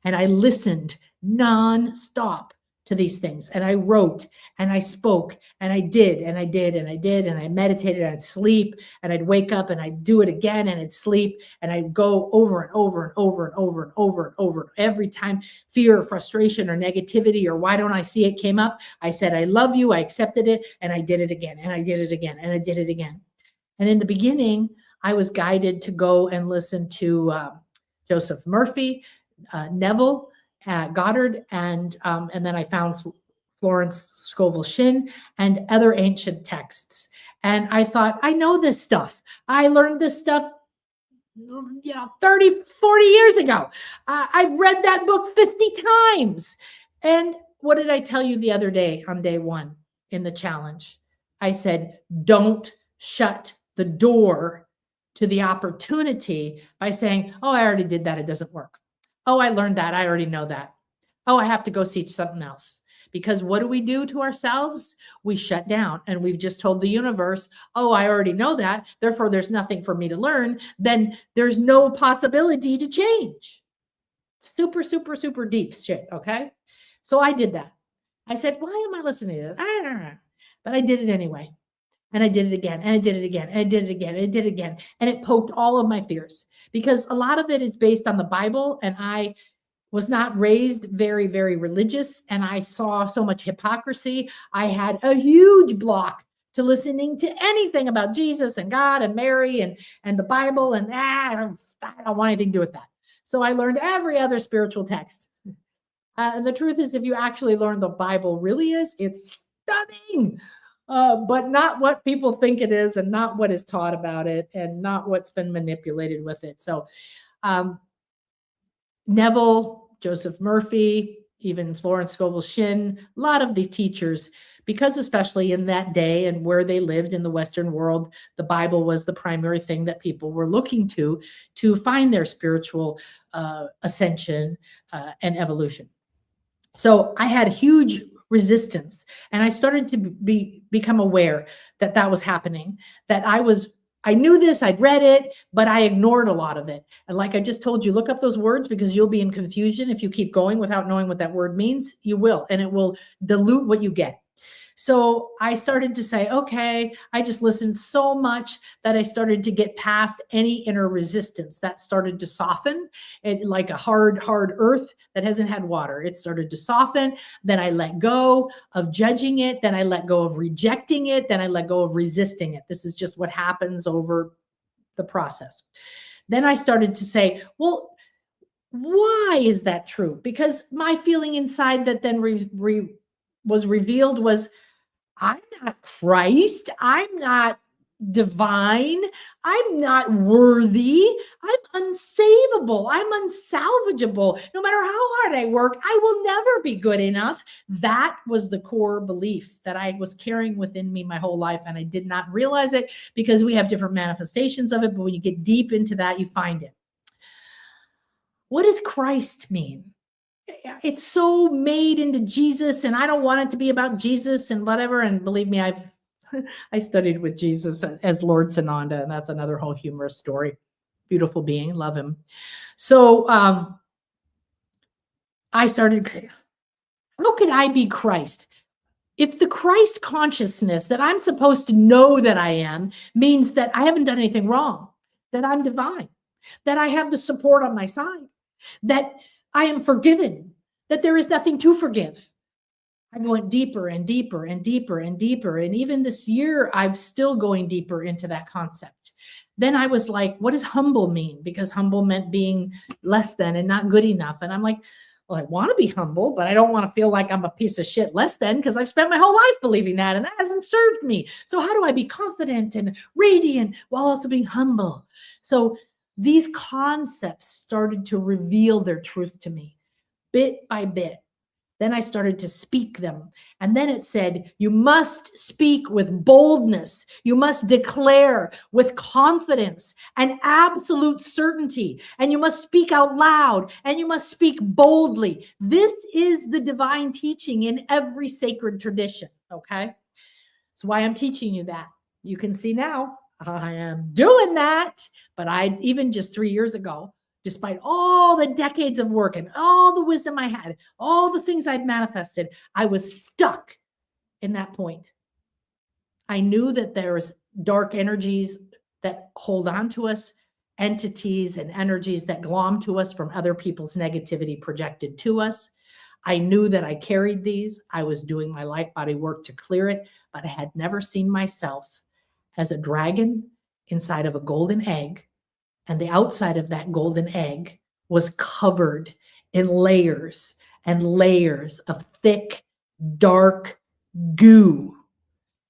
And I listened nonstop to these things. And I wrote and I spoke and I did and I did and I did. And I meditated and I'd sleep and I'd wake up and I'd do it again and I'd sleep and I'd go over and over and over and over and over and over. Every time fear or frustration or negativity or why don't I see it came up, I said, I love you. I accepted it. And I did it again. And I did it again. And I did it again. And in the beginning, I was guided to go and listen to Joseph Murphy, Neville, Goddard, and then I found Florence Scovel Shinn and other ancient texts. And I thought, I know this stuff. I learned this stuff 30, 40 years ago. I've read that book 50 times. And what did I tell you the other day on day one in the challenge? I said, don't shut the door to the opportunity by saying, oh, I already did that. It doesn't work. Oh, I learned that. I already know that. Oh, I have to go see something else. Because what do we do to ourselves? We shut down, and we've just told the universe, oh, I already know that. Therefore, there's nothing for me to learn. Then there's no possibility to change. Super, super, super deep shit. Okay. So I did that. I said, why am I listening to this? I don't know. But I did it anyway. And I did it again, and I did it again, and I did it again, and I did it again. And it poked all of my fears, because a lot of it is based on the Bible. And I was not raised very, very religious. And I saw so much hypocrisy. I had a huge block to listening to anything about Jesus and God and Mary and the Bible. And I don't want anything to do with that. So I learned every other spiritual text. And the truth is, if you actually learn the Bible really is, it's stunning. But not what people think it is, and not what is taught about it, and not what's been manipulated with it. So Neville, Joseph Murphy, even Florence Scovel Shinn, a lot of these teachers, because especially in that day and where they lived in the Western world, the Bible was the primary thing that people were looking to find their spiritual ascension and evolution. So I had huge resistance, and I started to become aware that that was happening, that I knew this, I'd read it, but I ignored a lot of it. And like I just told you, look up those words, because you'll be in confusion if you keep going without knowing what that word means. You will, and it will dilute what you get. So I started to say, okay, I just listened so much that I started to get past any inner resistance. That started to soften, and like a hard earth that hasn't had water. It started to soften. Then I let go of judging it. Then I let go of rejecting it. Then I let go of resisting it. This is just what happens over the process. Then I started to say, well, why is that true? Because my feeling inside that then was revealed was, I'm not Christ. I'm not divine. I'm not worthy. I'm unsavable. I'm unsalvageable. No matter how hard I work, I will never be good enough. That was the core belief that I was carrying within me my whole life. And I did not realize it, because we have different manifestations of it. But when you get deep into that, you find it. What does Christ mean? It's so made into Jesus, and I don't want it to be about Jesus and whatever. And believe me, I studied with Jesus as Lord Sananda, and that's another whole humorous story. Beautiful being, love him. So I started, how could I be Christ? If the Christ consciousness that I'm supposed to know that I am means that I haven't done anything wrong, that I'm divine, that I have the support on my side, that I am forgiven, that there is nothing to forgive. I went deeper and deeper and deeper and deeper. And even this year, I'm still going deeper into that concept. Then I was like, what does humble mean? Because humble meant being less than and not good enough. And I'm like, well, I want to be humble, but I don't want to feel like I'm a piece of shit less than, because I've spent my whole life believing that, and that hasn't served me. So how do I be confident and radiant while also being humble? So these concepts started to reveal their truth to me bit by bit. Then I started to speak them. And then it said, you must speak with boldness. You must declare with confidence and absolute certainty. And you must speak out loud, and you must speak boldly. This is the divine teaching in every sacred tradition. Okay. That's why I'm teaching you that. You can see now I am doing that. But even just 3 years ago, despite all the decades of work and all the wisdom I had, all the things I'd manifested, I was stuck in that point. I knew that there was dark energies that hold on to us, entities and energies that glom to us from other people's negativity projected to us. I knew that I carried these. I was doing my light body work to clear it, but I had never seen myself as a dragon inside of a golden egg. And the outside of that golden egg was covered in layers and layers of thick, dark goo.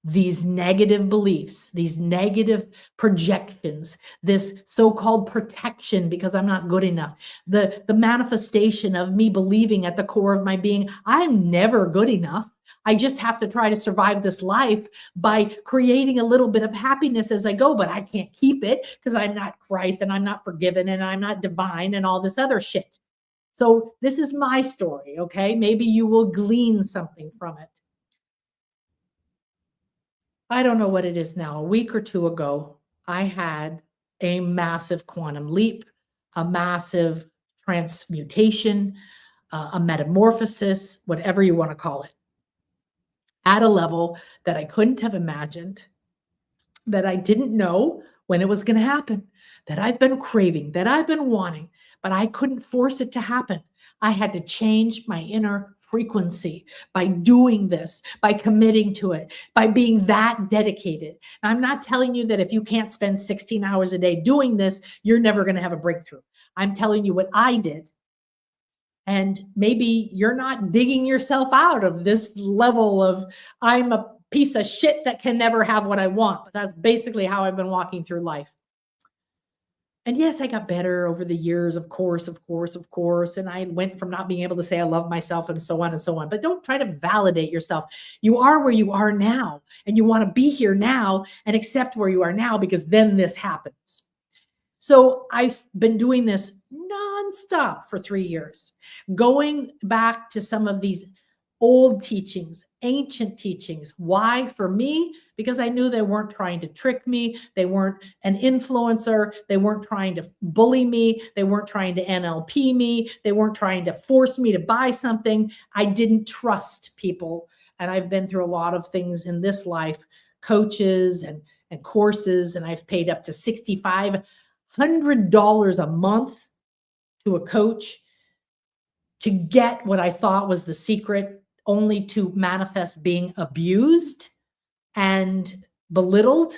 these negative beliefs, these negative projections, this so-called protection because I'm not good enough, the manifestation of me believing at the core of my being, I'm never good enough. I just have to try to survive this life by creating a little bit of happiness as I go, but I can't keep it because I'm not Christ and I'm not forgiven and I'm not divine and all this other shit. So this is my story, okay? Maybe you will glean something from it. I don't know what it is now. A week or two ago, I had a massive quantum leap, a massive transmutation, a metamorphosis, whatever you want to call it, at a level that I couldn't have imagined, that I didn't know when it was going to happen, that I've been craving, that I've been wanting, but I couldn't force it to happen. I had to change my inner frequency by doing this, by committing to it, by being that dedicated. And I'm not telling you that if you can't spend 16 hours a day doing this, you're never going to have a breakthrough. I'm telling you what I did. And maybe you're not digging yourself out of this level of I'm a piece of shit that can never have what I want. But that's basically how I've been walking through life. And yes, I got better over the years, of course. And I went from not being able to say I love myself and so on and so on. But don't try to validate yourself. You are where you are now, and you want to be here now and accept where you are now, because then this happens. So I've been doing this nonstop for 3 years, going back to some of these old teachings, ancient teachings. Why? For me, because I knew they weren't trying to trick me. They weren't an influencer. They weren't trying to bully me. They weren't trying to NLP me. They weren't trying to force me to buy something. I didn't trust people. And I've been through a lot of things in this life, coaches and courses, and I've paid up to $6,500 a month to a coach to get what I thought was the secret, only to manifest being abused and belittled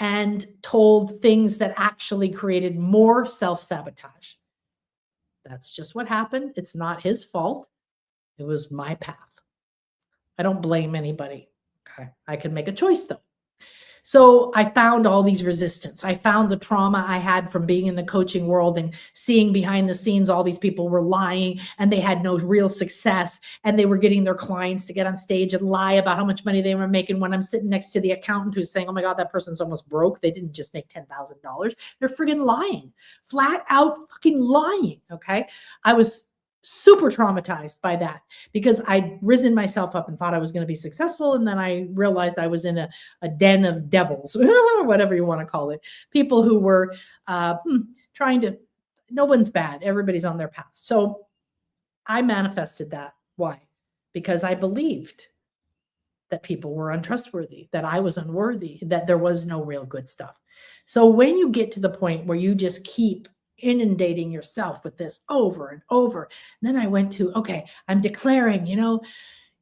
and told things that actually created more self-sabotage. That's just what happened. It's not his fault. It was my path. I don't blame anybody. Okay. I can make a choice though. So I found all these resistance. I found the trauma I had from being in the coaching world and seeing behind the scenes all these people were lying and they had no real success, and they were getting their clients to get on stage and lie about how much money they were making, when I'm sitting next to the accountant who's saying, oh my God, that person's almost broke. They didn't just make $10,000. They're friggin' lying, flat out fucking lying. Okay. I was super traumatized by that because I'd risen myself up and thought I was going to be successful. And then I realized I was in a den of devils, whatever you want to call it. People who were trying to, no one's bad. Everybody's on their path. So I manifested that. Why? Because I believed that people were untrustworthy, that I was unworthy, that there was no real good stuff. So when you get to the point where you just keep inundating yourself with this over and over, and then I went to, okay, I'm declaring,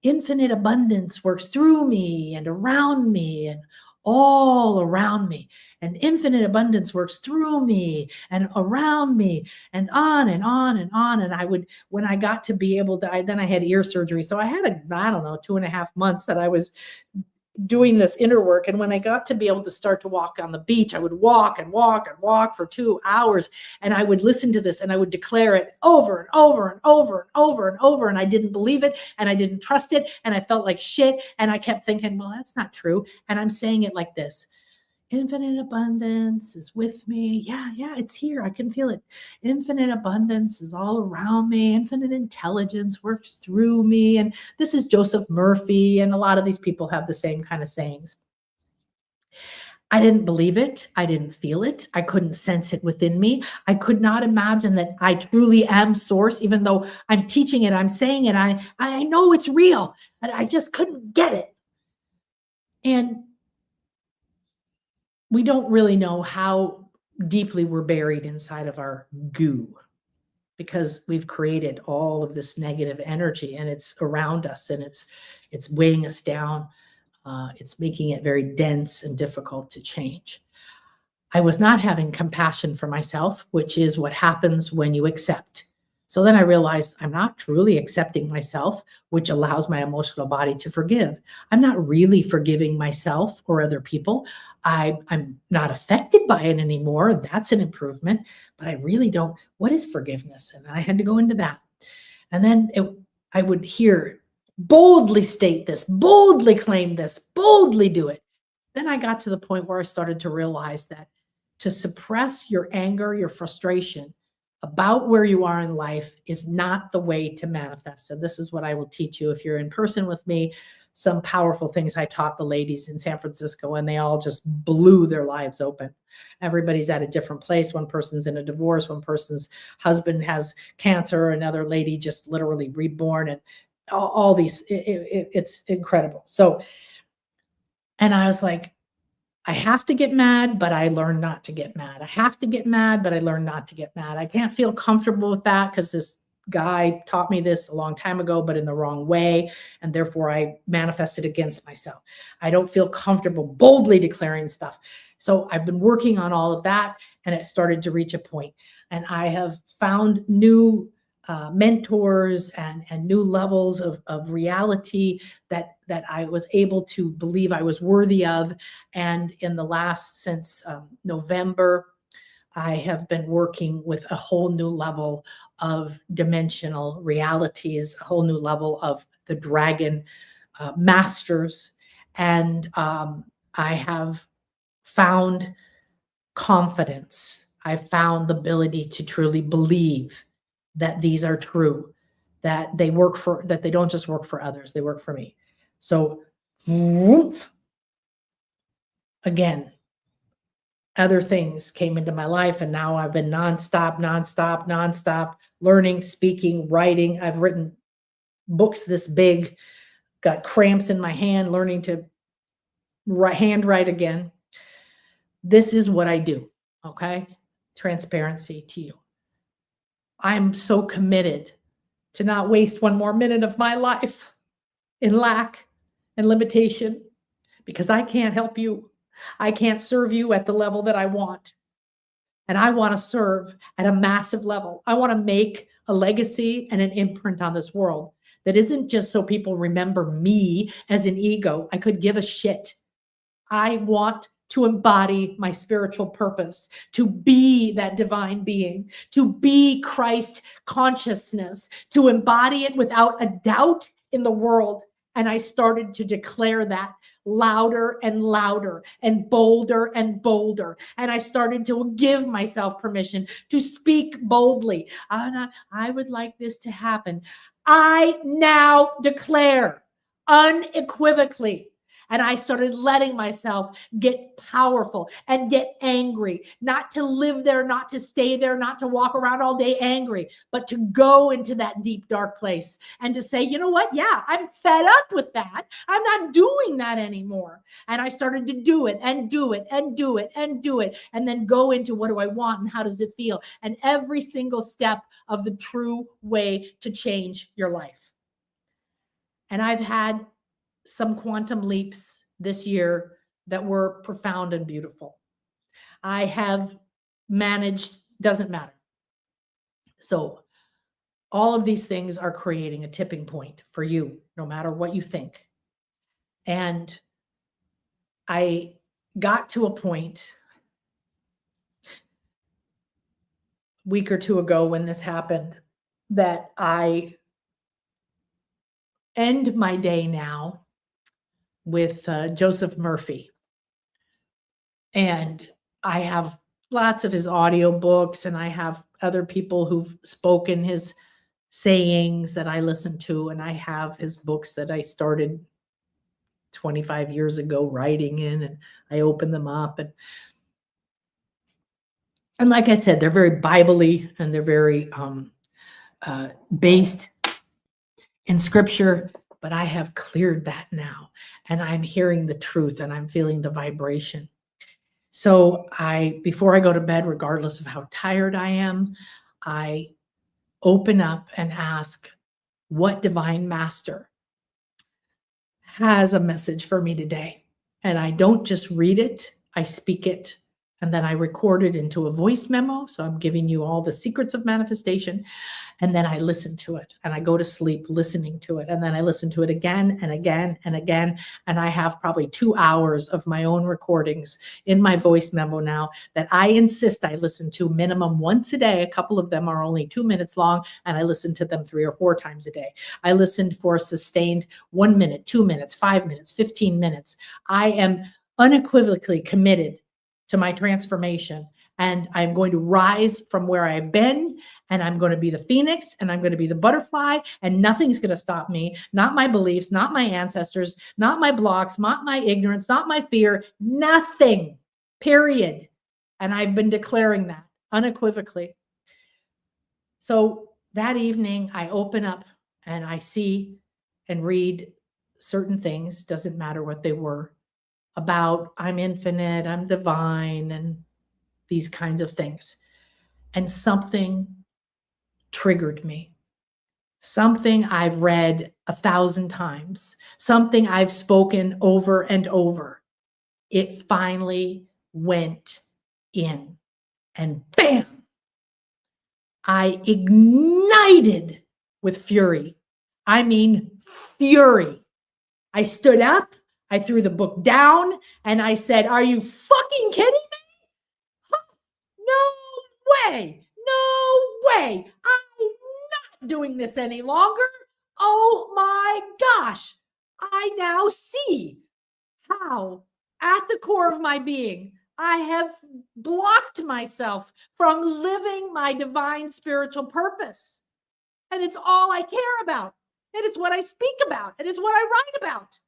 infinite abundance works through me and around me and all around me, and infinite abundance works through me and around me, and on and on and on. And I would, when I got to be able to, then I had ear surgery. So I had I don't know, 2.5 months that I was doing this inner work. And when I got to be able to start to walk on the beach, I would walk and walk and walk for 2 hours. And I would listen to this and I would declare it over and over and over and over and over. And I didn't believe it and I didn't trust it. And I felt like shit. And I kept thinking, well, that's not true. And I'm saying it like this: infinite abundance is with me. Yeah, it's here. I can feel it. Infinite abundance is all around me. Infinite intelligence works through me. And this is Joseph Murphy. And a lot of these people have the same kind of sayings. I didn't believe it. I didn't feel it. I couldn't sense it within me. I could not imagine that I truly am source, even though I'm teaching it, I'm saying it. I know it's real, but I just couldn't get it. And we don't really know how deeply we're buried inside of our goo, because we've created all of this negative energy and it's around us and it's weighing us down. It's making it very dense and difficult to change. I was not having compassion for myself, which is what happens when you accept. So then I realized I'm not truly accepting myself, which allows my emotional body to forgive. I'm not really forgiving myself or other people. I'm not affected by it anymore. That's an improvement, but I really don't. What is forgiveness? And I had to go into that. And then I would hear, boldly state this, boldly claim this, boldly do it. Then I got to the point where I started to realize that to suppress your anger, your frustration about where you are in life is not the way to manifest. And this is what I will teach you if you're in person with me. Some powerful things I taught the ladies in San Francisco, and they all just blew their lives open. Everybody's at a different place. One person's in a divorce, one person's husband has cancer, another lady just literally reborn, and all these, it's incredible. So, and I was like, I have to get mad, but I learn not to get mad. I have to get mad, but I learn not to get mad. I can't feel comfortable with that because this guy taught me this a long time ago, but in the wrong way. And therefore I manifested against myself. I don't feel comfortable boldly declaring stuff. So I've been working on all of that, and it started to reach a point. And I have found new mentors and new levels of reality that I was able to believe I was worthy of. And in the last, since November, I have been working with a whole new level of dimensional realities, a whole new level of the dragon masters. And I have found confidence. I found the ability to truly believe that these are true, that they work for, that they don't just work for others, they work for me. So, whoof, again, other things came into my life, and now I've been nonstop learning, speaking, writing. I've written books this big, got cramps in my hand, learning to handwrite again. This is what I do, okay? Transparency to you. I'm so committed to not waste one more minute of my life in lack and limitation, because I can't help you. I can't serve you at the level that I want. And I want to serve at a massive level. I want to make a legacy and an imprint on this world that isn't just so people remember me as an ego. I could give a shit. I want to embody my spiritual purpose, to be that divine being, to be Christ consciousness, to embody it without a doubt in the world. And I started to declare that louder and louder and bolder and bolder. And I started to give myself permission to speak boldly. I would like this to happen. I now declare unequivocally. And I started letting myself get powerful and get angry, not to live there, not to stay there, not to walk around all day angry, but to go into that deep, dark place and to say, you know what? Yeah, I'm fed up with that. I'm not doing that anymore. And I started to do it and do it and do it and do it. And then go into, what do I want and how does it feel? And every single step of the true way to change your life. And I've had some quantum leaps this year that were profound and beautiful. I have managed, doesn't matter. So all of these things are creating a tipping point for you, no matter what you think. And I got to a point a week or two ago when this happened that I end my day now with Joseph Murphy. And I have lots of his audiobooks, and I have other people who've spoken his sayings that I listen to, and I have his books that I started 25 years ago writing in, and I open them up. And like I said, they're very Bible-y, and they're very based in scripture, but I have cleared that now, and I'm hearing the truth, and I'm feeling the vibration. So before I go to bed, regardless of how tired I am, I open up and ask, what divine master has a message for me today? And I don't just read it, I speak it, And then I record it into a voice memo. So I'm giving you all the secrets of manifestation. And then I listen to it and I go to sleep listening to it. And then I listen to it again and again and again. And I have probably 2 hours of my own recordings in my voice memo now that I insist I listen to minimum once a day. A couple of them are only 2 minutes long, and I listen to them 3 or 4 times a day. I listened for sustained 1 minute, 2 minutes, 5 minutes, 15 minutes. I am unequivocally committed to my transformation, and I'm going to rise from where I've been, and I'm going to be the phoenix, and I'm going to be the butterfly, and nothing's going to stop me. Not my beliefs, not my ancestors, not my blocks, not my ignorance, not my fear, nothing, period. And I've been declaring that unequivocally. So that evening I open up and I see and read certain things, doesn't matter what they were, about I'm infinite, I'm divine, and these kinds of things. And something triggered me. Something I've read 1,000 times, something I've spoken over and over. It finally went in, and bam, I ignited with fury. I mean, fury. I stood up, I threw the book down, and I said, "Are you fucking kidding me? No way. No way. I'm not doing this any longer. Oh my gosh. I now see how, at the core of my being, I have blocked myself from living my divine spiritual purpose. And it's all I care about. And it's what I speak about. And it's what I write about."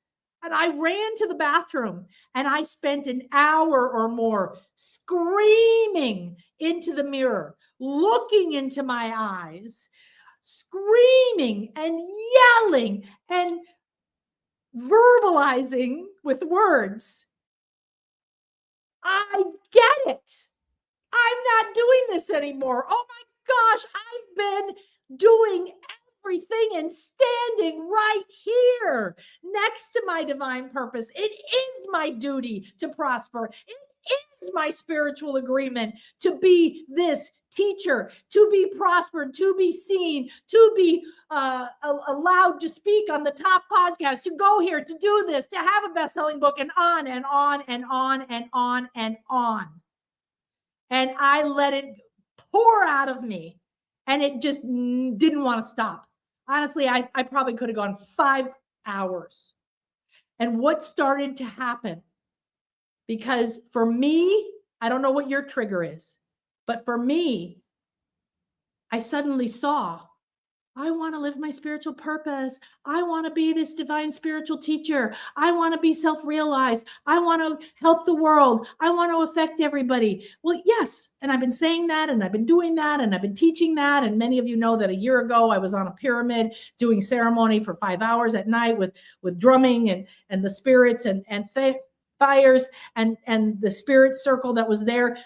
And I ran to the bathroom and I spent an hour or more screaming into the mirror, looking into my eyes, screaming and yelling and verbalizing with words. I get it. I'm not doing this anymore. Oh my gosh, I've been doing everything and standing right here next to my divine purpose. It is my duty to prosper. It is my spiritual agreement to be this teacher, to be prospered, to be seen, to be allowed to speak on the top podcast, to go here, to do this, to have a best-selling book, and on and on and on and on and on. And I let it pour out of me, and it just didn't want to stop. Honestly, I probably could have gone 5 hours. And what started to happen? Because for me, I don't know what your trigger is, but for me, I suddenly saw, I want to live my spiritual purpose. I want to be this divine spiritual teacher. I want to be self-realized. I want to help the world. I want to affect everybody. Well, yes. And I've been saying that, and I've been doing that, and I've been teaching that. And many of you know that a year ago, I was on a pyramid doing ceremony for 5 hours at night with drumming and the spirits and fires, and the spirit circle that was there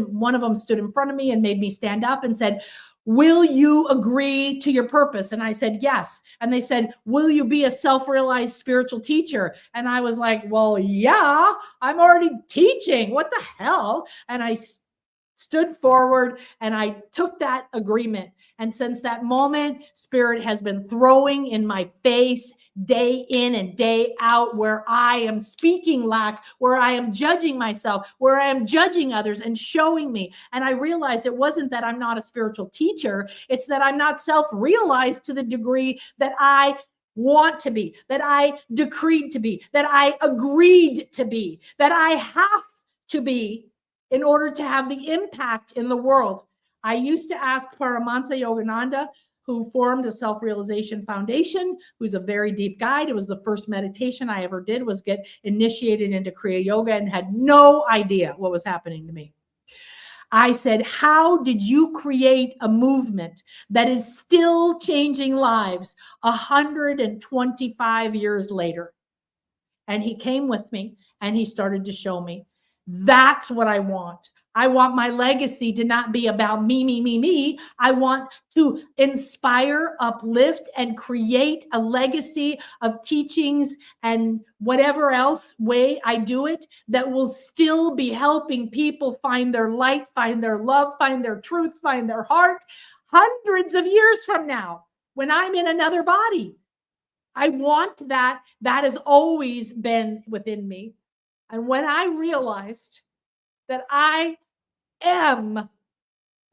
one of them stood in front of me and made me stand up and said, "Will you agree to your purpose?" And I said, "Yes." And they said, "Will you be a self-realized spiritual teacher?" And I was like, "Well, yeah, I'm already teaching. What the hell?" And I stood forward and I took that agreement. And since that moment, Spirit has been throwing in my face day in and day out, where I am speaking lack, where I am judging myself, where I am judging others, and showing me. And I realized it wasn't that I'm not a spiritual teacher. It's that I'm not self-realized to the degree that I want to be, that I decreed to be, that I agreed to be, that I have to be in order to have the impact in the world. I used to ask Paramahansa Yogananda, who formed a self-realization foundation, who's a very deep guide. It was the first meditation I ever did, was get initiated into Kriya Yoga, and had no idea what was happening to me. I said, "How did you create a movement that is still changing lives 125 years later?" And he came with me and he started to show me, that's what I want. I want my legacy to not be about me, me, me, me. I want to inspire, uplift, and create a legacy of teachings and whatever else way I do it that will still be helping people find their light, find their love, find their truth, find their heart hundreds of years from now when I'm in another body. I want that. That has always been within me. And when I realized that I am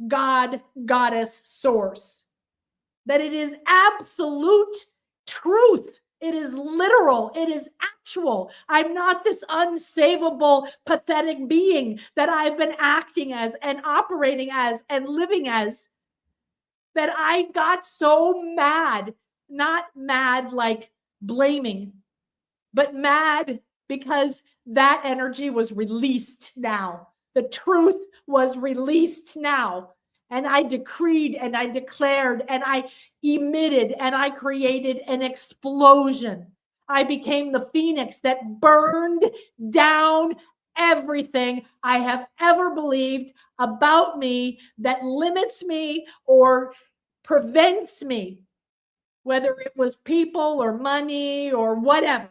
God, goddess, source, that it is absolute truth. It is literal. It is actual. I'm not this unsavable, pathetic being that I've been acting as and operating as and living as, that I got so mad, not mad like blaming, but mad because that energy was released now. The truth was released now. And I decreed and I declared and I emitted and I created an explosion. I became the phoenix that burned down everything I have ever believed about me that limits me or prevents me, whether it was people or money or whatever.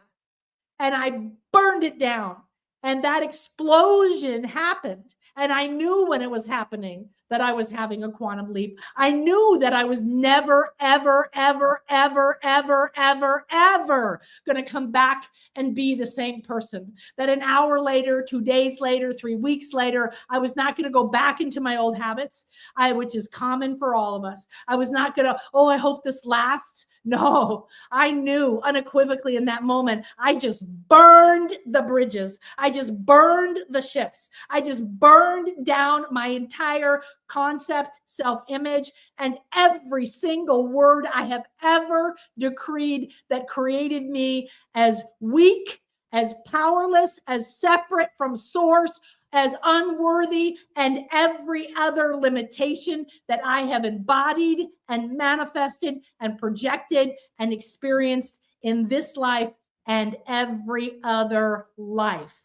And I burned it down. And that explosion happened. And I knew when it was happening that I was having a quantum leap. I knew that I was never, ever, ever, ever, ever, ever, ever going to come back and be the same person. That an hour later, 2 days later, 3 weeks later, I was not going to go back into my old habits, which is common for all of us. I was not going to, oh, I hope this lasts. No, I knew unequivocally in that moment, I just burned the bridges. I just burned the ships. I just burned down my entire concept, self-image, and every single word I have ever decreed that created me as weak, as powerless, as separate from source, as unworthy, and every other limitation that I have embodied and manifested and projected and experienced in this life and every other life.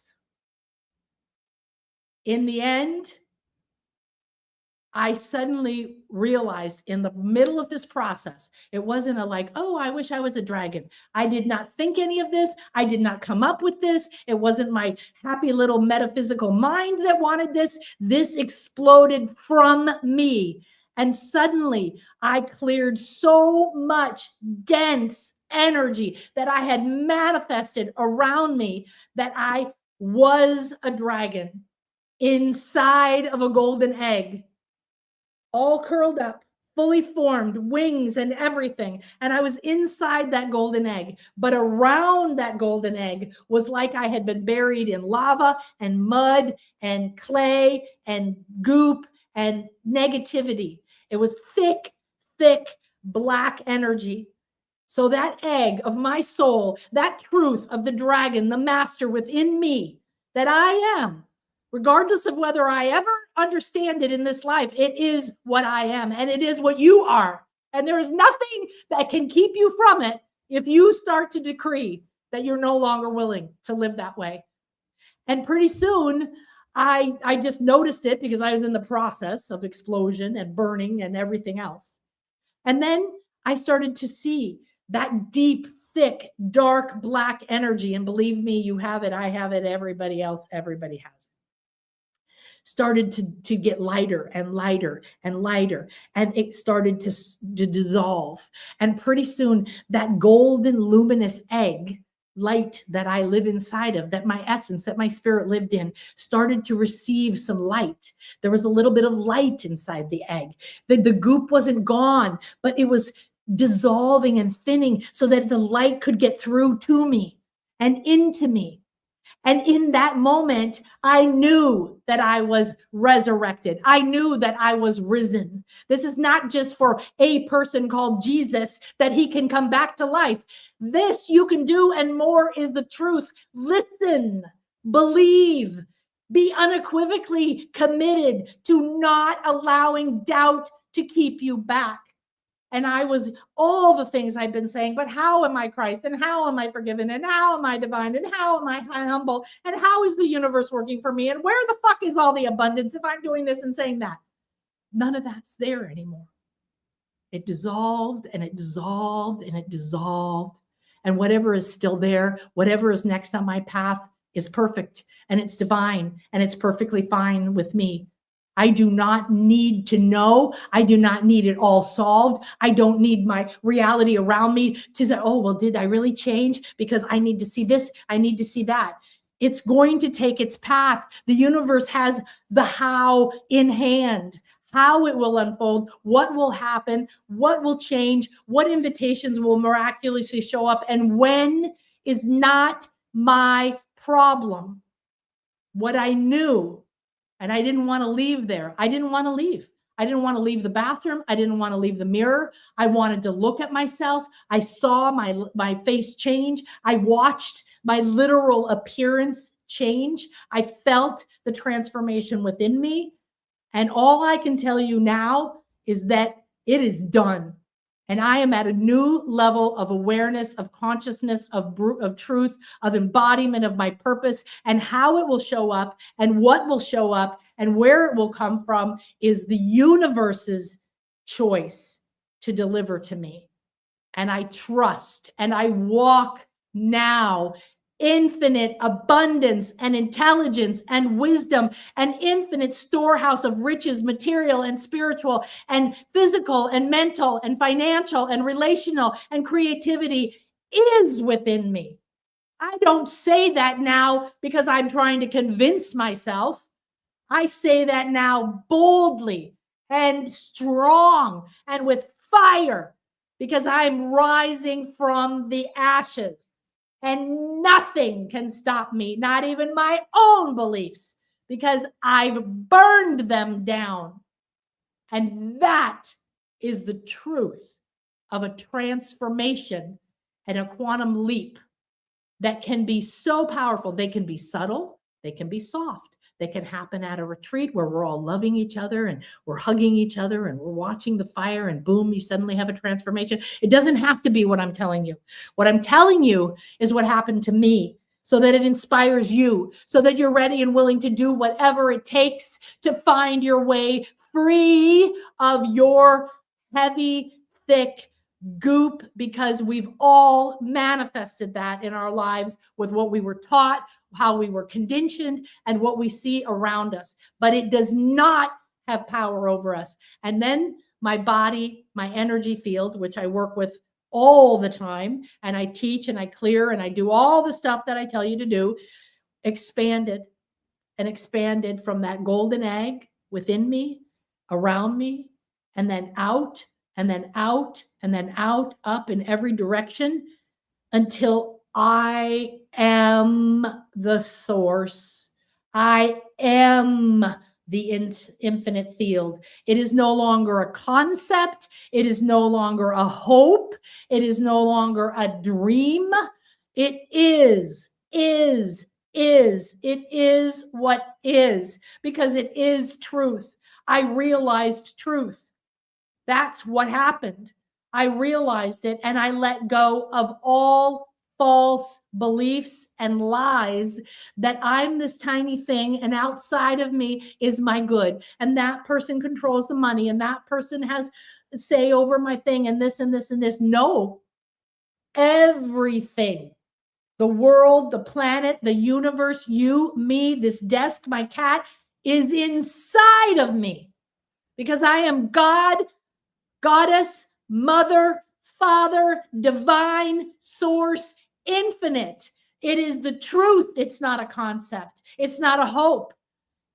In the end, I suddenly realized in the middle of this process, it wasn't a like, oh, I wish I was a dragon. I did not think any of this. I did not come up with this. It wasn't my happy little metaphysical mind that wanted this. This exploded from me. And suddenly I cleared so much dense energy that I had manifested around me that I was a dragon inside of a golden egg, all curled up, fully formed, wings and everything. And I was inside that golden egg, but around that golden egg was like I had been buried in lava and mud and clay and goop and negativity. It was thick, thick, black energy. So that egg of my soul, that truth of the dragon, the master within me, that I am, regardless of whether I ever understand it in this life, it is what I am and it is what you are. And there is nothing that can keep you from it if you start to decree that you're no longer willing to live that way. And pretty soon, I just noticed it because I was in the process of explosion and burning and everything else. And then I started to see that deep, thick, dark, black energy. And believe me, you have it, I have it, everybody else, everybody has it. Started to get lighter and lighter and lighter, and it started to dissolve. And pretty soon, that golden luminous egg light that I live inside of, that my essence, that my spirit lived in, started to receive some light. There was a little bit of light inside the egg. The goop wasn't gone, but it was dissolving and thinning so that the light could get through to me and into me. And in that moment, I knew that I was resurrected. I knew that I was risen. This is not just for a person called Jesus that he can come back to life. This you can do and more is the truth. Listen, believe, be unequivocally committed to not allowing doubt to keep you back. And I was all the things I've been saying, but how am I Christ? And how am I forgiven? And how am I divine? And how am I humble? And how is the universe working for me? And where the fuck is all the abundance if I'm doing this and saying that? None of that's there anymore. It dissolved and it dissolved and it dissolved. And whatever is still there, whatever is next on my path is perfect and it's divine and it's perfectly fine with me. I do not need to know. I do not need it all solved. I don't need my reality around me to say, oh, well, did I really change? Because I need to see this. I need to see that. It's going to take its path. The universe has the how in hand, how it will unfold, what will happen, what will change, what invitations will miraculously show up, and when is not my problem. What I knew, and I didn't want to leave there. I didn't want to leave. I didn't want to leave the bathroom. I didn't want to leave the mirror. I wanted to look at myself. I saw my face change. I watched my literal appearance change. I felt the transformation within me. And all I can tell you now is that it is done. And I am at a new level of awareness, of consciousness, of truth, of embodiment of my purpose, and how it will show up and what will show up and where it will come from is the universe's choice to deliver to me. And I trust and I walk now infinite abundance and intelligence and wisdom and infinite storehouse of riches, material and spiritual and physical and mental and financial and relational and creativity is within me. I don't say that now because I'm trying to convince myself. I say that now boldly and strong and with fire because I'm rising from the ashes. And nothing can stop me, not even my own beliefs, because I've burned them down. And that is the truth of a transformation and a quantum leap that can be so powerful. They can be subtle, they can be soft. They can happen at a retreat where we're all loving each other and we're hugging each other and we're watching the fire and boom, you suddenly have a transformation. It doesn't have to be what I'm telling you. What I'm telling you is what happened to me so that it inspires you, so that you're ready and willing to do whatever it takes to find your way free of your heavy, thick goop, because we've all manifested that in our lives with what we were taught, how we were conditioned, and what we see around us. But it does not have power over us. And then my body, my energy field, which I work with all the time, and I teach and I clear and I do all the stuff that I tell you to do, expanded and expanded from that golden egg within me, around me, and then out, and then out, and then out, up in every direction until I am the source. I am the infinite field. It is no longer a concept. It is no longer a hope. It is no longer a dream. It is what is, because it is truth. I realized truth. That's what happened. I realized it and I let go of all false beliefs and lies that I'm this tiny thing and outside of me is my good. And that person controls the money and that person has say over my thing and this and this and this. No, everything. The world, the planet, the universe, you, me, this desk, my cat is inside of me because I am God, Goddess, Mother, Father, divine, source, infinite. It is the truth. It's not a concept. It's not a hope.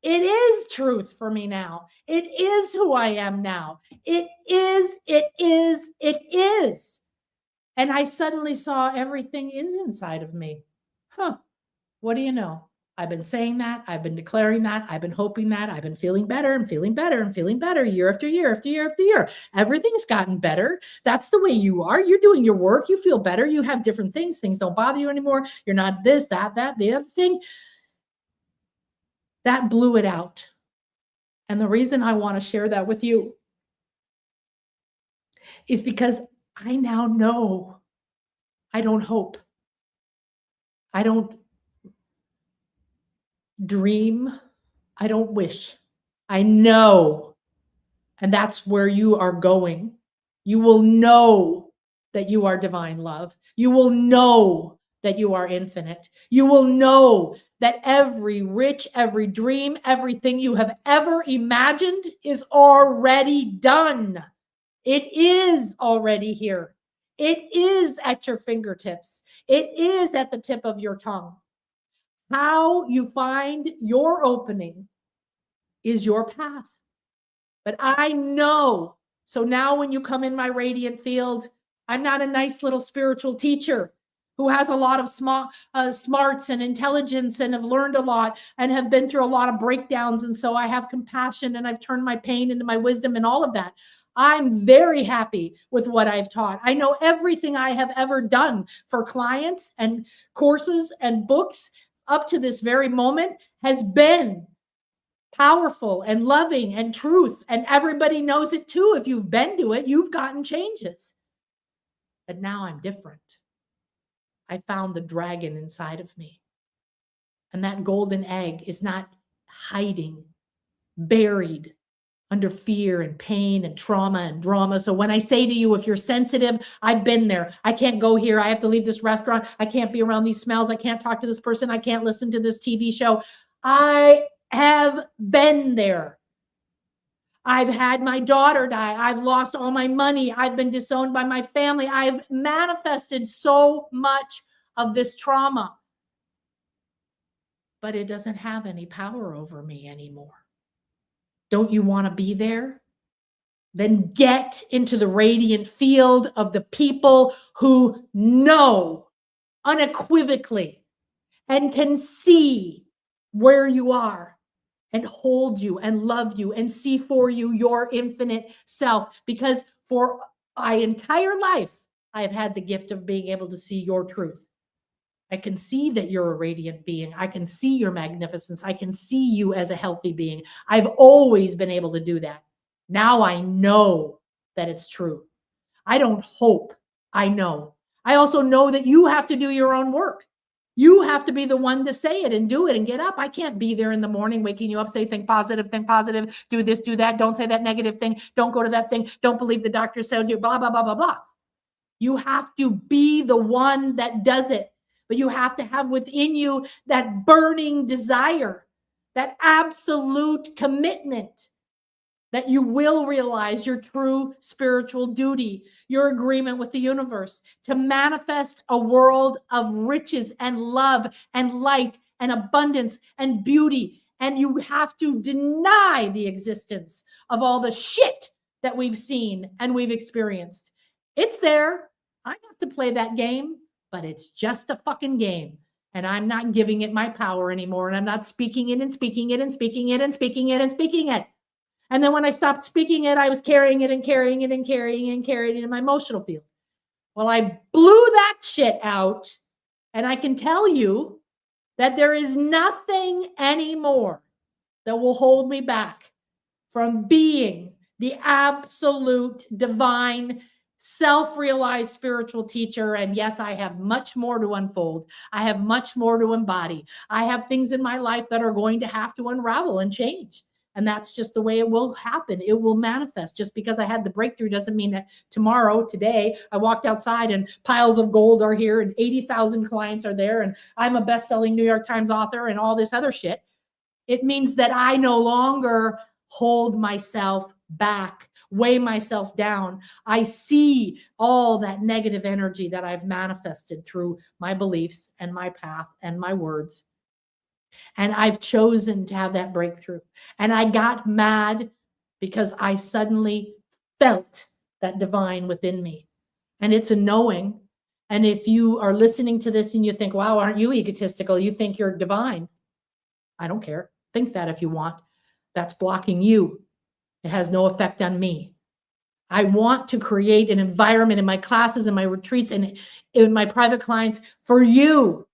It is truth for me now. It is who I am now. It is. And I suddenly saw everything is inside of me. What do you know? I've been saying that. I've been declaring that. I've been hoping that. I've been feeling better and feeling better and feeling better year after year after year after year. Everything's gotten better. That's the way you are. You're doing your work. You feel better. You have different things. Things don't bother you anymore. You're not this, that, the other thing. That blew it out. And the reason I want to share that with you is because I now know I don't hope. I don't dream. I don't wish. I know. And that's where you are going. You will know that you are divine love. You will know that you are infinite. You will know that every wish, every dream, everything you have ever imagined is already done. It is already here. It is at your fingertips. It is at the tip of your tongue. How you find your opening is your path. But I know. So now when you come in my radiant field, I'm not a nice little spiritual teacher who has a lot of smarts and intelligence and have learned a lot and have been through a lot of breakdowns. And so I have compassion and I've turned my pain into my wisdom and all of that. I'm very happy with what I've taught. I know everything I have ever done for clients and courses and books up to this very moment has been powerful and loving and truth. And everybody knows it too. If you've been to it, you've gotten changes. But now I'm different. I found the dragon inside of me. And that golden egg is not hiding, buried under fear and pain and trauma and drama. So when I say to you, if you're sensitive, I've been there. I can't go here. I have to leave this restaurant. I can't be around these smells. I can't talk to this person. I can't listen to this TV show. I have been there. I've had my daughter die. I've lost all my money. I've been disowned by my family. I've manifested so much of this trauma. But it doesn't have any power over me anymore. Don't you want to be there? Then get into the radiant field of the people who know unequivocally and can see where you are and hold you and love you and see for you your infinite self. Because for my entire life, I have had the gift of being able to see your truth. I can see that you're a radiant being. I can see your magnificence. I can see you as a healthy being. I've always been able to do that. Now I know that it's true. I don't hope. I know. I also know that you have to do your own work. You have to be the one to say it and do it and get up. I can't be there in the morning waking you up, say, think positive, do this, do that. Don't say that negative thing. Don't go to that thing. Don't believe the doctor said you, blah, blah, blah, blah, blah. You have to be the one that does it. But you have to have within you that burning desire, that absolute commitment that you will realize your true spiritual duty, your agreement with the universe to manifest a world of riches and love and light and abundance and beauty. And you have to deny the existence of all the shit that we've seen and we've experienced. It's there. I have to play that game. But it's just a fucking game. And I'm not giving it my power anymore. And I'm not speaking it and speaking it and speaking it and speaking it and speaking it. And then when I stopped speaking it, I was carrying it and carrying it and carrying it and carrying it in my emotional field. Well, I blew that shit out. And I can tell you that there is nothing anymore that will hold me back from being the absolute divine self-realized spiritual teacher. And yes, I have much more to unfold. I have much more to embody. I have things in my life that are going to have to unravel and change. And that's just the way it will happen. It will manifest. Just because I had the breakthrough doesn't mean that tomorrow, today, I walked outside and piles of gold are here and 80,000 clients are there and I'm a best-selling New York Times author and all this other shit. It means that I no longer hold myself back, weigh myself down. I see all that negative energy that I've manifested through my beliefs and my path and my words. And I've chosen to have that breakthrough. And I got mad because I suddenly felt that divine within me. And it's a knowing. And if you are listening to this and you think, wow, aren't you egotistical? You think you're divine. I don't care. Think that if you want. That's blocking you. It has no effect on me. I want to create an environment in my classes and my retreats and in my private clients for you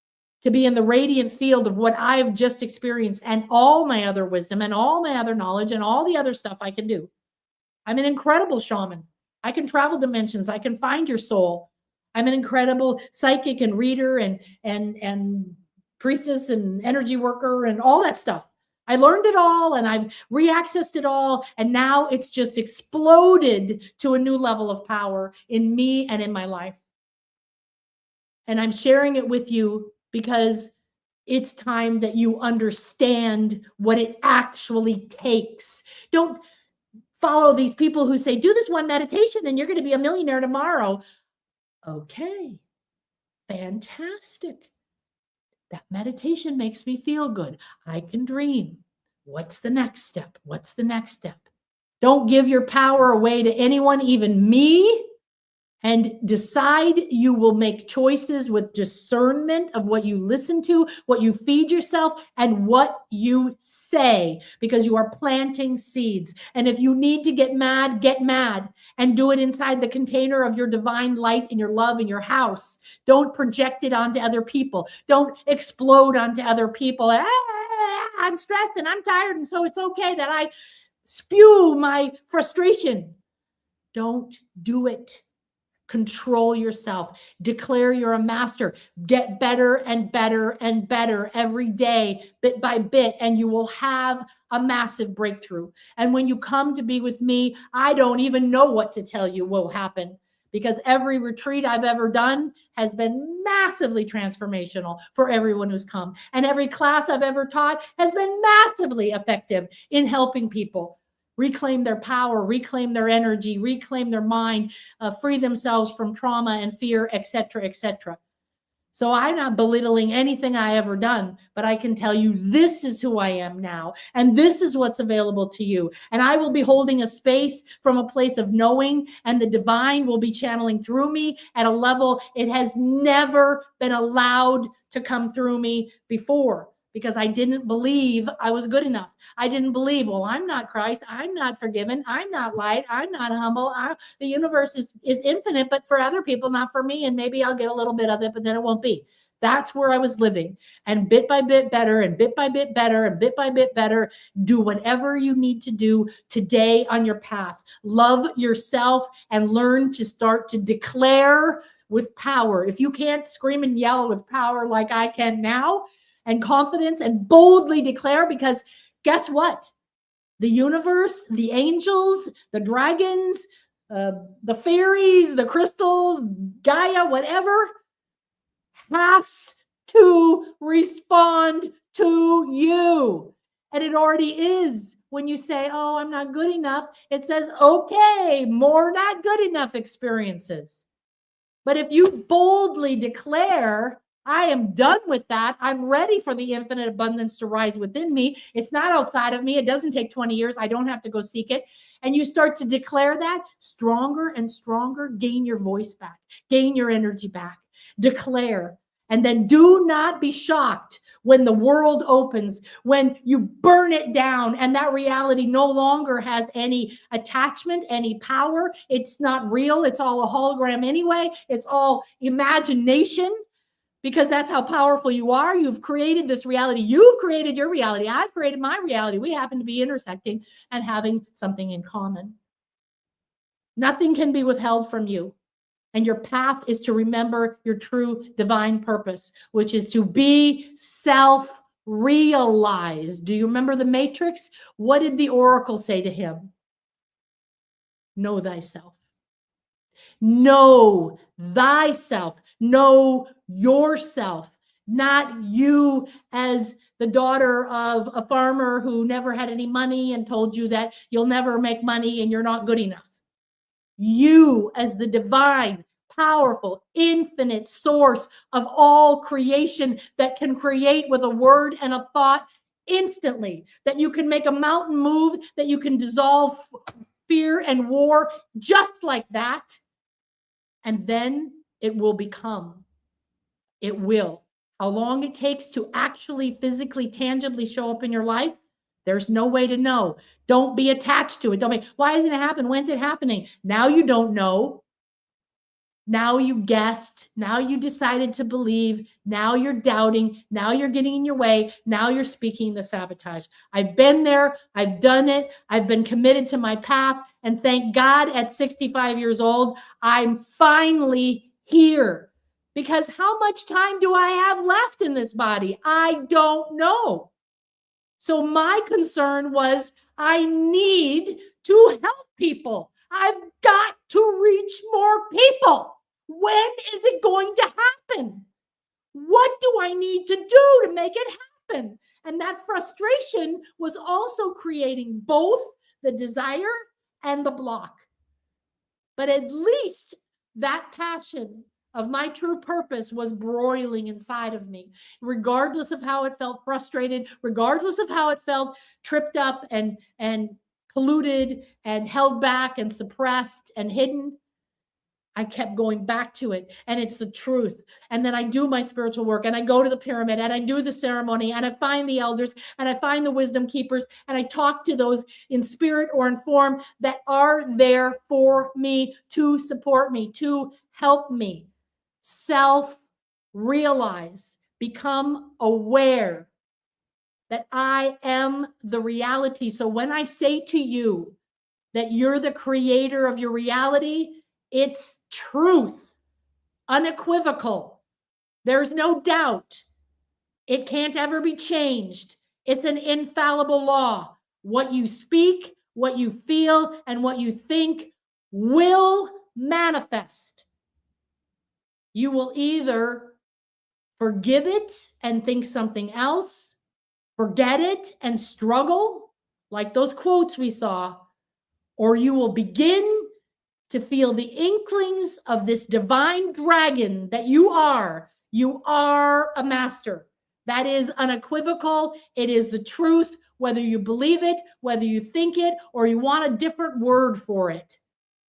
to be in the radiant field of what I've just experienced and all my other wisdom and all my other knowledge and all the other stuff I can do. I'm an incredible shaman. I can travel dimensions. I can find your soul. I'm an incredible psychic and reader and priestess and energy worker and all that stuff. I learned it all and I've reaccessed it all. And now it's just exploded to a new level of power in me and in my life. And I'm sharing it with you because it's time that you understand what it actually takes. Don't follow these people who say, do this one meditation and you're going to be a millionaire tomorrow. Okay, fantastic. That meditation makes me feel good. I can dream. What's the next step? What's the next step? Don't give your power away to anyone, even me. And decide you will make choices with discernment of what you listen to, what you feed yourself, and what you say, because you are planting seeds. And if you need to get mad and do it inside the container of your divine light and your love in your house. Don't project it onto other people. Don't explode onto other people. I'm stressed and I'm tired, and so it's okay that I spew my frustration. Don't do it. Control yourself. Declare you're a master. Get better and better and better every day, bit by bit, and you will have a massive breakthrough. And when you come to be with me, I don't even know what to tell you will happen, because every retreat I've ever done has been massively transformational for everyone who's come. And every class I've ever taught has been massively effective in helping people reclaim their power, reclaim their energy, reclaim their mind, free themselves from trauma and fear, etc., etc. So I'm not belittling anything I ever done, but I can tell you this is who I am now, and this is what's available to you. And I will be holding a space from a place of knowing, and the divine will be channeling through me at a level it has never been allowed to come through me before. Because I didn't believe I was good enough. I didn't believe, well, I'm not Christ. I'm not forgiven. I'm not light. I'm not humble. The universe is infinite, but for other people, not for me. And maybe I'll get a little bit of it, but then it won't be. That's where I was living. And bit by bit better, and bit by bit better, and bit by bit better. Do whatever you need to do today on your path. Love yourself and learn to start to declare with power. If you can't scream and yell with power like I can now, and confidence, and boldly declare, because guess what? The universe, the angels, the dragons, the fairies, the crystals, Gaia, whatever, has to respond to you. And it already is. When you say, oh, I'm not good enough, it says, okay, more not good enough experiences. But if you boldly declare, I am done with that. I'm ready for the infinite abundance to rise within me. It's not outside of me. It doesn't take 20 years. I don't have to go seek it. And you start to declare that stronger and stronger, gain your voice back, gain your energy back, declare. And then do not be shocked when the world opens, when you burn it down and that reality no longer has any attachment, any power. It's not real. It's all a hologram anyway. It's all imagination. Because that's how powerful you are. You've created this reality. You've created your reality. I've created my reality. We happen to be intersecting and having something in common. Nothing can be withheld from you. And your path is to remember your true divine purpose, which is to be self-realized. Do you remember the Matrix? What did the Oracle say to him? Know thyself. Know thyself. Know yourself, not you as the daughter of a farmer who never had any money and told you that you'll never make money and you're not good enough. You as the divine, powerful, infinite source of all creation that can create with a word and a thought instantly, that you can make a mountain move, that you can dissolve fear and war just like that. And then it will become. It will. How long it takes to actually physically, tangibly show up in your life, there's no way to know. Don't be attached to it. Don't be, why isn't it happening? When's it happening? Now you don't know. Now you guessed. Now you decided to believe. Now you're doubting. Now you're getting in your way. Now you're speaking the sabotage. I've been there. I've done it. I've been committed to my path. And thank God at 65 years old, I'm finally here. Because how much time do I have left in this body? I don't know. So my concern was I need to help people. I've got to reach more people. When is it going to happen? What do I need to do to make it happen? And that frustration was also creating both the desire and the block. But at least that passion of my true purpose was broiling inside of me, regardless of how it felt frustrated, regardless of how it felt tripped up and polluted and held back and suppressed and hidden. I kept going back to it, and it's the truth. And then I do my spiritual work, and I go to the pyramid, and I do the ceremony, and I find the elders, and I find the wisdom keepers, and I talk to those in spirit or in form that are there for me, to support me, to help me self-realize, become aware that I am the reality. So when I say to you that you're the creator of your reality, it's truth, unequivocal. There's no doubt. It can't ever be changed. It's an infallible law. What you speak, what you feel, and what you think will manifest. You will either forgive it and think something else, forget it and struggle, like those quotes we saw, or you will begin to feel the inklings of this divine dragon that you are. You are a master. That is unequivocal. It is the truth, whether you believe it, whether you think it, or you want a different word for it.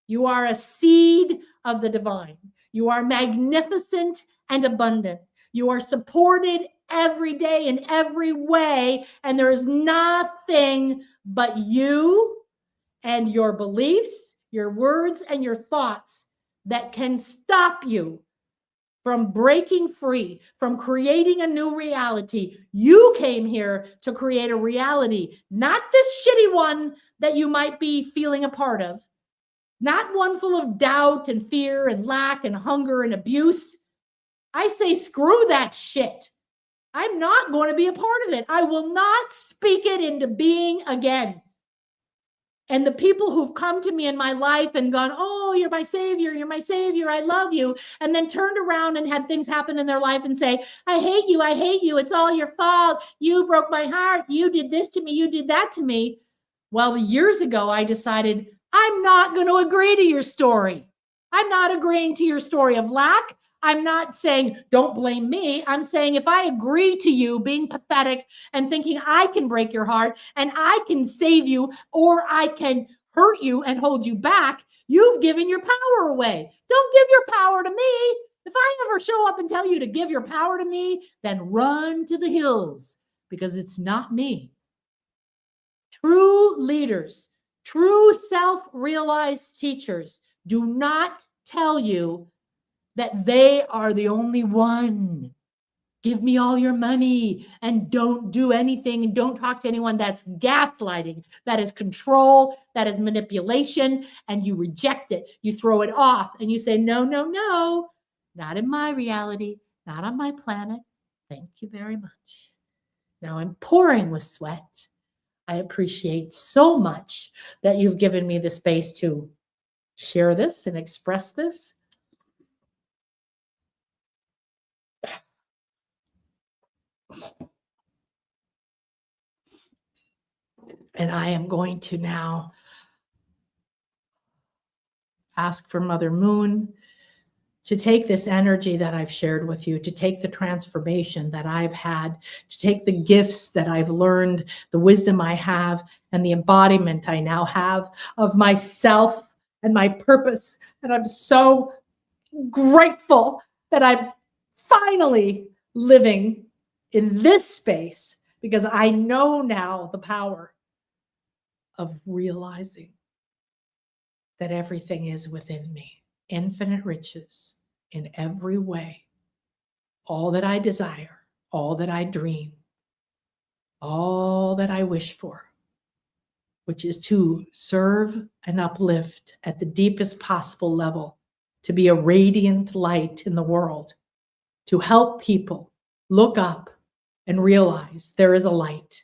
You are a seed of the divine. You are magnificent and abundant. You are supported every day in every way, and there is nothing but you and your beliefs, your words, and your thoughts that can stop you from breaking free, from creating a new reality. You came here to create a reality, not this shitty one that you might be feeling a part of, not one full of doubt and fear and lack and hunger and abuse. I say, screw that shit. I'm not going to be a part of it. I will not speak it into being again. And the people who've come to me in my life and gone, oh, you're my savior, I love you, and then turned around and had things happen in their life and say, I hate you, it's all your fault, you broke my heart, you did this to me, you did that to me. Well, years ago, I decided I'm not going to agree to your story. I'm not agreeing to your story of lack. I'm not saying don't blame me. I'm saying if I agree to you being pathetic and thinking I can break your heart and I can save you or I can hurt you and hold you back, you've given your power away. Don't give your power to me. If I ever show up and tell you to give your power to me, then run to the hills because it's not me. True leaders, true self-realized teachers do not tell you that they are the only one. Give me all your money and don't do anything and don't talk to anyone. That's gaslighting. That is control. That is manipulation. And you reject it. You throw it off and you say, no, no, no, not in my reality, not on my planet. Thank you very much. Now I'm pouring with sweat. I appreciate so much that you've given me the space to share this and express this. And I am going to now ask for Mother Moon to take this energy that I've shared with you, to take the transformation that I've had, to take the gifts that I've learned, the wisdom I have, and the embodiment I now have of myself and my purpose. And I'm so grateful that I'm finally living in this space because I know now the power of realizing that everything is within me. infinite riches in every way, all that I desire, all that I dream, all that I wish for, which is to serve and uplift at the deepest possible level, to be a radiant light in the world, to help people look up and realize there is a light.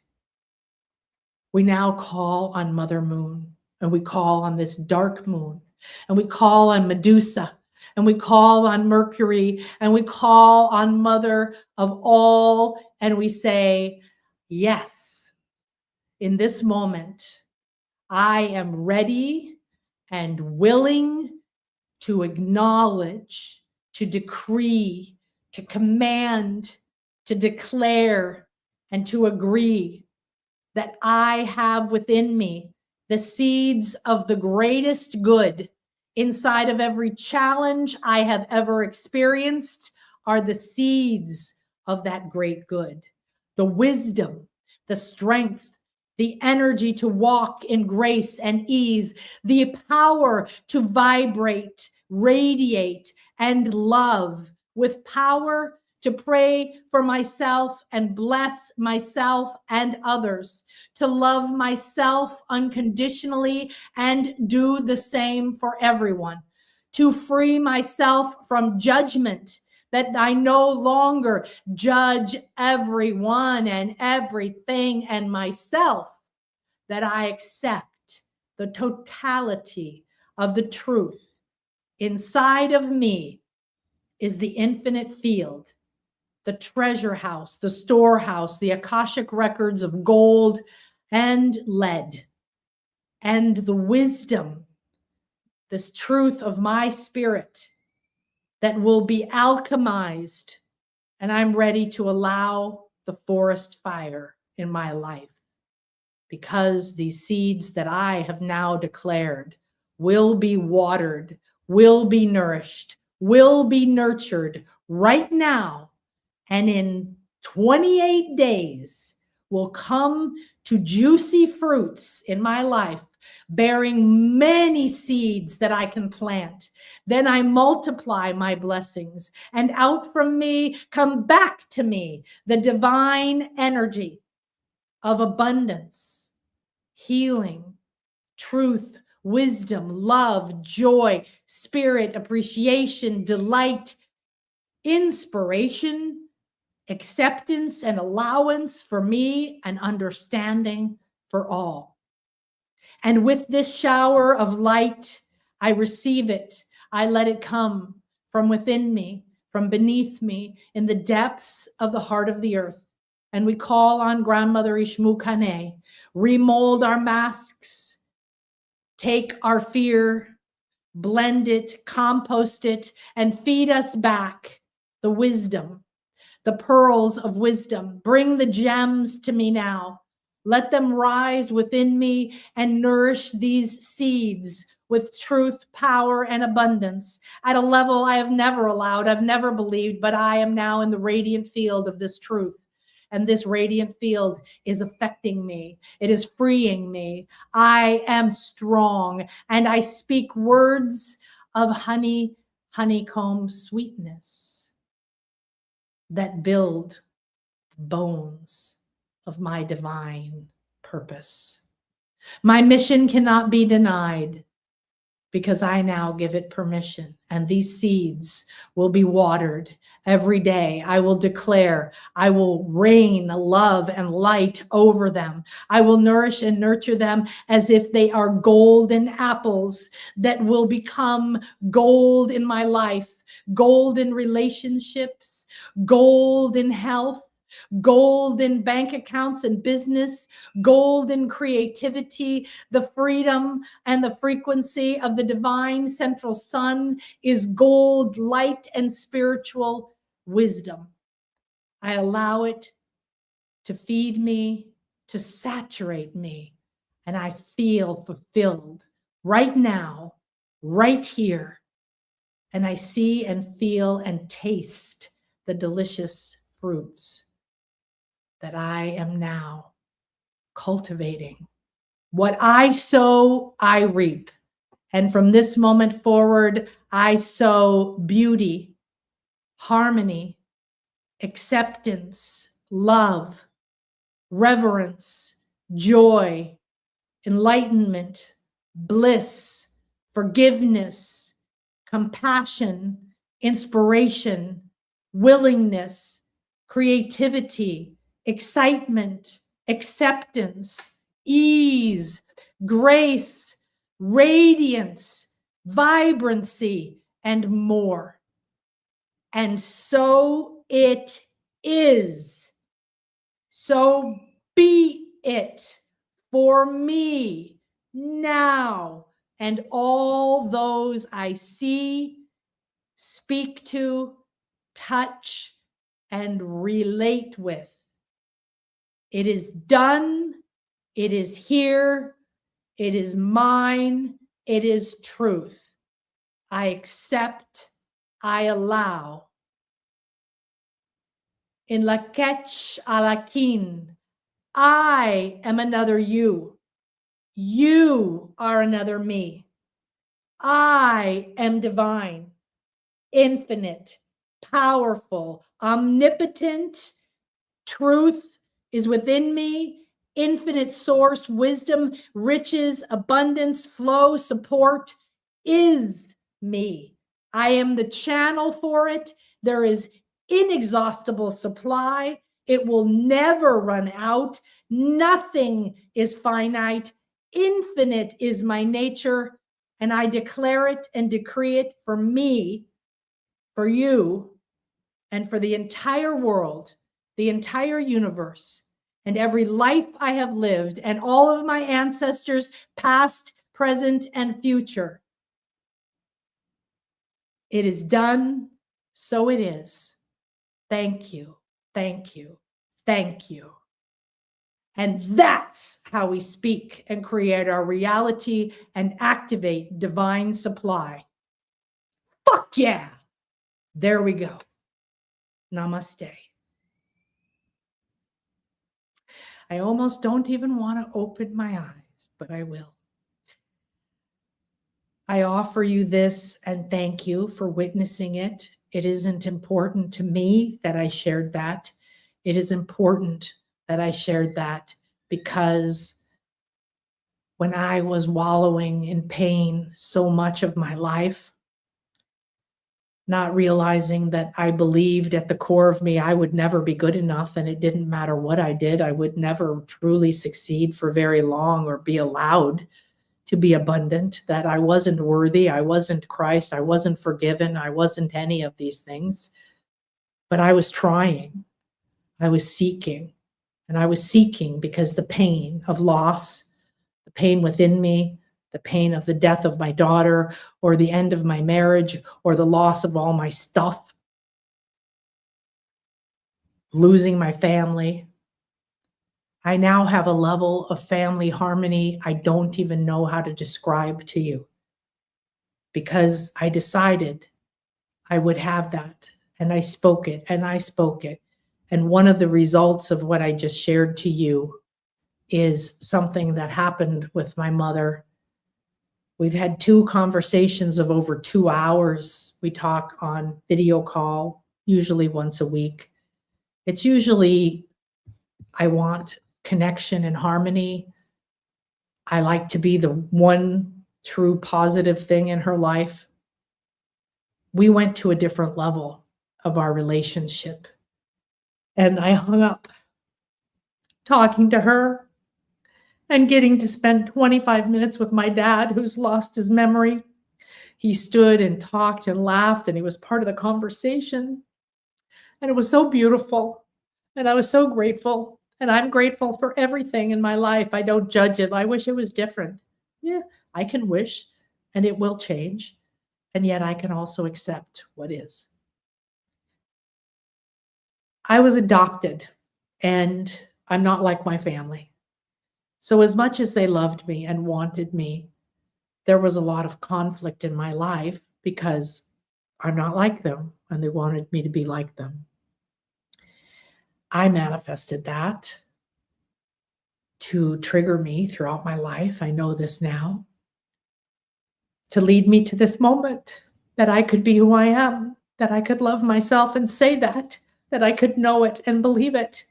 We now call on Mother Moon, and we call on this dark moon, and we call on Medusa, and we call on Mercury, and we call on Mother of all, and we say, yes, in this moment, I am ready and willing to acknowledge, to decree, to command, to declare, and to agree that I have within me the seeds of the greatest good. Inside of every challenge I have ever experienced are the seeds of that great good. The wisdom, the strength, the energy to walk in grace and ease, the power to vibrate, radiate, and love, with power to pray for myself and bless myself and others, to love myself unconditionally and do the same for everyone, to free myself from judgment, that I no longer judge everyone and everything and myself, that I accept the totality of the truth. Inside of me is the infinite field, the treasure house, the storehouse, the Akashic records of gold and lead, and the wisdom, this truth of my spirit that will be alchemized. And I'm ready to allow the forest fire in my life, because these seeds that I have now declared will be watered, will be nourished, will be nurtured right now. And in 28 days will come to juicy fruits in my life, bearing many seeds that I can plant. Then I multiply my blessings, and out from me come back to me the divine energy of abundance, healing, truth, wisdom, love, joy, spirit, appreciation, delight, inspiration, acceptance and allowance for me, and understanding for all. And with this shower of light, I receive it. I let it come from within me, from beneath me, in the depths of the heart of the earth. And we call on Grandmother Ishmukane, remold our masks, take our fear, blend it, compost it, and feed us back the wisdom, the pearls of wisdom. Bring the gems to me now. Let them rise within me and nourish these seeds with truth, power, and abundance at a level I have never allowed, I've never believed, but I am now in the radiant field of this truth. And this radiant field is affecting me. It is freeing me. I am strong, and I speak words of honeycomb sweetness that build bones of my divine purpose. My mission cannot be denied, because I now give it permission, and these seeds will be watered every day. I will declare, I will rain love and light over them. I will nourish and nurture them as if they are golden apples that will become gold in my life, gold in relationships, gold in health, gold in bank accounts and business, gold in creativity. The freedom and the frequency of the divine central sun is gold, light, and spiritual wisdom. I allow it to feed me, to saturate me, and I feel fulfilled right now, right here. And I see and feel and taste the delicious fruits that I am now cultivating. What I sow, I reap. And from this moment forward, I sow beauty, harmony, acceptance, love, reverence, joy, enlightenment, bliss, forgiveness, compassion, inspiration, willingness, creativity, excitement, acceptance, ease, grace, radiance, vibrancy, and more. And so it is. So be it for me now and all those I see, speak to, touch, and relate with. It is done. It is here. It is mine. It is truth. I accept. I allow. In la ketch alakin, I am another you. You are another me. I am divine, infinite, powerful, omnipotent. Truth is within me. Infinite source, wisdom, riches, abundance, flow, support is me. I am the channel for it. There is inexhaustible supply. It will never run out. Nothing is finite. Infinite is my nature. And I declare it and decree it for me, for you, and for the entire world, the entire universe, and every life I have lived, and all of my ancestors, past, present, and future. It is done, so it is. Thank you, thank you, thank you. And that's how we speak and create our reality and activate divine supply. Fuck yeah. There we go. Namaste. I almost don't even want to open my eyes, but I will. I offer you this and thank you for witnessing it. It isn't important to me that I shared that. It is important that I shared that because when I was wallowing in pain so much of my life, not realizing that I believed at the core of me I would never be good enough, and it didn't matter what I did, I would never truly succeed for very long or be allowed to be abundant, that I wasn't worthy, I wasn't Christ, I wasn't forgiven, I wasn't any of these things. But I was trying, I was seeking, and I was seeking because the pain of loss, the pain within me, the pain of the death of my daughter, or the end of my marriage, or the loss of all my stuff, losing my family. I now have a level of family harmony I don't even know how to describe to you, because I decided I would have that, and I spoke it, and I spoke it. And one of the results of what I just shared to you is something that happened with my mother. We've had 2 conversations of over 2 hours. We talk on video call, usually once a week. It's usually, I want connection and harmony. I like to be the one true positive thing in her life. We went to a different level of our relationship. And I hung up talking to her and getting to spend 25 minutes with my dad, who's lost his memory. He stood and talked and laughed, and he was part of the conversation. And it was so beautiful. And I was so grateful. And I'm grateful for everything in my life. I don't judge it. I wish it was different. Yeah, I can wish, and it will change. And yet I can also accept what is. I was adopted, and I'm not like my family. So as much as they loved me and wanted me, there was a lot of conflict in my life because I'm not like them, and they wanted me to be like them. I manifested that to trigger me throughout my life. I know this now. To lead me to this moment. that I could be who I am, that I could love myself and say that I could know it and believe it,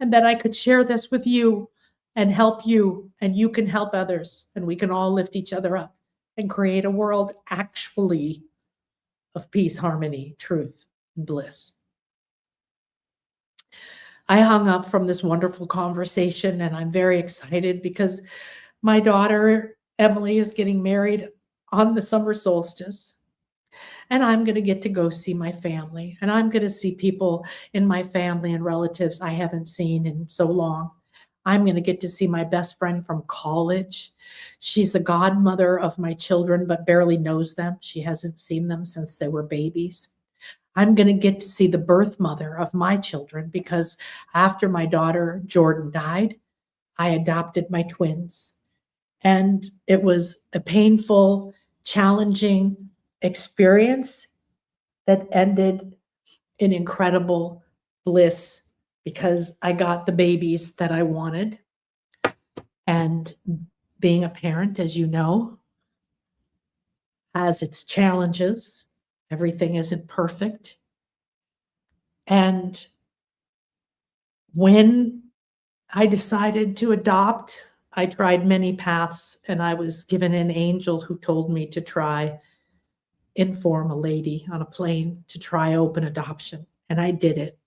and that I could share this with you and help you, and you can help others, and we can all lift each other up and create a world actually of peace, harmony, truth, and bliss. I hung up from this wonderful conversation, and I'm very excited because my daughter, Emily, is getting married on the summer solstice. And I'm going to get to go see my family. And I'm going to see people in my family and relatives I haven't seen in so long. I'm going to get to see my best friend from college. She's the godmother of my children, but barely knows them. She hasn't seen them since they were babies. I'm going to get to see the birth mother of my children because after my daughter Jordan died, I adopted my twins. And it was a painful, challenging experience that ended in incredible bliss because I got the babies that I wanted. And being a parent, as you know, has its challenges. Everything isn't perfect. And when I decided to adopt, I tried many paths, and I was given an angel who told me to try inform a lady on a plane to try open adoption. And I did it.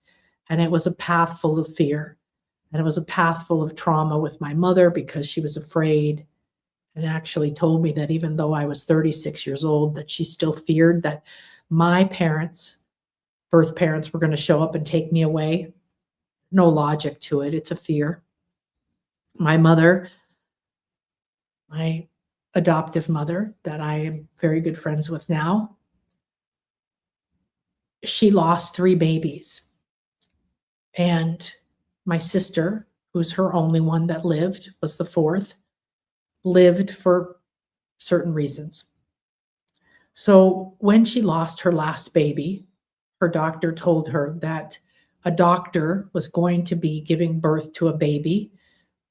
And it was a path full of fear. And it was a path full of trauma with my mother because she was afraid and actually told me that even though I was 36 years old, that she still feared that my parents, birth parents, were going to show up and take me away. No logic to it. It's a fear. My mother, my adoptive mother, that I am very good friends with now, she lost 3 babies. And my sister, who's her only one that lived, was the 4th, lived for certain reasons. So when she lost her last baby, her doctor told her that a doctor was going to be giving birth to a baby,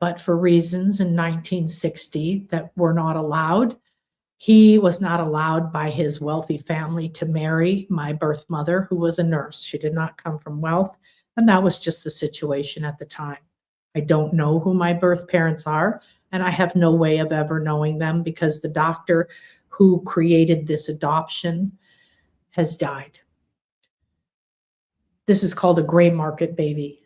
but for reasons in 1960 that were not allowed, he was not allowed by his wealthy family to marry my birth mother, who was a nurse. She did not come from wealth, and that was just the situation at the time. I don't know who my birth parents are, and I have no way of ever knowing them because the doctor who created this adoption has died. This is called a gray market baby.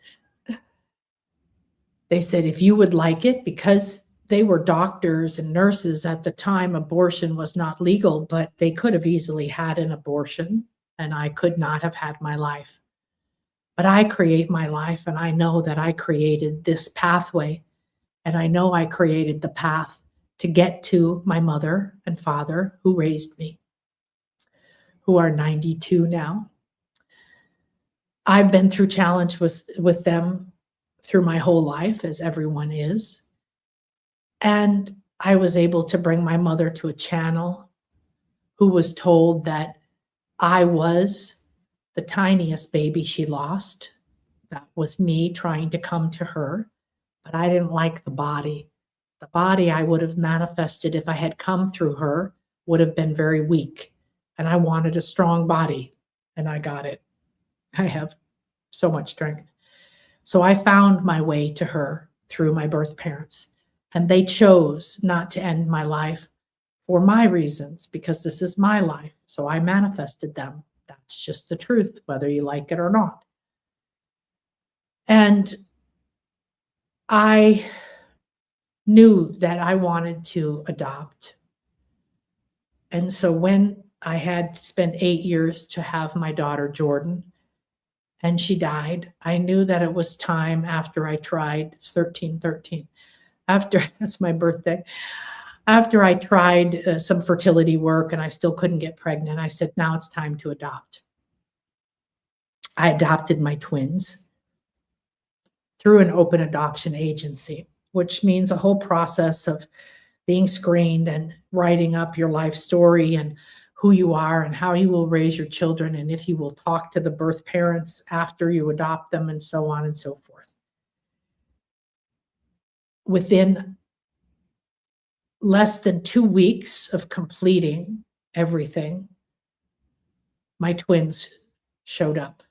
They said, if you would like it, because they were doctors and nurses at the time, abortion was not legal, but they could have easily had an abortion, and I could not have had my life. But I create my life, and I know that I created this pathway, and I know I created the path to get to my mother and father who raised me, who are 92 now. I've been through challenge with them through my whole life, as everyone is. And I was able to bring my mother to a channel who was told that I was the tiniest baby she lost. That was me trying to come to her, but I didn't like the body. The body I would have manifested if I had come through her would have been very weak, and I wanted a strong body, and I got it. I have so much strength. So I found my way to her through my birth parents, and they chose not to end my life for my reasons because this is my life. So I manifested them. That's just the truth, whether you like it or not. And I knew that I wanted to adopt. And so when I had spent 8 years to have my daughter, Jordan, and she died, I knew that it was time after I tried, it's 1313, after, that's my birthday, after I tried some fertility work and I still couldn't get pregnant, I said, now it's time to adopt. I adopted my twins through an open adoption agency, which means a whole process of being screened and writing up your life story and who you are and how you will raise your children and if you will talk to the birth parents after you adopt them and so on and so forth. Within less than 2 weeks of completing everything, my twins showed up.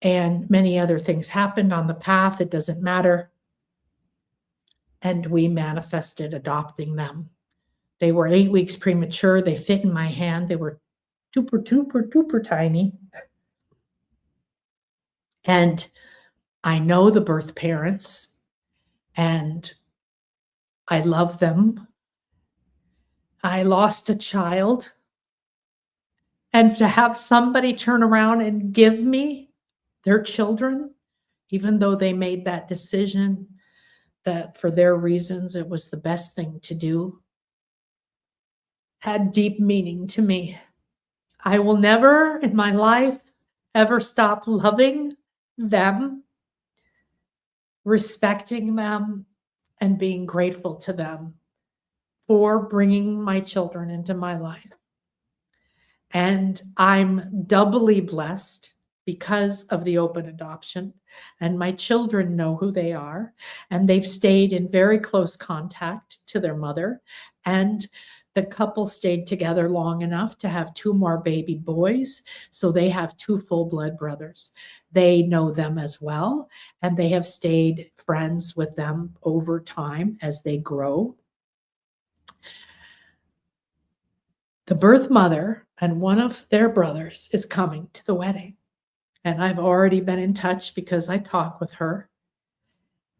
And many other things happened on the path. It doesn't matter. And we manifested adopting them. They were 8 weeks premature. They fit in my hand. They were super tiny. And I know the birth parents, and I love them. I lost a child. And to have somebody turn around and give me their children, even though they made that decision that for their reasons it was the best thing to do, had deep meaning to me. I will never in my life ever stop loving them, respecting them, and being grateful to them for bringing my children into my life. And I'm doubly blessed because of the open adoption, and my children know who they are, and they've stayed in very close contact to their mother, and the couple stayed together long enough to have 2 more baby boys, so they have 2 full-blood brothers. They know them as well, and they have stayed friends with them over time as they grow. The birth mother and one of their brothers is coming to the wedding. And I've already been in touch because I talk with her.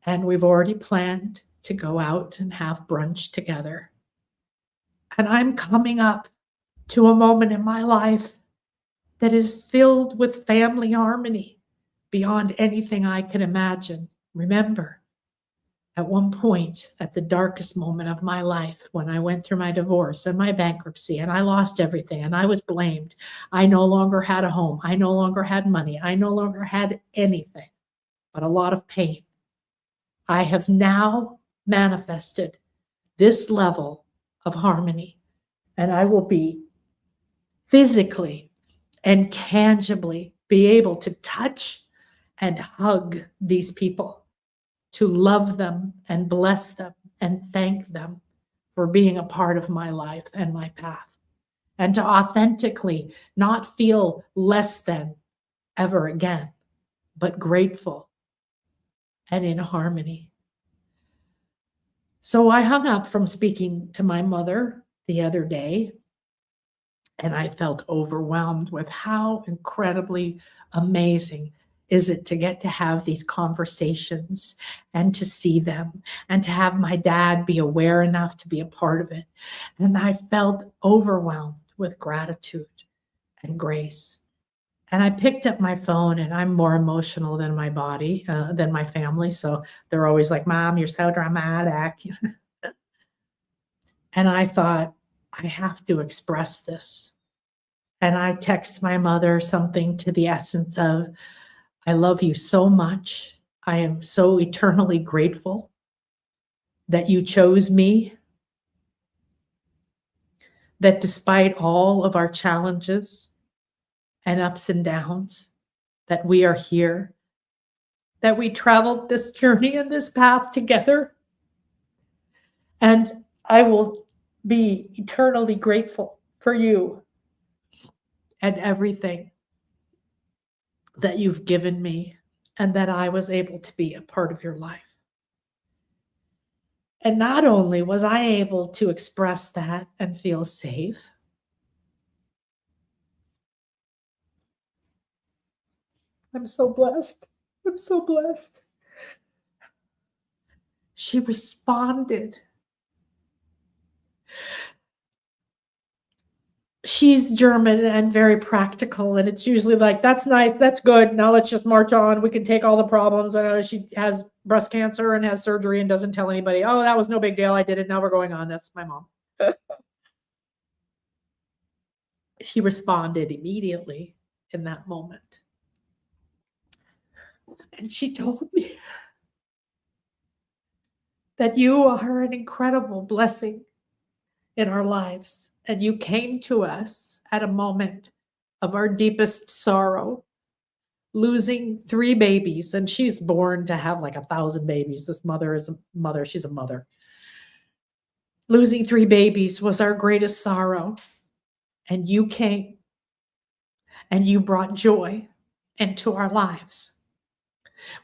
And we've already planned to go out and have brunch together. And I'm coming up to a moment in my life that is filled with family harmony beyond anything I can imagine. Remember, at one point, at the darkest moment of my life, when I went through my divorce and my bankruptcy and I lost everything and I was blamed, I no longer had a home. I no longer had money. I no longer had anything but a lot of pain. I have now manifested this level of harmony, and I will be physically and tangibly be able to touch and hug these people, to love them and bless them and thank them for being a part of my life and my path, and to authentically not feel less than ever again, but grateful and in harmony. So I hung up from speaking to my mother the other day, and I felt overwhelmed with how incredibly amazing is it to get to have these conversations and to see them and to have my dad be aware enough to be a part of it. And I felt overwhelmed with gratitude and grace. And I picked up my phone, and I'm more emotional than my body, than my family. So they're always like, Mom, you're so dramatic. And I thought, I have to express this. And I text my mother something to the essence of, I love you so much. I am so eternally grateful that you chose me, that despite all of our challenges and ups and downs, that we are here, that we traveled this journey and this path together. And I will be eternally grateful for you and everything that you've given me, and that I was able to be a part of your life. And not only was I able to express that and feel safe, I'm so blessed. I'm so blessed. She responded. She's German and very practical, and it's usually like, that's nice, that's good, now let's just march on, we can take all the problems. I know she has breast cancer and has surgery and doesn't tell anybody, oh, that was no big deal, I did it, now we're going on. That's my mom. She responded immediately in that moment. And she told me that you are an incredible blessing in our lives. And you came to us at a moment of our deepest sorrow, losing 3 babies. And she's born to have like 1,000 babies. This mother is a mother. She's a mother. Losing 3 babies was our greatest sorrow. And you came and you brought joy into our lives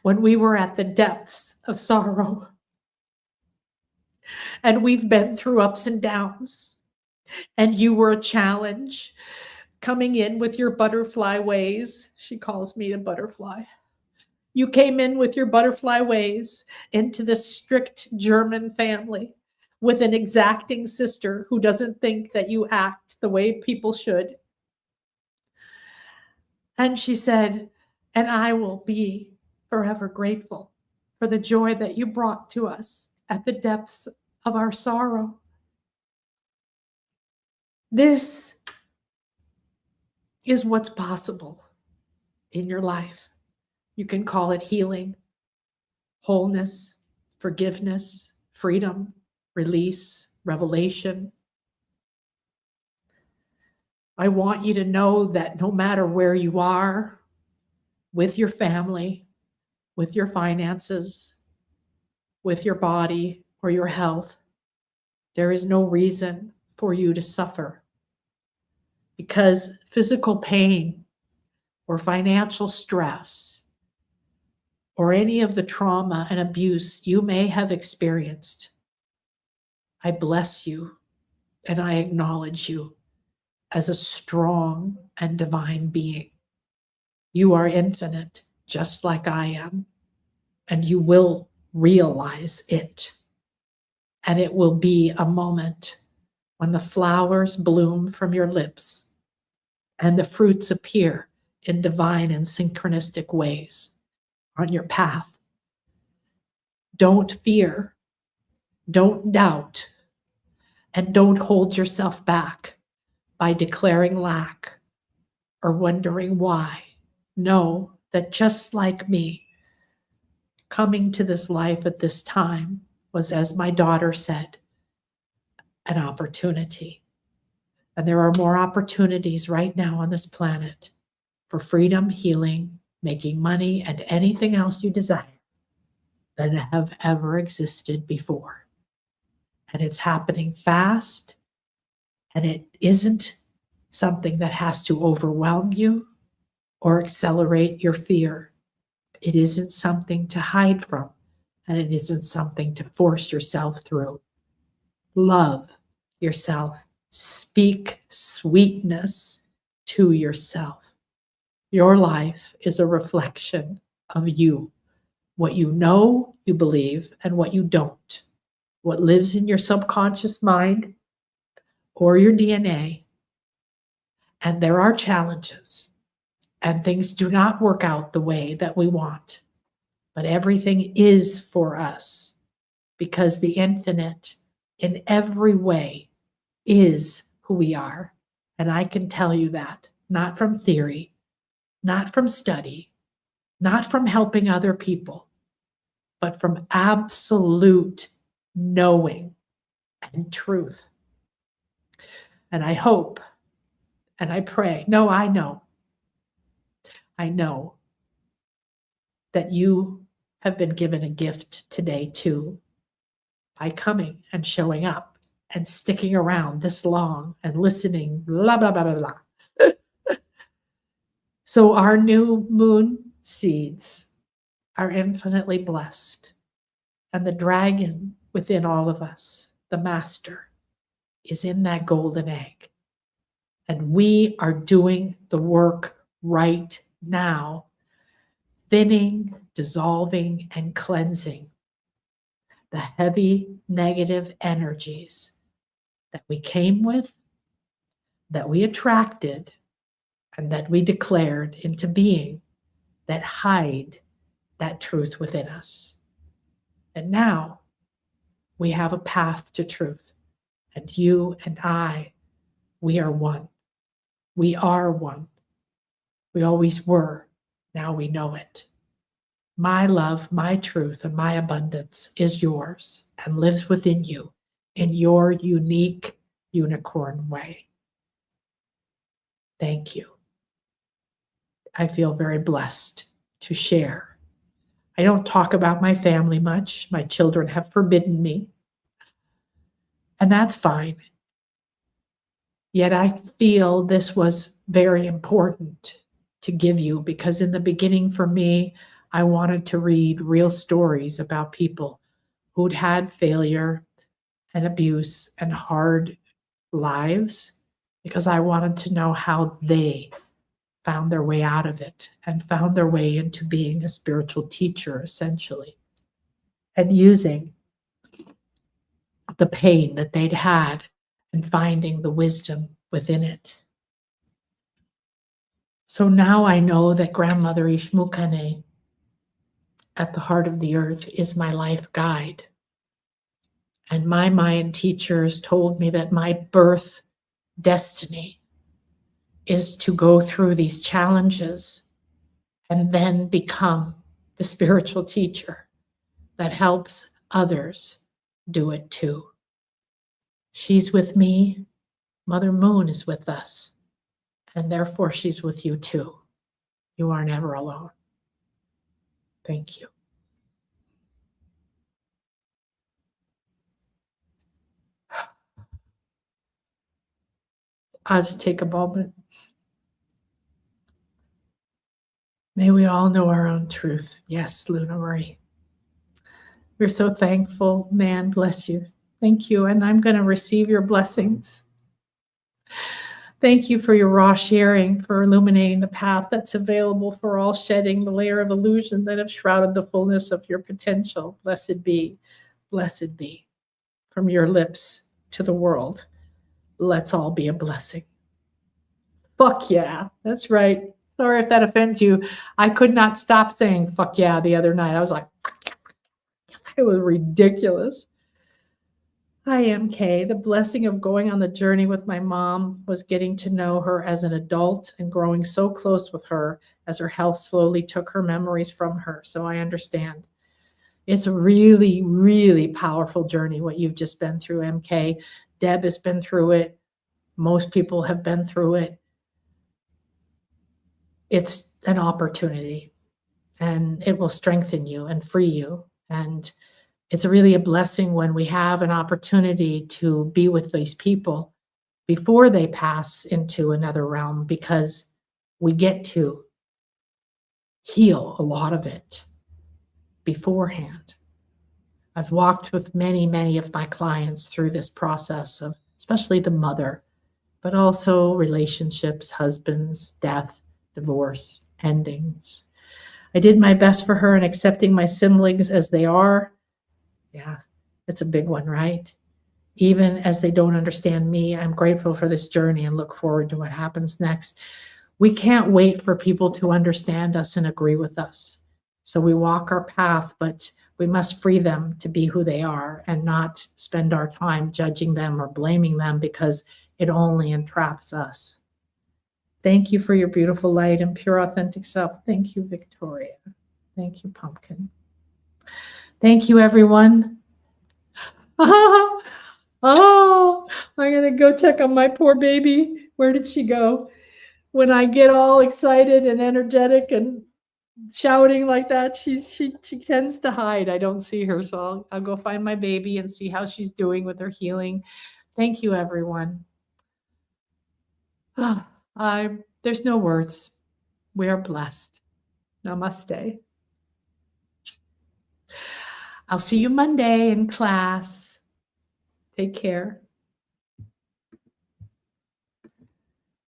when we were at the depths of sorrow. And we've been through ups and downs, and you were a challenge coming in with your butterfly ways. She calls me a butterfly. You came in with your butterfly ways into this strict German family with an exacting sister who doesn't think that you act the way people should. And she said, and I will be forever grateful for the joy that you brought to us at the depths of our sorrow. This is what's possible in your life. You can call it healing, wholeness, forgiveness, freedom, release, revelation. I want you to know that no matter where you are with your family, with your finances, with your body or your health, there is no reason for you to suffer, because physical pain or financial stress or any of the trauma and abuse you may have experienced, I bless you and I acknowledge you as a strong and divine being. You are infinite, just like I am, and you will realize it. And it will be a moment when the flowers bloom from your lips and the fruits appear in divine and synchronistic ways on your path. Don't fear, don't doubt, and don't hold yourself back by declaring lack or wondering why. Know that just like me, coming to this life at this time was, as my daughter said, an opportunity. And there are more opportunities right now on this planet for freedom, healing, making money, and anything else you desire than have ever existed before. And it's happening fast, and it isn't something that has to overwhelm you or accelerate your fear. It isn't something to hide from, and it isn't something to force yourself through. Love yourself. Speak sweetness to yourself. Your life is a reflection of you, what you know, you believe, and what you don't. What lives in your subconscious mind or your DNA. And there are challenges, and things do not work out the way that we want. But everything is for us, because the infinite in every way is who we are. And I can tell you that, not from theory, not from study, not from helping other people, but from absolute knowing and truth. And I hope and I pray, I know that you have been given a gift today too, by coming and showing up and sticking around this long and listening, blah, blah, blah, blah, blah. So our new moon seeds are infinitely blessed. And the dragon within all of us, the master, is in that golden egg. And we are doing the work right now, thinning, dissolving, and cleansing the heavy negative energies that we came with, that we attracted, and that we declared into being, that hide that truth within us. And now we have a path to truth. And you and I, we are one. We are one. We always were. Now we know it. My love, my truth, and my abundance is yours and lives within you in your unique unicorn way. Thank you. I feel very blessed to share. I don't talk about my family much. My children have forbidden me. And that's fine. Yet I feel this was very important to give you, because in the beginning for me, I wanted to read real stories about people who'd had failure and abuse and hard lives, because I wanted to know how they found their way out of it and found their way into being a spiritual teacher, essentially, and using the pain that they'd had and finding the wisdom within it. So now I know that Grandmother Ishmukane at the heart of the earth is my life guide. And my Mayan teachers told me that my birth destiny is to go through these challenges and then become the spiritual teacher that helps others do it too. She's with me. Mother Moon is with us. And therefore, she's with you too. You are never alone. Thank you. I'll just take a moment. May we all know our own truth. Yes, Luna Marie. We're so thankful. Man, bless you. Thank you. And I'm going to receive your blessings. Thank you for your raw sharing, for illuminating the path that's available for all, shedding the layer of illusion that have shrouded the fullness of your potential. Blessed be from your lips to the world. Let's all be a blessing. Fuck yeah, that's right. Sorry if that offends you. I could not stop saying fuck yeah the other night. I was like, it was ridiculous. I am Kay. The blessing of going on the journey with my mom was getting to know her as an adult and growing so close with her as her health slowly took her memories from her. So I understand. It's a really, really powerful journey, what you've just been through, MK. Deb has been through it. Most people have been through it. It's an opportunity, and it will strengthen you and free you. And it's really a blessing when we have an opportunity to be with these people before they pass into another realm, because we get to heal a lot of it beforehand. I've walked with many, many of my clients through this process of, especially the mother, but also relationships, husbands, death, divorce, endings. I did my best for her in accepting my siblings as they are. Yeah, it's a big one, right? Even as they don't understand me, I'm grateful for this journey and look forward to what happens next. We can't wait for people to understand us and agree with us. So we walk our path, but we must free them to be who they are and not spend our time judging them or blaming them, because it only entraps us. Thank you for your beautiful light and pure authentic self. Thank you, Victoria. Thank you, Pumpkin. Thank you, everyone. Oh, I'm going to go check on my poor baby. Where did she go? When I get all excited and energetic and shouting like that, she tends to hide. I don't see her, so I'll go find my baby and see how she's doing with her healing. Thank you, everyone. There's no words. We are blessed. Namaste. I'll see you Monday in class. Take care.